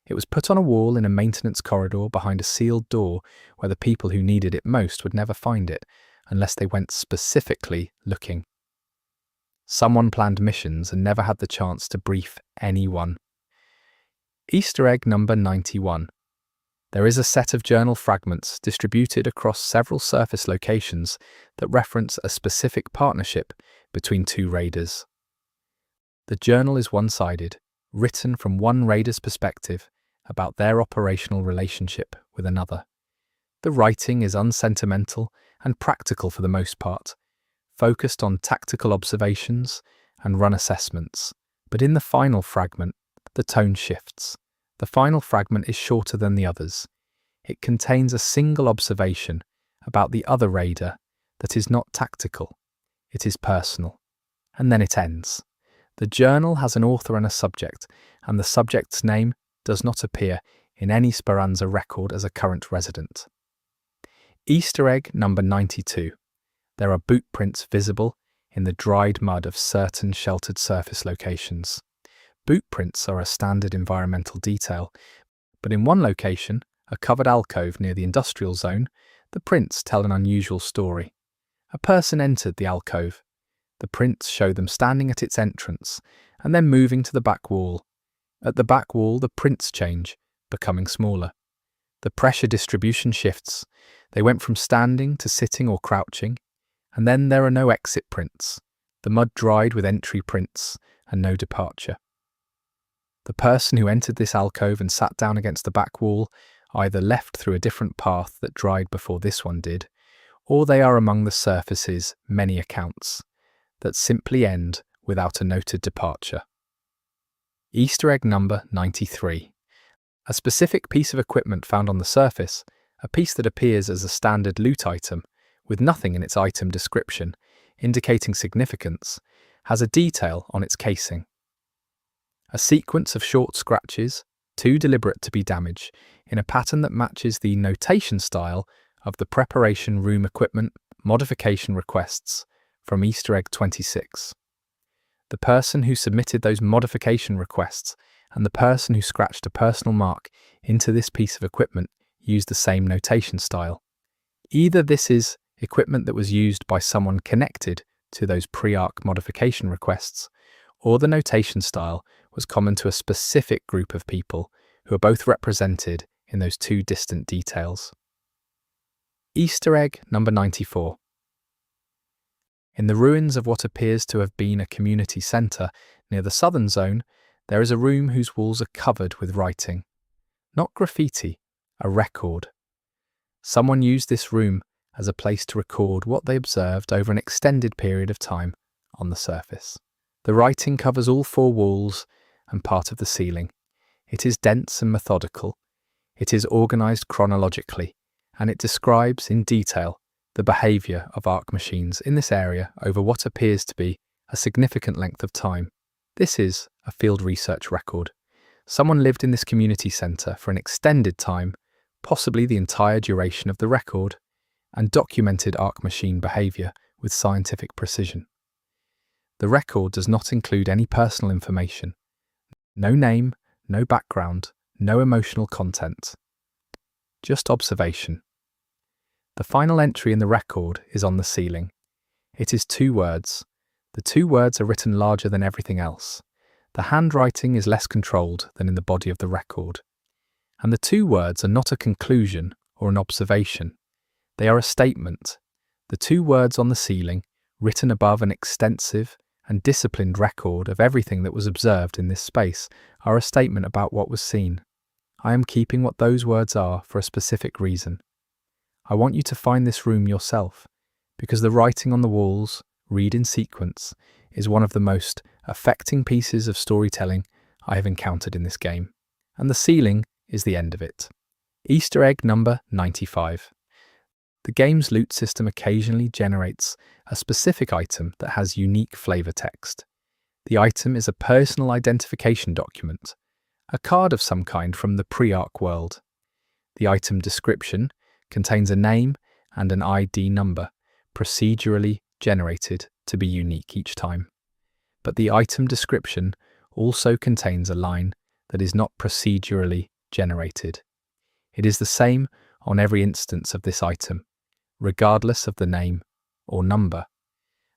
It was put on a wall in a maintenance corridor behind a sealed door where the people who needed it most would never find it unless they went specifically looking. Someone planned missions and never had the chance to brief anyone. Easter egg number 91. There is a set of journal fragments distributed across several surface locations that reference a specific partnership between 2 raiders. The journal is one-sided, written from one raider's perspective about their operational relationship with another. The writing is unsentimental and practical for the most part, focused on tactical observations and run assessments. But in the final fragment, the tone shifts. The final fragment is shorter than the others. It contains a single observation about the other raider that is not tactical. It is personal. And then it ends. The journal has an author and a subject, and the subject's name does not appear in any Speranza record as a current resident. Easter egg number 92. There are boot prints visible in the dried mud of certain sheltered surface locations. Boot prints are a standard environmental detail, but in one location, a covered alcove near the industrial zone, the prints tell an unusual story. A person entered the alcove. The prints show them standing at its entrance and then moving to the back wall. At the back wall, the prints change, becoming smaller. The pressure distribution shifts. They went from standing to sitting or crouching, and then there are no exit prints. The mud dried with entry prints and no departure. The person who entered this alcove and sat down against the back wall either left through a different path that dried before this one did, or they are among the surface's many accounts that simply end without a noted departure. Easter egg number 93. A specific piece of equipment found on the surface, a piece that appears as a standard loot item, with nothing in its item description, indicating significance, has a detail on its casing. A sequence of short scratches, too deliberate to be damage, in a pattern that matches the notation style of the preparation room equipment modification requests from Easter egg 26. The person who submitted those modification requests and the person who scratched a personal mark into this piece of equipment used the same notation style. Either this is equipment that was used by someone connected to those pre-ark modification requests, or the notation style was common to a specific group of people who are both represented in those two distant details. Easter egg number 94. In the ruins of what appears to have been a community centre near the southern zone, there is a room whose walls are covered with writing. Not graffiti, a record. Someone used this room as a place to record what they observed over an extended period of time on the surface. The writing covers all four walls and part of the ceiling. It is dense and methodical. It is organised chronologically, and it describes in detail the behaviour of ARK machines in this area over what appears to be a significant length of time. This is a field research record. Someone lived in this community centre for an extended time, possibly the entire duration of the record, and documented ARK machine behaviour with scientific precision. The record does not include any personal information. No name, no background, no emotional content. Just observation. The final entry in the record is on the ceiling. It is 2 words. The 2 words are written larger than everything else. The handwriting is less controlled than in the body of the record. And the 2 words are not a conclusion or an observation. They are a statement. The 2 words on the ceiling, written above an extensive and disciplined record of everything that was observed in this space, are a statement about what was seen. I am keeping what those words are for a specific reason. I want you to find this room yourself, because the writing on the walls, read in sequence, is one of the most affecting pieces of storytelling I have encountered in this game, and the ceiling is the end of it. Easter egg number 95. The game's loot system occasionally generates a specific item that has unique flavor text. The item is a personal identification document, a card of some kind from the Pre-ark world. The item description contains a name and an ID number, procedurally generated to be unique each time. But the item description also contains a line that is not procedurally generated. It is the same on every instance of this item, regardless of the name or number.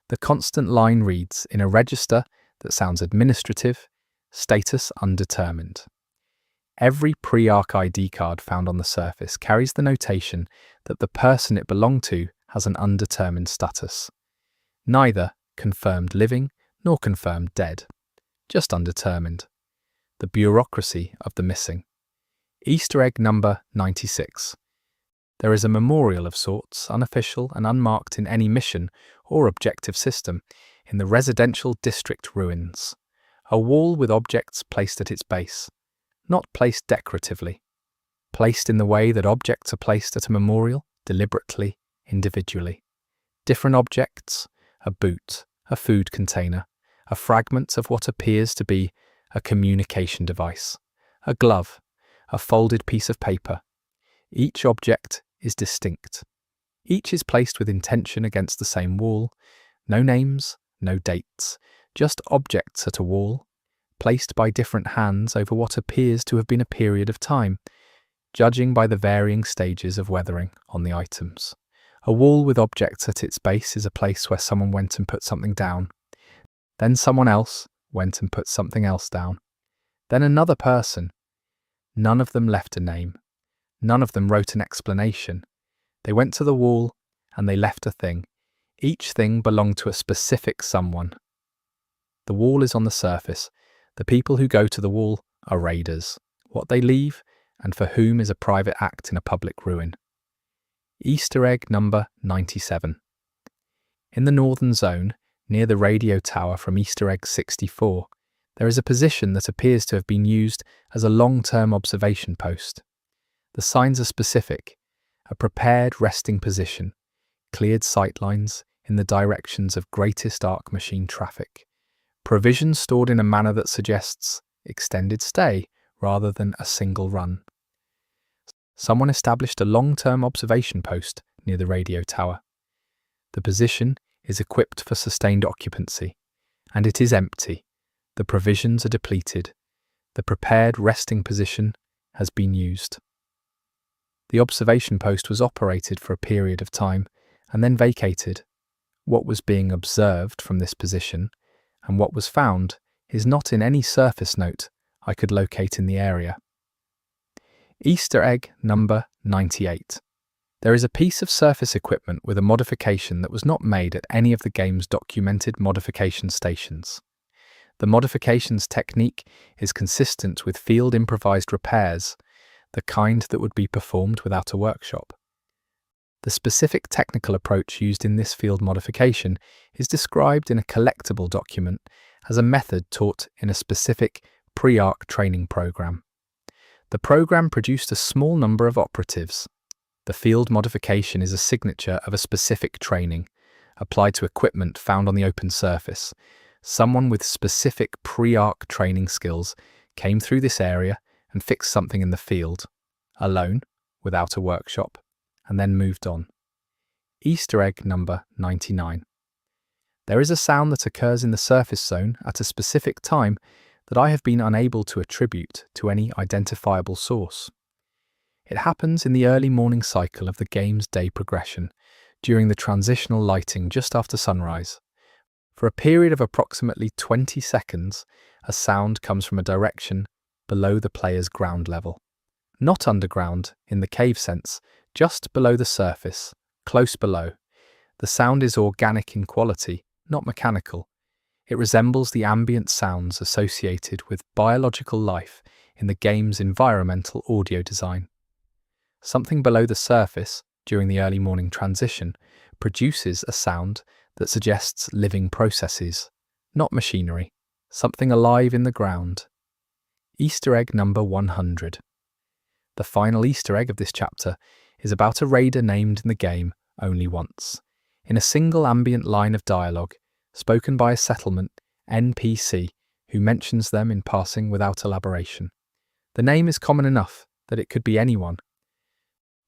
The constant line reads in a register that sounds administrative, status undetermined. Every Pre-ark ID card found on the surface carries the notation that the person it belonged to has an undetermined status. Neither confirmed living nor confirmed dead, just undetermined. The bureaucracy of the missing. Easter egg number 96. There is a memorial of sorts, unofficial and unmarked in any mission or objective system, in the residential district ruins. A wall with objects placed at its base. Not placed decoratively. Placed in the way that objects are placed at a memorial, deliberately, individually. Different objects, a boot, a food container, a fragment of what appears to be a communication device, a glove, a folded piece of paper. Each object is distinct. Each is placed with intention against the same wall. No names, no dates, just objects at a wall, placed by different hands over what appears to have been a period of time, judging by the varying stages of weathering on the items. A wall with objects at its base is a place where someone went and put something down. Then someone else went and put something else down. Then another person. None of them left a name. None of them wrote an explanation. They went to the wall and they left a thing. Each thing belonged to a specific someone. The wall is on the surface. The people who go to the wall are raiders. What they leave, and for whom, is a private act in a public ruin. Easter egg number 97. In the northern zone, near the radio tower from Easter egg 64, there is a position that appears to have been used as a long-term observation post. The signs are specific: a prepared resting position, cleared sightlines in the directions of greatest ARK machine traffic, provisions stored in a manner that suggests extended stay rather than a single run. Someone established a long-term observation post near the radio tower. The position is equipped for sustained occupancy, and it is empty. The provisions are depleted. The prepared resting position has been used. The observation post was operated for a period of time and then vacated. What was being observed from this position and what was found is not in any surface note I could locate in the area. Easter egg number 98. There is a piece of surface equipment with a modification that was not made at any of the game's documented modification stations. The modification's technique is consistent with field improvised repairs, the kind that would be performed without a workshop. The specific technical approach used in this field modification is described in a collectible document as a method taught in a specific Pre-ark training program. The program produced a small number of operatives. The field modification is a signature of a specific training, applied to equipment found on the open surface. Someone with specific Pre-ark training skills came through this area and fixed something in the field, alone, without a workshop, and then moved on. Easter egg number 99. There is a sound that occurs in the surface zone at a specific time that I have been unable to attribute to any identifiable source. It happens in the early morning cycle of the game's day progression, during the transitional lighting just after sunrise. For a period of approximately 20 seconds, a sound comes from a direction below the player's ground level. Not underground, in the cave sense, just below the surface, close below. The sound is organic in quality, not mechanical. It resembles the ambient sounds associated with biological life in the game's environmental audio design. Something below the surface, during the early morning transition, produces a sound that suggests living processes, not machinery, something alive in the ground. Easter egg number 100. The final Easter egg of this chapter is about a raider named in the game only once, in a single ambient line of dialogue, spoken by a settlement NPC who mentions them in passing without elaboration. The name is common enough that it could be anyone,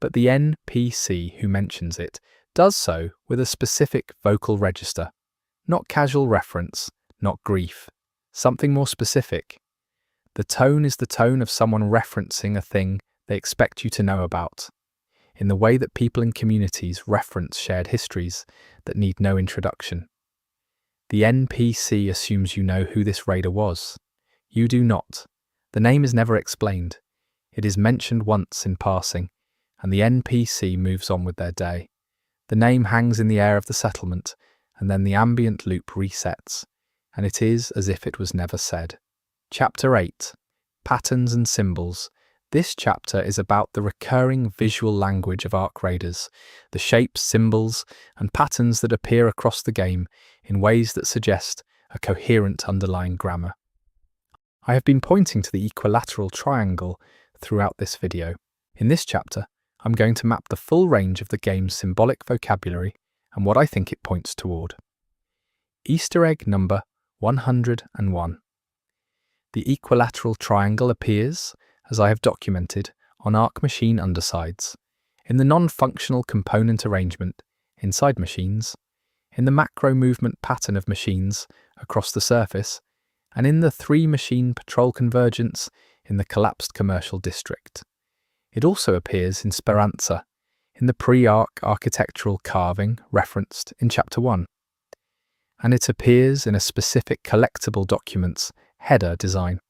but the NPC who mentions it does so with a specific vocal register, not casual reference, not grief, something more specific. The tone is the tone of someone referencing a thing they expect you to know about, in the way that people in communities reference shared histories that need no introduction. The NPC assumes you know who this raider was. You do not. The name is never explained. It is mentioned once in passing, and the NPC moves on with their day. The name hangs in the air of the settlement, and then the ambient loop resets, and it is as if it was never said. Chapter 8. Patterns and Symbols. This chapter is about the recurring visual language of Ark Raiders, the shapes, symbols, and patterns that appear across the game in ways that suggest a coherent underlying grammar. I have been pointing to the equilateral triangle throughout this video. In this chapter, I'm going to map the full range of the game's symbolic vocabulary and what I think it points toward. Easter egg number 101. The equilateral triangle appears, as I have documented, on Ark machine undersides, in the non-functional component arrangement inside machines, in the macro movement pattern of machines across the surface, and in the 3-machine patrol convergence in the collapsed commercial district. It also appears in Speranza, in the pre-ark architectural carving referenced in Chapter 1. And it appears in a specific collectible document's header design.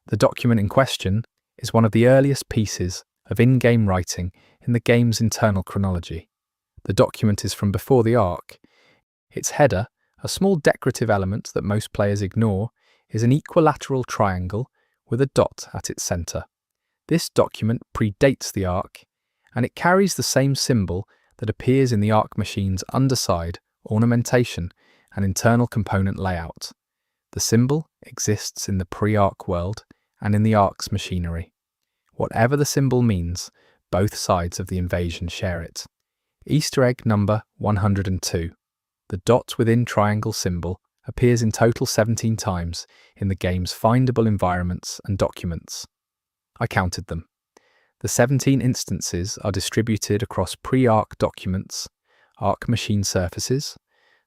The document in question is one of the earliest pieces of in-game writing in the game's internal chronology. The document is from before the Ark. Its header, a small decorative element that most players ignore, is an equilateral triangle with a dot at its centre. This document predates the Ark, and it carries the same symbol that appears in the Ark machine's underside, ornamentation, and internal component layout. The symbol exists in the pre-Ark world and in the Ark's machinery. Whatever the symbol means, both sides of the invasion share it. Easter egg number 102. The dot within triangle symbol appears in total 17 times in the game's findable environments and documents. I counted them. The 17 instances are distributed across pre-Ark documents, Ark machine surfaces,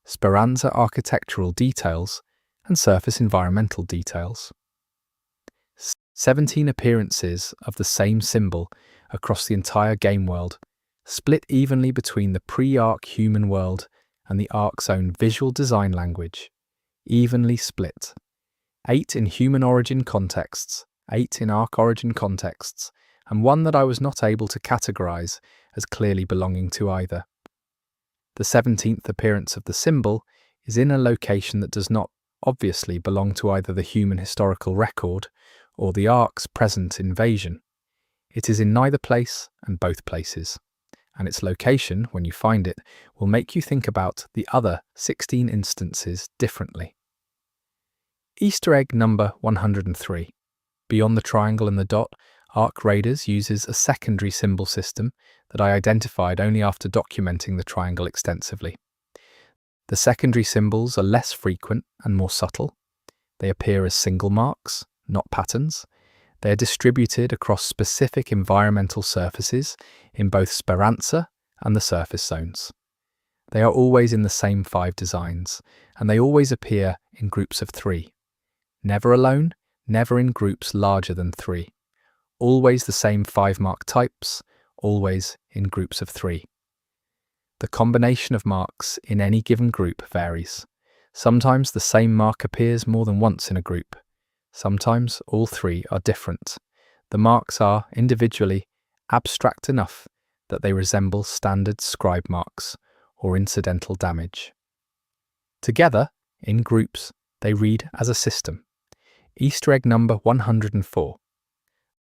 Speranza architectural details, and surface environmental details. 17 appearances of the same symbol across the entire game world, split evenly between the pre-Ark human world and the Ark's own visual design language. Evenly split. 8 in human origin contexts, 8 in Ark origin contexts, and one that I was not able to categorize as clearly belonging to either. The 17th appearance of the symbol is in a location that does not obviously belong to either the human historical record or the Ark's present invasion. It is in neither place and both places, and its location, when you find it, will make you think about the other 16 instances differently. Easter egg number 103. Beyond the triangle and the dot, Ark Raiders uses a secondary symbol system that I identified only after documenting the triangle extensively. The secondary symbols are less frequent and more subtle. They appear as single marks, not patterns. They are distributed across specific environmental surfaces in both Speranza and the surface zones. They are always in the same 5 designs, and they always appear in groups of 3. Never alone, never in groups larger than 3. Always the same 5 mark types, always in groups of 3. The combination of marks in any given group varies. Sometimes the same mark appears more than once in a group. Sometimes all 3 are different. The marks are, individually, abstract enough that they resemble standard scribe marks or incidental damage. Together, in groups, they read as a system. Easter egg number 104.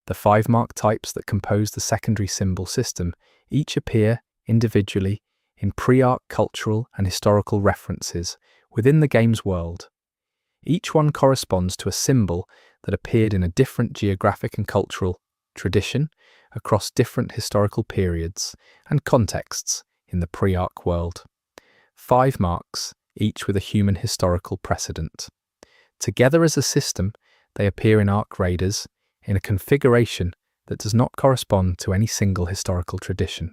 The 5 mark types that compose the secondary symbol system each appear individually in pre-ark cultural and historical references within the game's world. Each one corresponds to a symbol that appeared in a different geographic and cultural tradition across different historical periods and contexts in the pre-ark world. 5 marks, each with a human historical precedent. Together as a system, they appear in Ark Raiders in a configuration that does not correspond to any single historical tradition.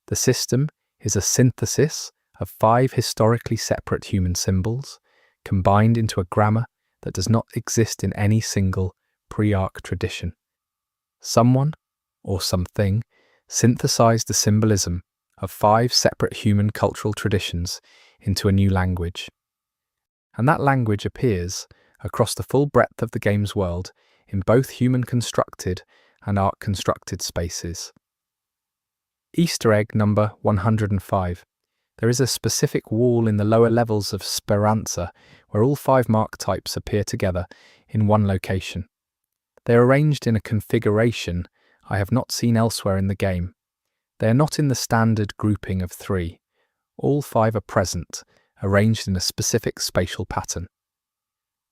The system is a synthesis of 5 historically separate human symbols, combined into a grammar that does not exist in any single pre-ark tradition. Someone, or something, synthesized the symbolism of 5 separate human cultural traditions into a new language. And that language appears across the full breadth of the game's world in both human-constructed and Ark-constructed spaces. Easter egg number 105. There is a specific wall in the lower levels of Speranza where all 5 mark types appear together in one location. They are arranged in a configuration I have not seen elsewhere in the game. They are not in the standard grouping of 3. All 5 are present, arranged in a specific spatial pattern.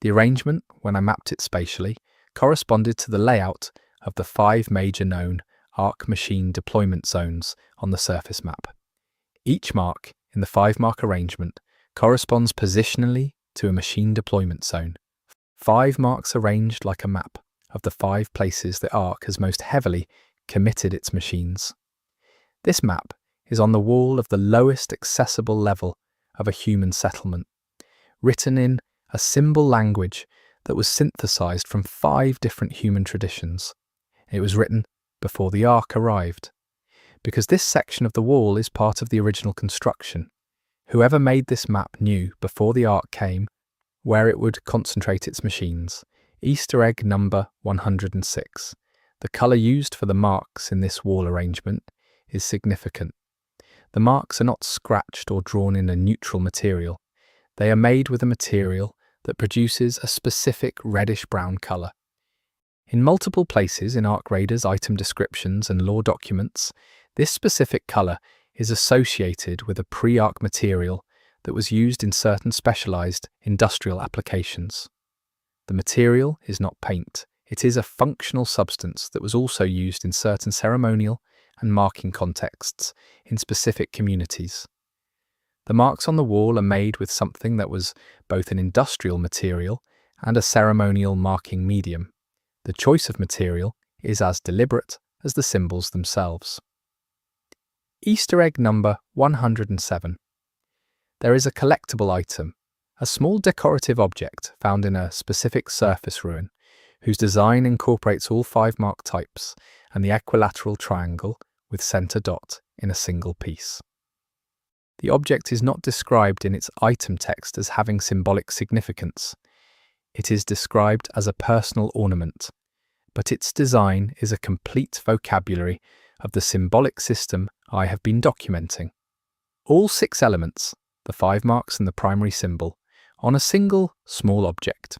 The arrangement, when I mapped it spatially, corresponded to the layout of the 5 major known Ark machine deployment zones on the surface map. Each mark in the 5 mark arrangement corresponds positionally to a machine deployment zone. 5 marks arranged like a map of the 5 places the Ark has most heavily committed its machines. This map is on the wall of the lowest accessible level of a human settlement, written in a symbol language that was synthesized from 5 different human traditions. It was written before the Ark arrived. Because this section of the wall is part of the original construction, whoever made this map knew before the Ark came where it would concentrate its machines. Easter egg number 106. The colour used for the marks in this wall arrangement is significant. The marks are not scratched or drawn in a neutral material. They are made with a material that produces a specific reddish-brown colour. In multiple places in Ark Raiders' item descriptions and lore documents, this specific colour is associated with a pre-ark material that was used in certain specialised industrial applications. The material is not paint. It is a functional substance that was also used in certain ceremonial and marking contexts in specific communities. The marks on the wall are made with something that was both an industrial material and a ceremonial marking medium. The choice of material is as deliberate as the symbols themselves. Easter egg number 107. There is a collectible item, a small decorative object found in a specific surface ruin, whose design incorporates all 5 mark types and the equilateral triangle with centre dot in a single piece. The object is not described in its item text as having symbolic significance. It is described as a personal ornament, but its design is a complete vocabulary of the symbolic system I have been documenting. All 6 elements, the 5 marks and the primary symbol, on a single small object.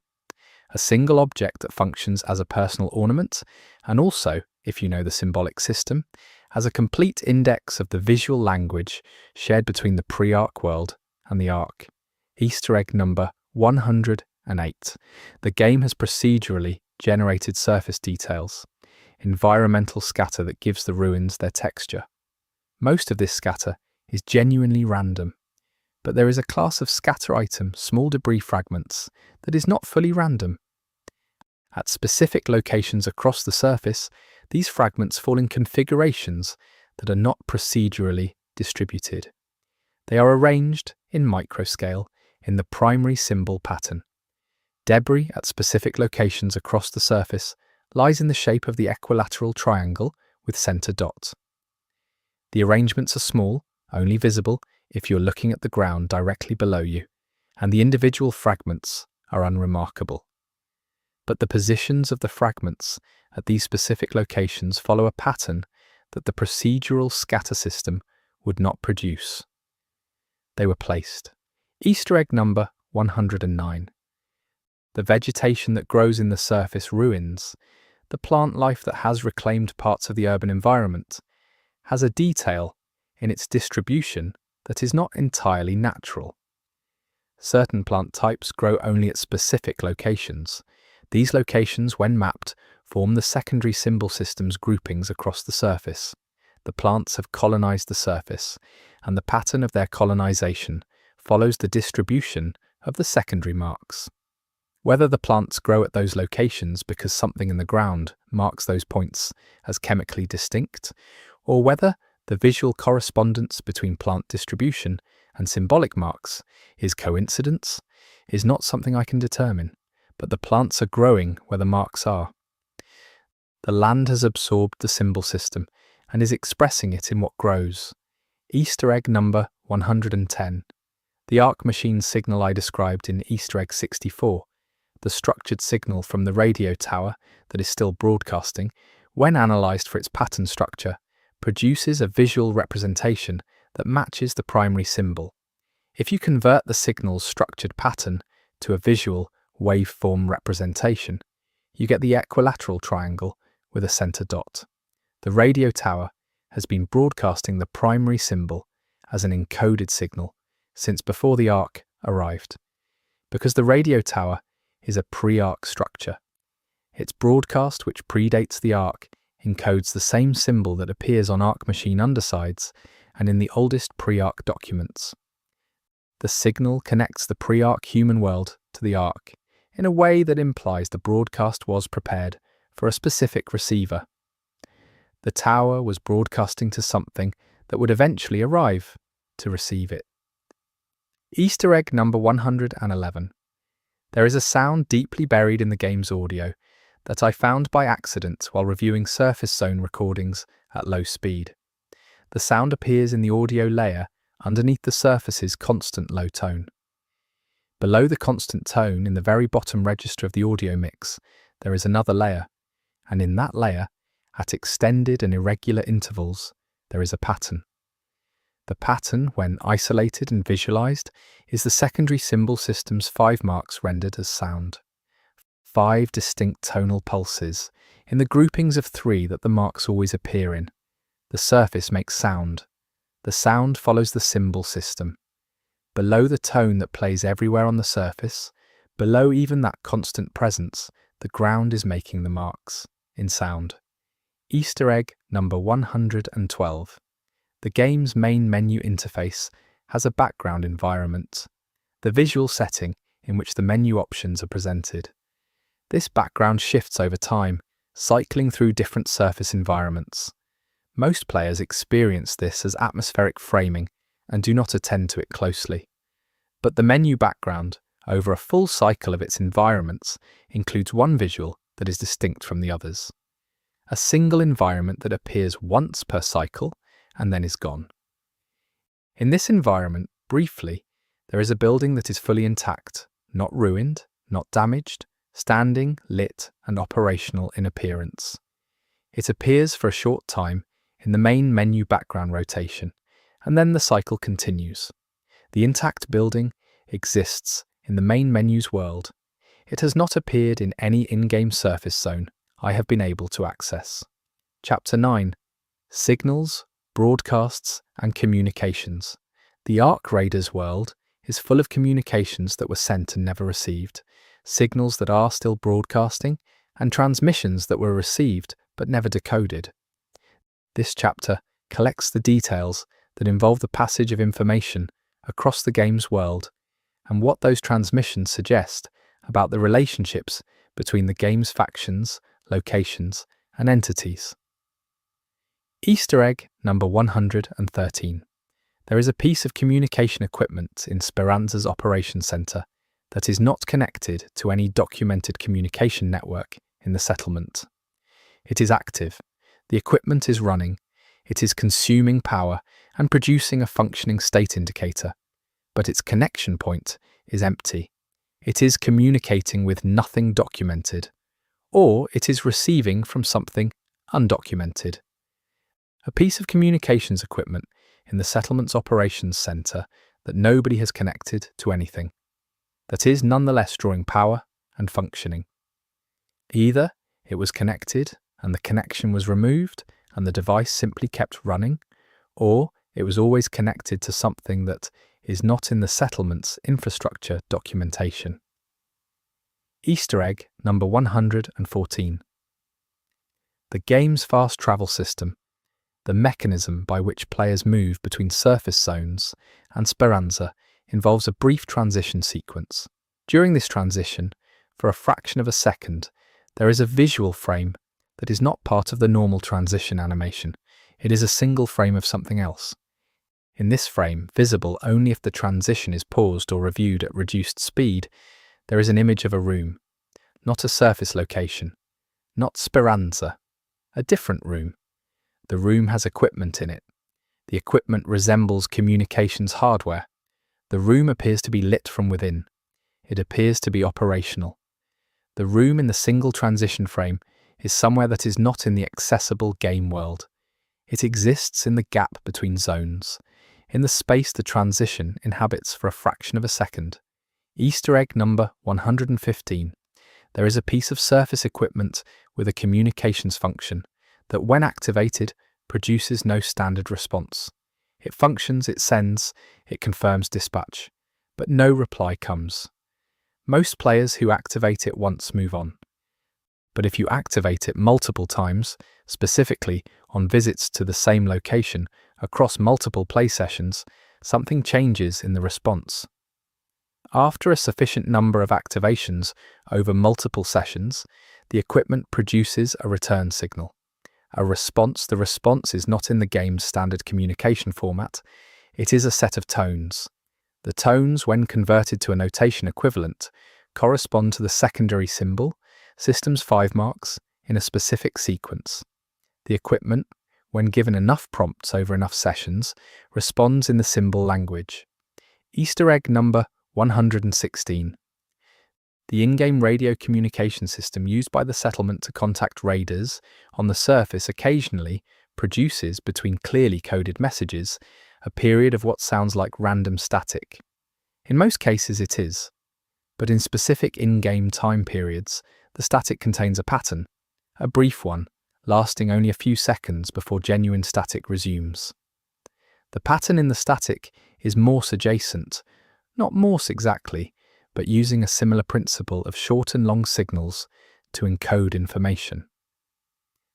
A single object that functions as a personal ornament, and also, if you know the symbolic system, as a complete index of the visual language shared between the pre-ark world and the ark. Easter egg number 108. The game has procedurally generated surface details, environmental scatter that gives the ruins their texture. Most of this scatter is genuinely random, but there is a class of scatter item, small debris fragments, that is not fully random. At specific locations across the surface, these fragments fall in configurations that are not procedurally distributed. They are arranged in microscale in the primary symbol pattern. Debris at specific locations across the surface lies in the shape of the equilateral triangle with center dot. The arrangements are small, only visible if you're looking at the ground directly below you, and the individual fragments are unremarkable. But the positions of the fragments at these specific locations follow a pattern that the procedural scatter system would not produce. They were placed. Easter egg number 109. The vegetation that grows in the surface ruins, the plant life that has reclaimed parts of the urban environment, has a detail in its distribution that is not entirely natural. Certain plant types grow only at specific locations. These locations, when mapped, form the secondary symbol system's groupings across the surface. The plants have colonized the surface, and the pattern of their colonization follows the distribution of the secondary marks. Whether the plants grow at those locations because something in the ground marks those points as chemically distinct, or whether the visual correspondence between plant distribution and symbolic marks is coincidence, is not something I can determine, but the plants are growing where the marks are. The land has absorbed the symbol system and is expressing it in what grows. Easter egg number 110. The arc machine signal I described in Easter egg 64, the structured signal from the radio tower that is still broadcasting, when analysed for its pattern structure, produces a visual representation that matches the primary symbol. If you convert the signal's structured pattern to a visual waveform representation, you get the equilateral triangle with a center dot. The radio tower has been broadcasting the primary symbol as an encoded signal since before the ark arrived. Because the radio tower is a pre-ark structure, its broadcast, which predates the ark, encodes the same symbol that appears on arc machine undersides and in the oldest pre-ark documents. The signal connects the pre-ark human world to the ark in a way that implies the broadcast was prepared for a specific receiver. The tower was broadcasting to something that would eventually arrive to receive it. Easter egg number 111. There is a sound deeply buried in the game's audio that I found by accident while reviewing surface zone recordings at low speed. The sound appears in the audio layer underneath the surface's constant low tone. Below the constant tone, in the very bottom register of the audio mix, there is another layer, and in that layer, at extended and irregular intervals, there is a pattern. The pattern, when isolated and visualized, is the secondary symbol system's 5 marks rendered as sound. 5 distinct tonal pulses, in the groupings of 3 that the marks always appear in. The surface makes sound. The sound follows the symbol system. Below the tone that plays everywhere on the surface, below even that constant presence, the ground is making the marks, in sound. Easter egg number 112. The game's main menu interface has a background environment, the visual setting in which the menu options are presented. This background shifts over time, cycling through different surface environments. Most players experience this as atmospheric framing and do not attend to it closely. But the menu background, over a full cycle of its environments, includes one visual that is distinct from the others. A single environment that appears once per cycle and then is gone. In this environment, briefly, there is a building that is fully intact, not ruined, not damaged, standing, lit, and operational in appearance. It appears for a short time in the main menu background rotation, and then the cycle continues. The intact building exists in the main menu's world. It has not appeared in any in-game surface zone I have been able to access. Chapter 9. Signals, Broadcasts, and Communications. The Ark Raiders world is full of communications that were sent and never received, signals that are still broadcasting, and transmissions that were received but never decoded. This chapter collects the details that involve the passage of information across the game's world and what those transmissions suggest about the relationships between the game's factions, locations, and entities. Easter egg number 113. There is a piece of communication equipment in Speranza's operations center that is not connected to any documented communication network in the settlement. It is active, the equipment is running, it is consuming power and producing a functioning state indicator, but its connection point is empty. It is communicating with nothing documented, or it is receiving from something undocumented. A piece of communications equipment in the settlement's operations center that nobody has connected to anything, that is nonetheless drawing power and functioning. Either it was connected and the connection was removed and the device simply kept running, or it was always connected to something that is not in the settlement's infrastructure documentation. Easter egg number 114. The game's fast travel system, the mechanism by which players move between surface zones and Speranza, involves a brief transition sequence. During this transition, for a fraction of a second, there is a visual frame that is not part of the normal transition animation. It is a single frame of something else. In this frame, visible only if the transition is paused or reviewed at reduced speed, there is an image of a room, not a surface location, not Speranza, a different room. The room has equipment in it. The equipment resembles communications hardware. The room appears to be lit from within. It appears to be operational. The room in the single transition frame is somewhere that is not in the accessible game world. It exists in the gap between zones, in the space the transition inhabits for a fraction of a second. Easter egg number 115. There is a piece of surface equipment with a communications function that, when activated, produces no standard response. It functions, it sends, it confirms dispatch, but no reply comes. Most players who activate it once move on. But if you activate it multiple times, specifically on visits to the same location across multiple play sessions, something changes in the response. After a sufficient number of activations over multiple sessions, the equipment produces a return signal. A response. The response is not in the game's standard communication format. It is a set of tones. The tones, when converted to a notation equivalent, correspond to the secondary symbol, system's 5 marks, in a specific sequence. The equipment, when given enough prompts over enough sessions, responds in the symbol language. Easter egg number 116. The in-game radio communication system used by the settlement to contact raiders on the surface occasionally produces, between clearly coded messages, a period of what sounds like random static. In most cases it is, but in specific in-game time periods, the static contains a pattern, a brief one, lasting only a few seconds before genuine static resumes. The pattern in the static is Morse adjacent, not Morse exactly, but using a similar principle of short and long signals to encode information.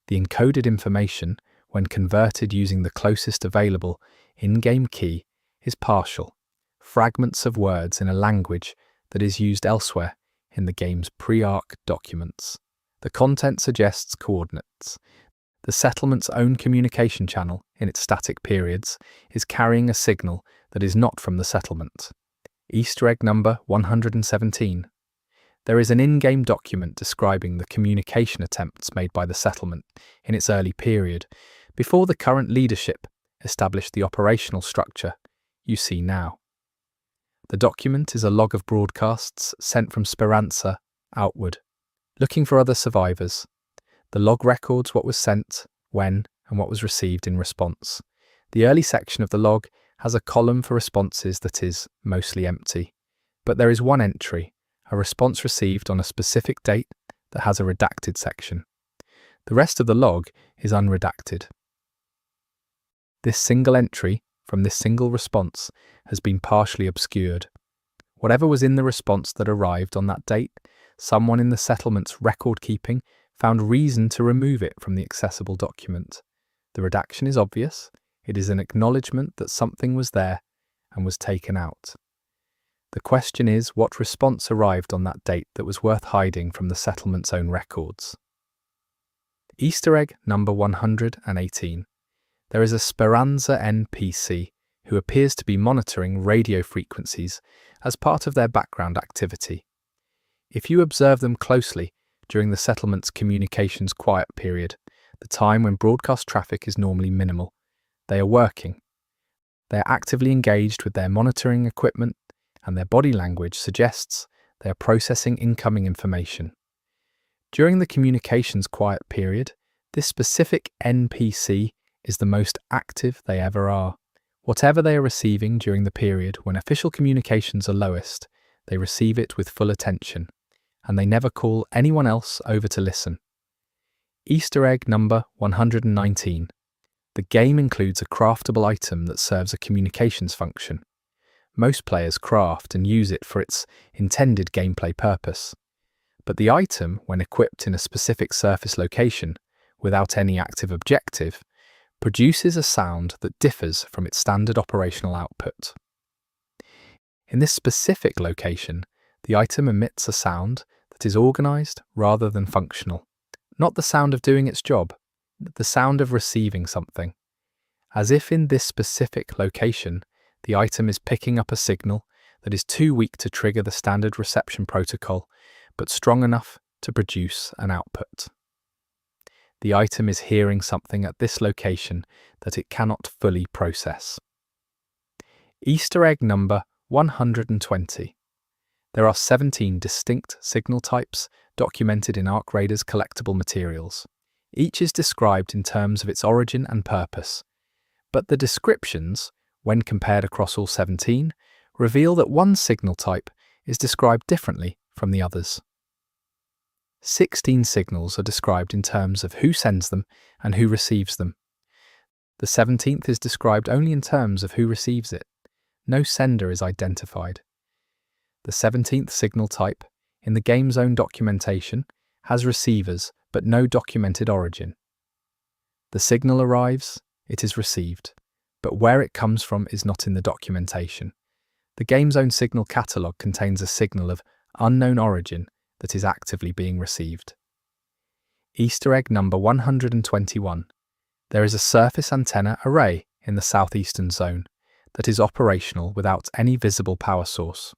The encoded information, when converted using the closest available in-game key, is partial, fragments of words in a language that is used elsewhere in the game's pre-ark documents. The content suggests coordinates. The settlement's own communication channel, in its static periods, is carrying a signal that is not from the settlement. Easter egg number 117. There is an in-game document describing the communication attempts made by the settlement in its early period, before the current leadership established the operational structure you see now. The document is a log of broadcasts sent from Speranza outward, looking for other survivors. The log records what was sent, when, and what was received in response. The early section of the log has a column for responses that is mostly empty, but there is one entry, a response received on a specific date that has a redacted section. The rest of the log is unredacted. This single entry from this single response has been partially obscured. Whatever was in the response that arrived on that date, someone in the settlement's record keeping found reason to remove it from the accessible document. The redaction is obvious. It is an acknowledgement that something was there and was taken out. The question is, what response arrived on that date that was worth hiding from the settlement's own records? Easter egg number 118. There is a Speranza NPC who appears to be monitoring radio frequencies as part of their background activity. If you observe them closely during the settlement's communications quiet period, the time when broadcast traffic is normally minimal, they are working. They are actively engaged with their monitoring equipment, and their body language suggests they are processing incoming information. During the communications quiet period, this specific NPC is the most active they ever are. Whatever they are receiving during the period when official communications are lowest, they receive it with full attention, and they never call anyone else over to listen. Easter egg number 119. The game includes a craftable item that serves a communications function. Most players craft and use it for its intended gameplay purpose. But the item, when equipped in a specific surface location, without any active objective, produces a sound that differs from its standard operational output. In this specific location, the item emits a sound that is organized rather than functional. Not the sound of doing its job, the sound of receiving something. As if in this specific location, the item is picking up a signal that is too weak to trigger the standard reception protocol, but strong enough to produce an output. The item is hearing something at this location that it cannot fully process. Easter egg number 120. There are 17 distinct signal types documented in Ark Raiders collectible materials. Each is described in terms of its origin and purpose, but the descriptions, when compared across all 17, reveal that one signal type is described differently from the others. 16 signals are described in terms of who sends them and who receives them. The 17th is described only in terms of who receives it. No sender is identified. The 17th signal type, in the game's own documentation, has receivers but no documented origin. The signal arrives, it is received, but where it comes from is not in the documentation. The game's own signal catalogue contains a signal of unknown origin that is actively being received. Easter egg number 121. There is a surface antenna array in the southeastern zone that is operational without any visible power source.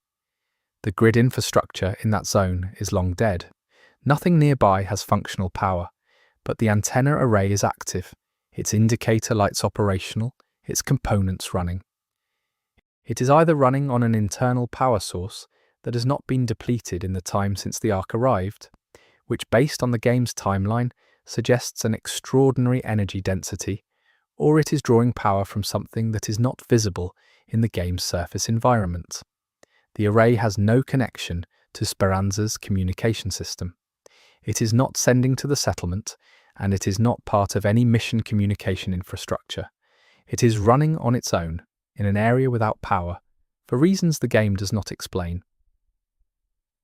The grid infrastructure in that zone is long dead. Nothing nearby has functional power, but the antenna array is active. Its indicator lights operational, its components running. It is either running on an internal power source that has not been depleted in the time since the Ark arrived, which based on the game's timeline suggests an extraordinary energy density, or it is drawing power from something that is not visible in the game's surface environment. The array has no connection to Speranza's communication system. It is not sending to the settlement, and it is not part of any mission communication infrastructure. It is running on its own, in an area without power, for reasons the game does not explain.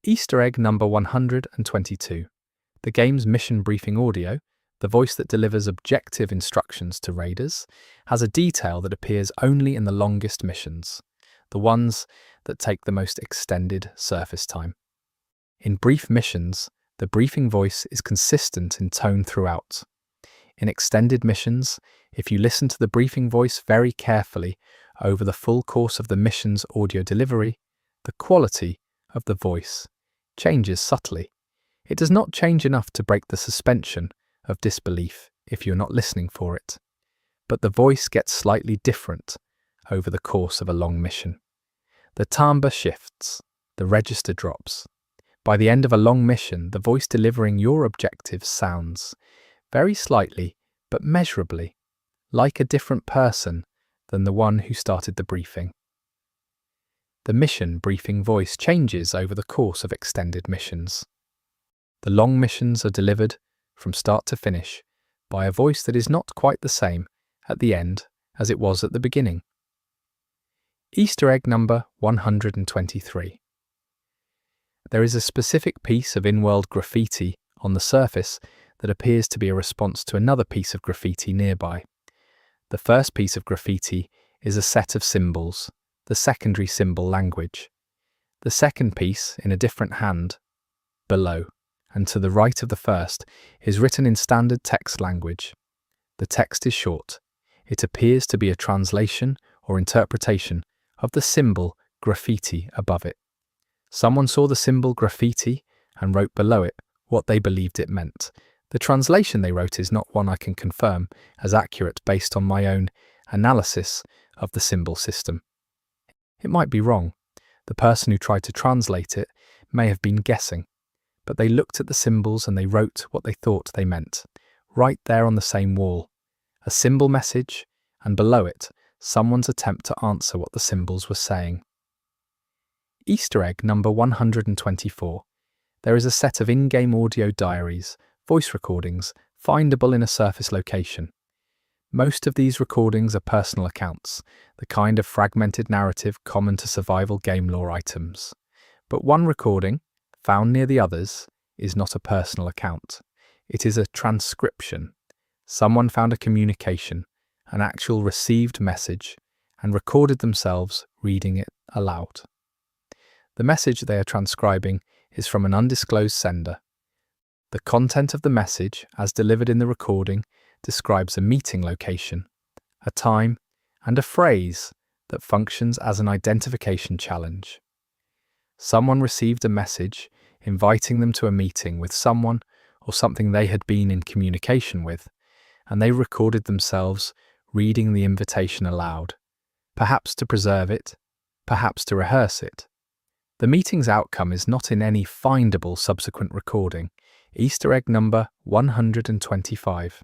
Easter egg number 122. The game's mission briefing audio, the voice that delivers objective instructions to raiders, has a detail that appears only in the longest missions, the ones that take the most extended surface time. In brief missions, the briefing voice is consistent in tone throughout. In extended missions, if you listen to the briefing voice very carefully over the full course of the mission's audio delivery, the quality of the voice changes subtly. It does not change enough to break the suspension of disbelief if you're not listening for it, but the voice gets slightly different over the course of a long mission. The timbre shifts, the register drops. By the end of a long mission, the voice delivering your objectives sounds, very slightly but measurably, like a different person than the one who started the briefing. The mission briefing voice changes over the course of extended missions. The long missions are delivered, from start to finish, by a voice that is not quite the same at the end as it was at the beginning. Easter egg number 123. There is a specific piece of in-world graffiti on the surface that appears to be a response to another piece of graffiti nearby. The first piece of graffiti is a set of symbols, the secondary symbol language. The second piece, in a different hand, below, and to the right of the first, is written in standard text language. The text is short. It appears to be a translation or interpretation of the symbol graffiti above it. Someone saw the symbol graffiti and wrote below it what they believed it meant. The translation they wrote is not one I can confirm as accurate based on my own analysis of the symbol system. It might be wrong. The person who tried to translate it may have been guessing, but they looked at the symbols and they wrote what they thought they meant, right there on the same wall. A symbol message, and below it, someone's attempt to answer what the symbols were saying. Easter egg number 124. There is a set of in-game audio diaries, voice recordings, findable in a surface location. Most of these recordings are personal accounts, the kind of fragmented narrative common to survival game lore items. But one recording, found near the others, is not a personal account. It is a transcription. Someone found a communication, an actual received message, and recorded themselves reading it aloud. The message they are transcribing is from an undisclosed sender. The content of the message, as delivered in the recording, describes a meeting location, a time, and a phrase that functions as an identification challenge. Someone received a message inviting them to a meeting with someone or something they had been in communication with, and they recorded themselves reading the invitation aloud, perhaps to preserve it, perhaps to rehearse it. The meeting's outcome is not in any findable subsequent recording. Easter egg number 125.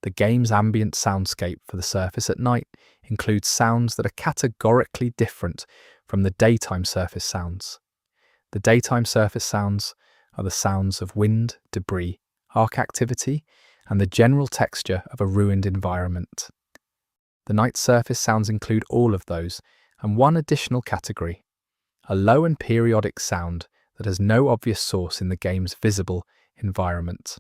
The game's ambient soundscape for the surface at night includes sounds that are categorically different from the daytime surface sounds. The daytime surface sounds are the sounds of wind, debris, arc activity, and the general texture of a ruined environment. The night surface sounds include all of those, and one additional category, a low and periodic sound that has no obvious source in the game's visible environment.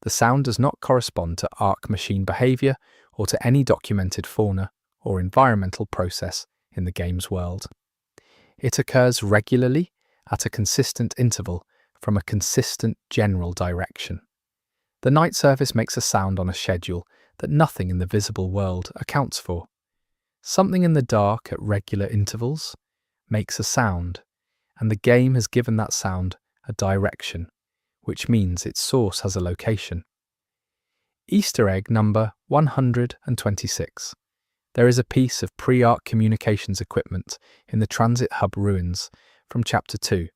The sound does not correspond to Ark machine behavior or to any documented fauna or environmental process in the game's world. It occurs regularly at a consistent interval from a consistent general direction. The night surface makes a sound on a schedule that nothing in the visible world accounts for. Something in the dark at regular intervals makes a sound, and the game has given that sound a direction, which means its source has a location. Easter egg number 126. There is a piece of pre-ark communications equipment in the transit hub ruins from Chapter 2,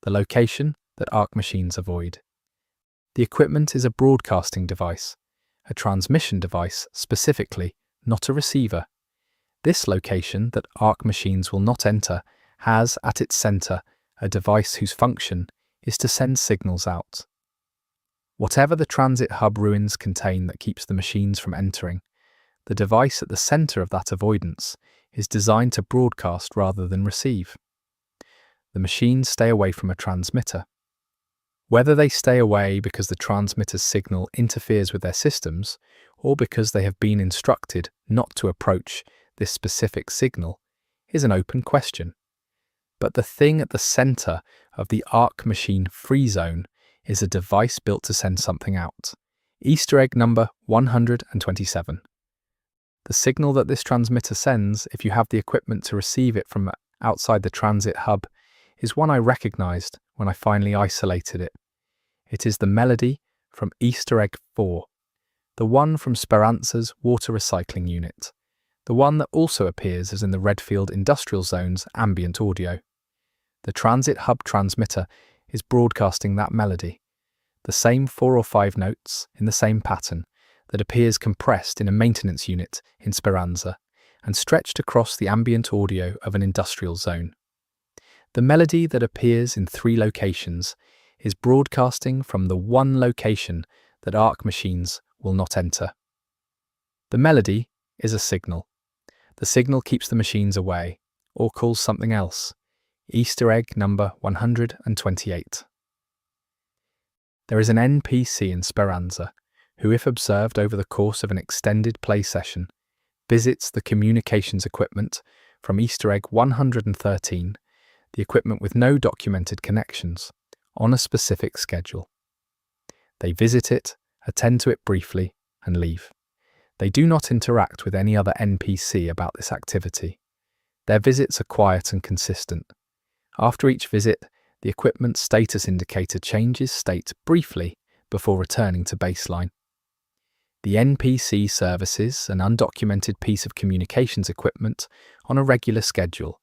the location that Ark machines avoid. The equipment is a broadcasting device, a transmission device specifically, not a receiver. This location that Ark machines will not enter has at its center a device whose function is to send signals out. Whatever the transit hub ruins contain that keeps the machines from entering, the device at the center of that avoidance is designed to broadcast rather than receive. The machines stay away from a transmitter. Whether they stay away because the transmitter's signal interferes with their systems, or because they have been instructed not to approach this specific signal, is an open question. But the thing at the center of the Ark machine free zone is a device built to send something out. Easter egg number 127. The signal that this transmitter sends, if you have the equipment to receive it from outside the transit hub, is one I recognized when I finally isolated it. It is the melody from Easter egg 4, the one from Speranza's water recycling unit. the one that also appears as in the Redfield Industrial Zone's ambient audio. The transit hub transmitter is broadcasting that melody, the same 4 or 5 notes in the same pattern that appears compressed in a maintenance unit in Speranza and stretched across the ambient audio of an industrial zone. The melody that appears in 3 locations is broadcasting from the one location that Ark machines will not enter. The melody is a signal. The signal keeps the machines away, or calls something else. Easter egg number 128. There is an NPC in Speranza who, if observed over the course of an extended play session, visits the communications equipment from Easter egg 113, the equipment with no documented connections, on a specific schedule. They visit it, attend to it briefly, and leave. They do not interact with any other NPC about this activity. Their visits are quiet and consistent. After each visit, the equipment's status indicator changes state briefly before returning to baseline. The NPC services an undocumented piece of communications equipment on a regular schedule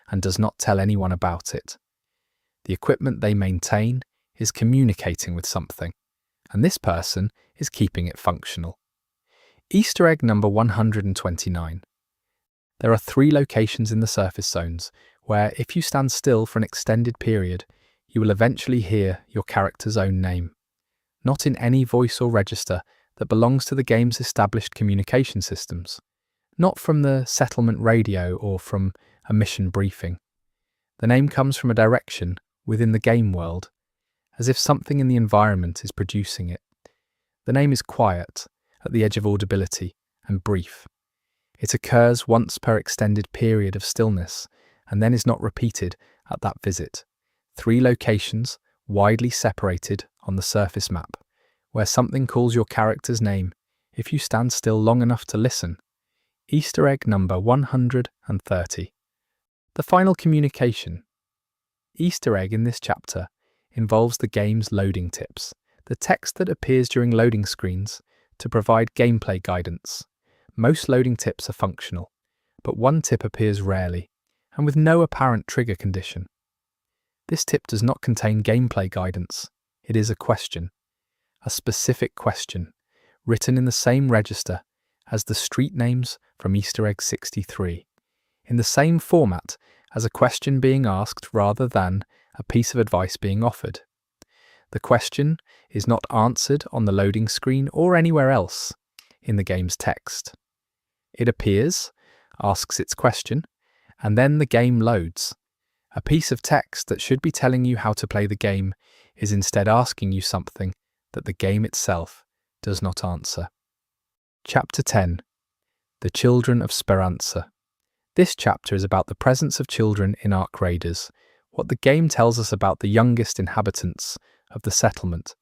and does not tell anyone about it. The equipment they maintain is communicating with something, and this person is keeping it functional. Easter egg number 129. There are 3 locations in the surface zones where, if you stand still for an extended period, you will eventually hear your character's own name. Not in any voice or register that belongs to the game's established communication systems. Not from the settlement radio or from a mission briefing. The name comes from a direction within the game world, as if something in the environment is producing it. The name is quiet, at the edge of audibility, and brief. It occurs once per extended period of stillness, and then is not repeated at that visit. 3 locations, widely separated on the surface map, where something calls your character's name if you stand still long enough to listen. Easter egg number 130. The final communication. Easter egg in this chapter involves the game's loading tips, the text that appears during loading screens to provide gameplay guidance. Most loading tips are functional, but one tip appears rarely, and with no apparent trigger condition. This tip does not contain gameplay guidance. It is a question, a specific question, written in the same register as the street names from Easter egg 63, in the same format as a question being asked rather than a piece of advice being offered. The question is not answered on the loading screen or anywhere else in the game's text. It appears, asks its question, and then the game loads. A piece of text that should be telling you how to play the game is instead asking you something that the game itself does not answer. Chapter 10. The Children of Speranza. This chapter is about the presence of children in Ark Raiders, what the game tells us about the youngest inhabitants of the settlement,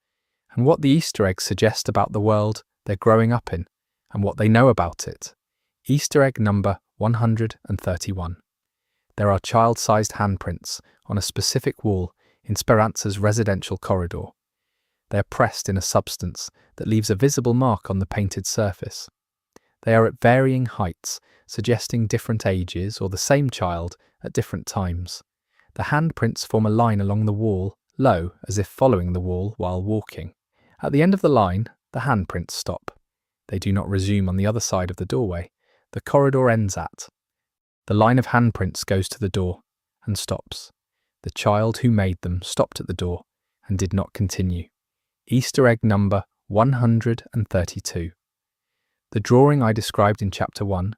and what the Easter eggs suggest about the world they're growing up in, and what they know about it. Easter egg number 131. There are child-sized handprints on a specific wall in Speranza's residential corridor. They are pressed in a substance that leaves a visible mark on the painted surface. They are at varying heights, suggesting different ages or the same child at different times. The handprints form a line along the wall, low, as if following the wall while walking. At the end of the line, the handprints stop. They do not resume on the other side of the doorway. The corridor ends at. The line of handprints goes to the door and stops. The child who made them stopped at the door and did not continue. Easter egg number 132. The drawing I described in Chapter 1,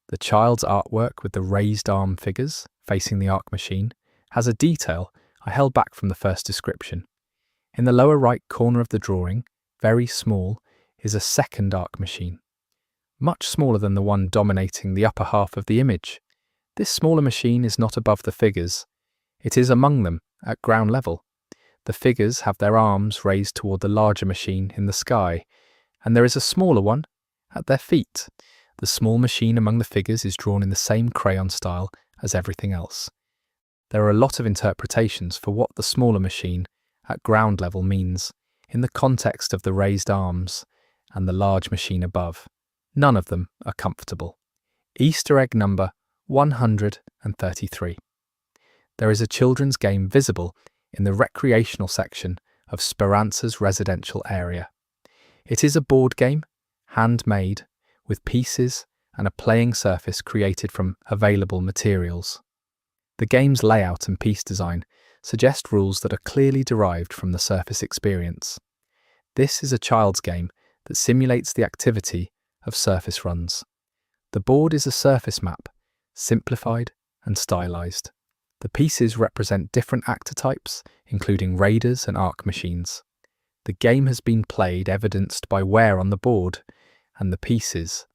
the child's artwork with the raised arm figures facing the Ark machine, has a detail I held back from the first description. In the lower right corner of the drawing, very small, is a second Ark machine, much smaller than the one dominating the upper half of the image. This smaller machine is not above the figures. It is among them, at ground level. The figures have their arms raised toward the larger machine in the sky, and there is a smaller one at their feet. The small machine among the figures is drawn in the same crayon style as everything else. There are a lot of interpretations for what the smaller machine at ground level means in the context of the raised arms and the large machine above. None of them are comfortable. Easter egg number 133. There is a children's game visible in the recreational section of Speranza's residential area. It is a board game, handmade, with pieces and a playing surface created from available materials. The game's layout and piece design suggest rules that are clearly derived from the surface experience. This is a child's game that simulates the activity of surface runs. The board is a surface map, simplified and stylized. The pieces represent different actor types, including raiders and arc machines. The game has been played evidenced by wear on the board and the pieces.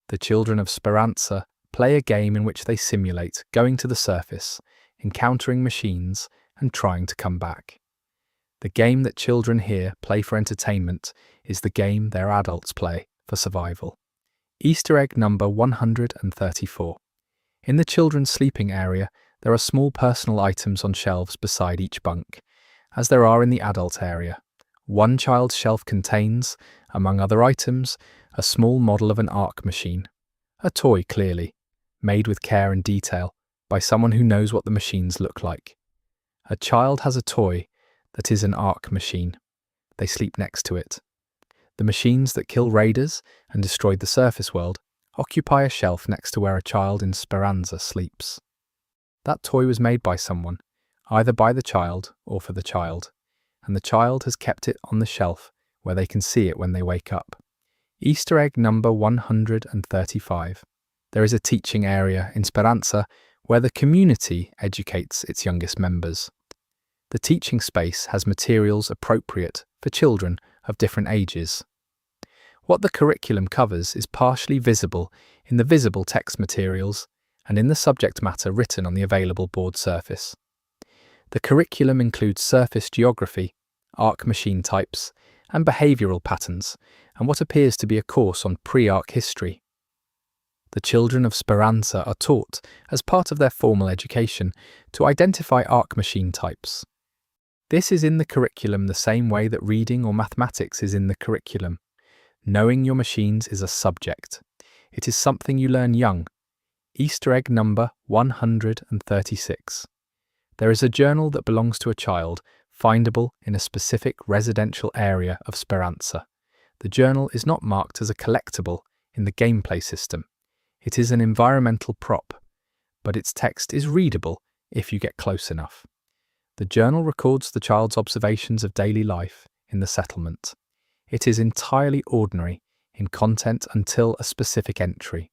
The children of Speranza play a game in which they simulate going to the surface, encountering machines, and trying to come back. The game that children here play for entertainment is the game their adults play for survival. Easter egg number 134. In the children's sleeping area, there are small personal items on shelves beside each bunk, as there are in the adult area. One child's shelf contains, among other items, a small model of an arc machine. A toy, clearly, made with care and detail by someone who knows what the machines look like. A child has a toy that is an arc machine. They sleep next to it. The machines that kill raiders and destroyed the surface world occupy a shelf next to where a child in Speranza sleeps. That toy was made by someone, either by the child or for the child, and the child has kept it on the shelf where they can see it when they wake up. Easter egg number 135. There is a teaching area in Speranza where the community educates its youngest members. The teaching space has materials appropriate for children of different ages. What the curriculum covers is partially visible in the visible text materials and in the subject matter written on the available board surface. The curriculum includes surface geography, arc machine types, and behavioural patterns, and what appears to be a course on pre-ark history. The children of Speranza are taught, as part of their formal education, to identify arc machine types. This is in the curriculum the same way that reading or mathematics is in the curriculum. Knowing your machines is a subject. It is something you learn young. Easter egg number 136. There is a journal that belongs to a child, findable in a specific residential area of Speranza. The journal is not marked as a collectible in the gameplay system. It is an environmental prop, but its text is readable if you get close enough. The journal records the child's observations of daily life in the settlement. It is entirely ordinary in content until a specific entry.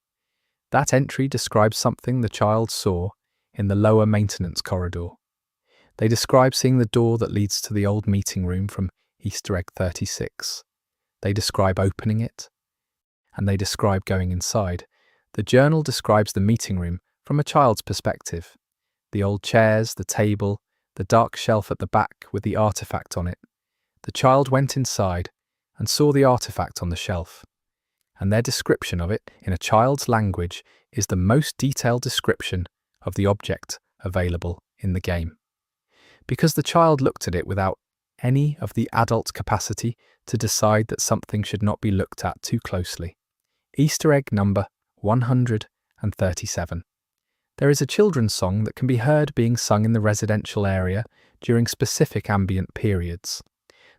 That entry describes something the child saw in the lower maintenance corridor. They describe seeing the door that leads to the old meeting room from Easter egg 36. They describe opening it, and they describe going inside. The journal describes the meeting room from a child's perspective. The old chairs, the table, the dark shelf at the back with the artifact on it. The child went inside and saw the artifact on the shelf. And their description of it in a child's language is the most detailed description of the object available in the game. Because the child looked at it without any of the adult capacity to decide that something should not be looked at too closely. Easter egg number 137. There is a children's song that can be heard being sung in the residential area during specific ambient periods.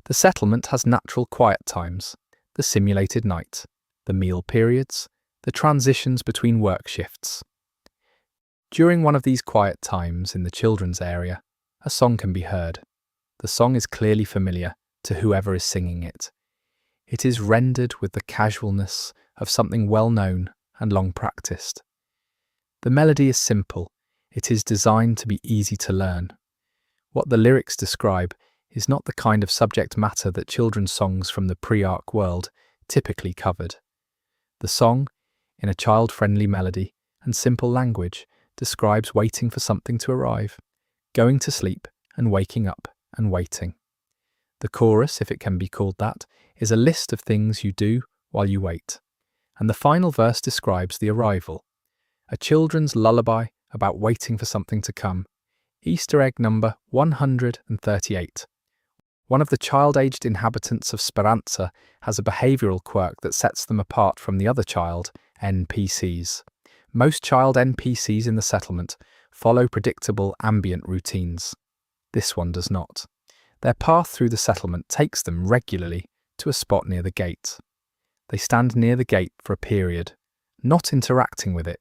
The settlement has natural quiet times, the simulated night, the meal periods, the transitions between work shifts. During one of these quiet times in the children's area, a song can be heard. The song is clearly familiar to whoever is singing it. It is rendered with the casualness of something well known and long practiced. The melody is simple. It is designed to be easy to learn. What the lyrics describe is not the kind of subject matter that children's songs from the pre-ark world typically covered. The song, in a child-friendly melody and simple language, describes waiting for something to arrive, going to sleep and waking up and waiting. The chorus, if it can be called that, is a list of things you do while you wait. And the final verse describes the arrival. A children's lullaby about waiting for something to come. Easter egg number 138. One of the child-aged inhabitants of Speranza has a behavioural quirk that sets them apart from the other child, NPCs. Most child NPCs in the settlement follow predictable ambient routines. This one does not. Their path through the settlement takes them regularly to a spot near the gate. They stand near the gate for a period, not interacting with it,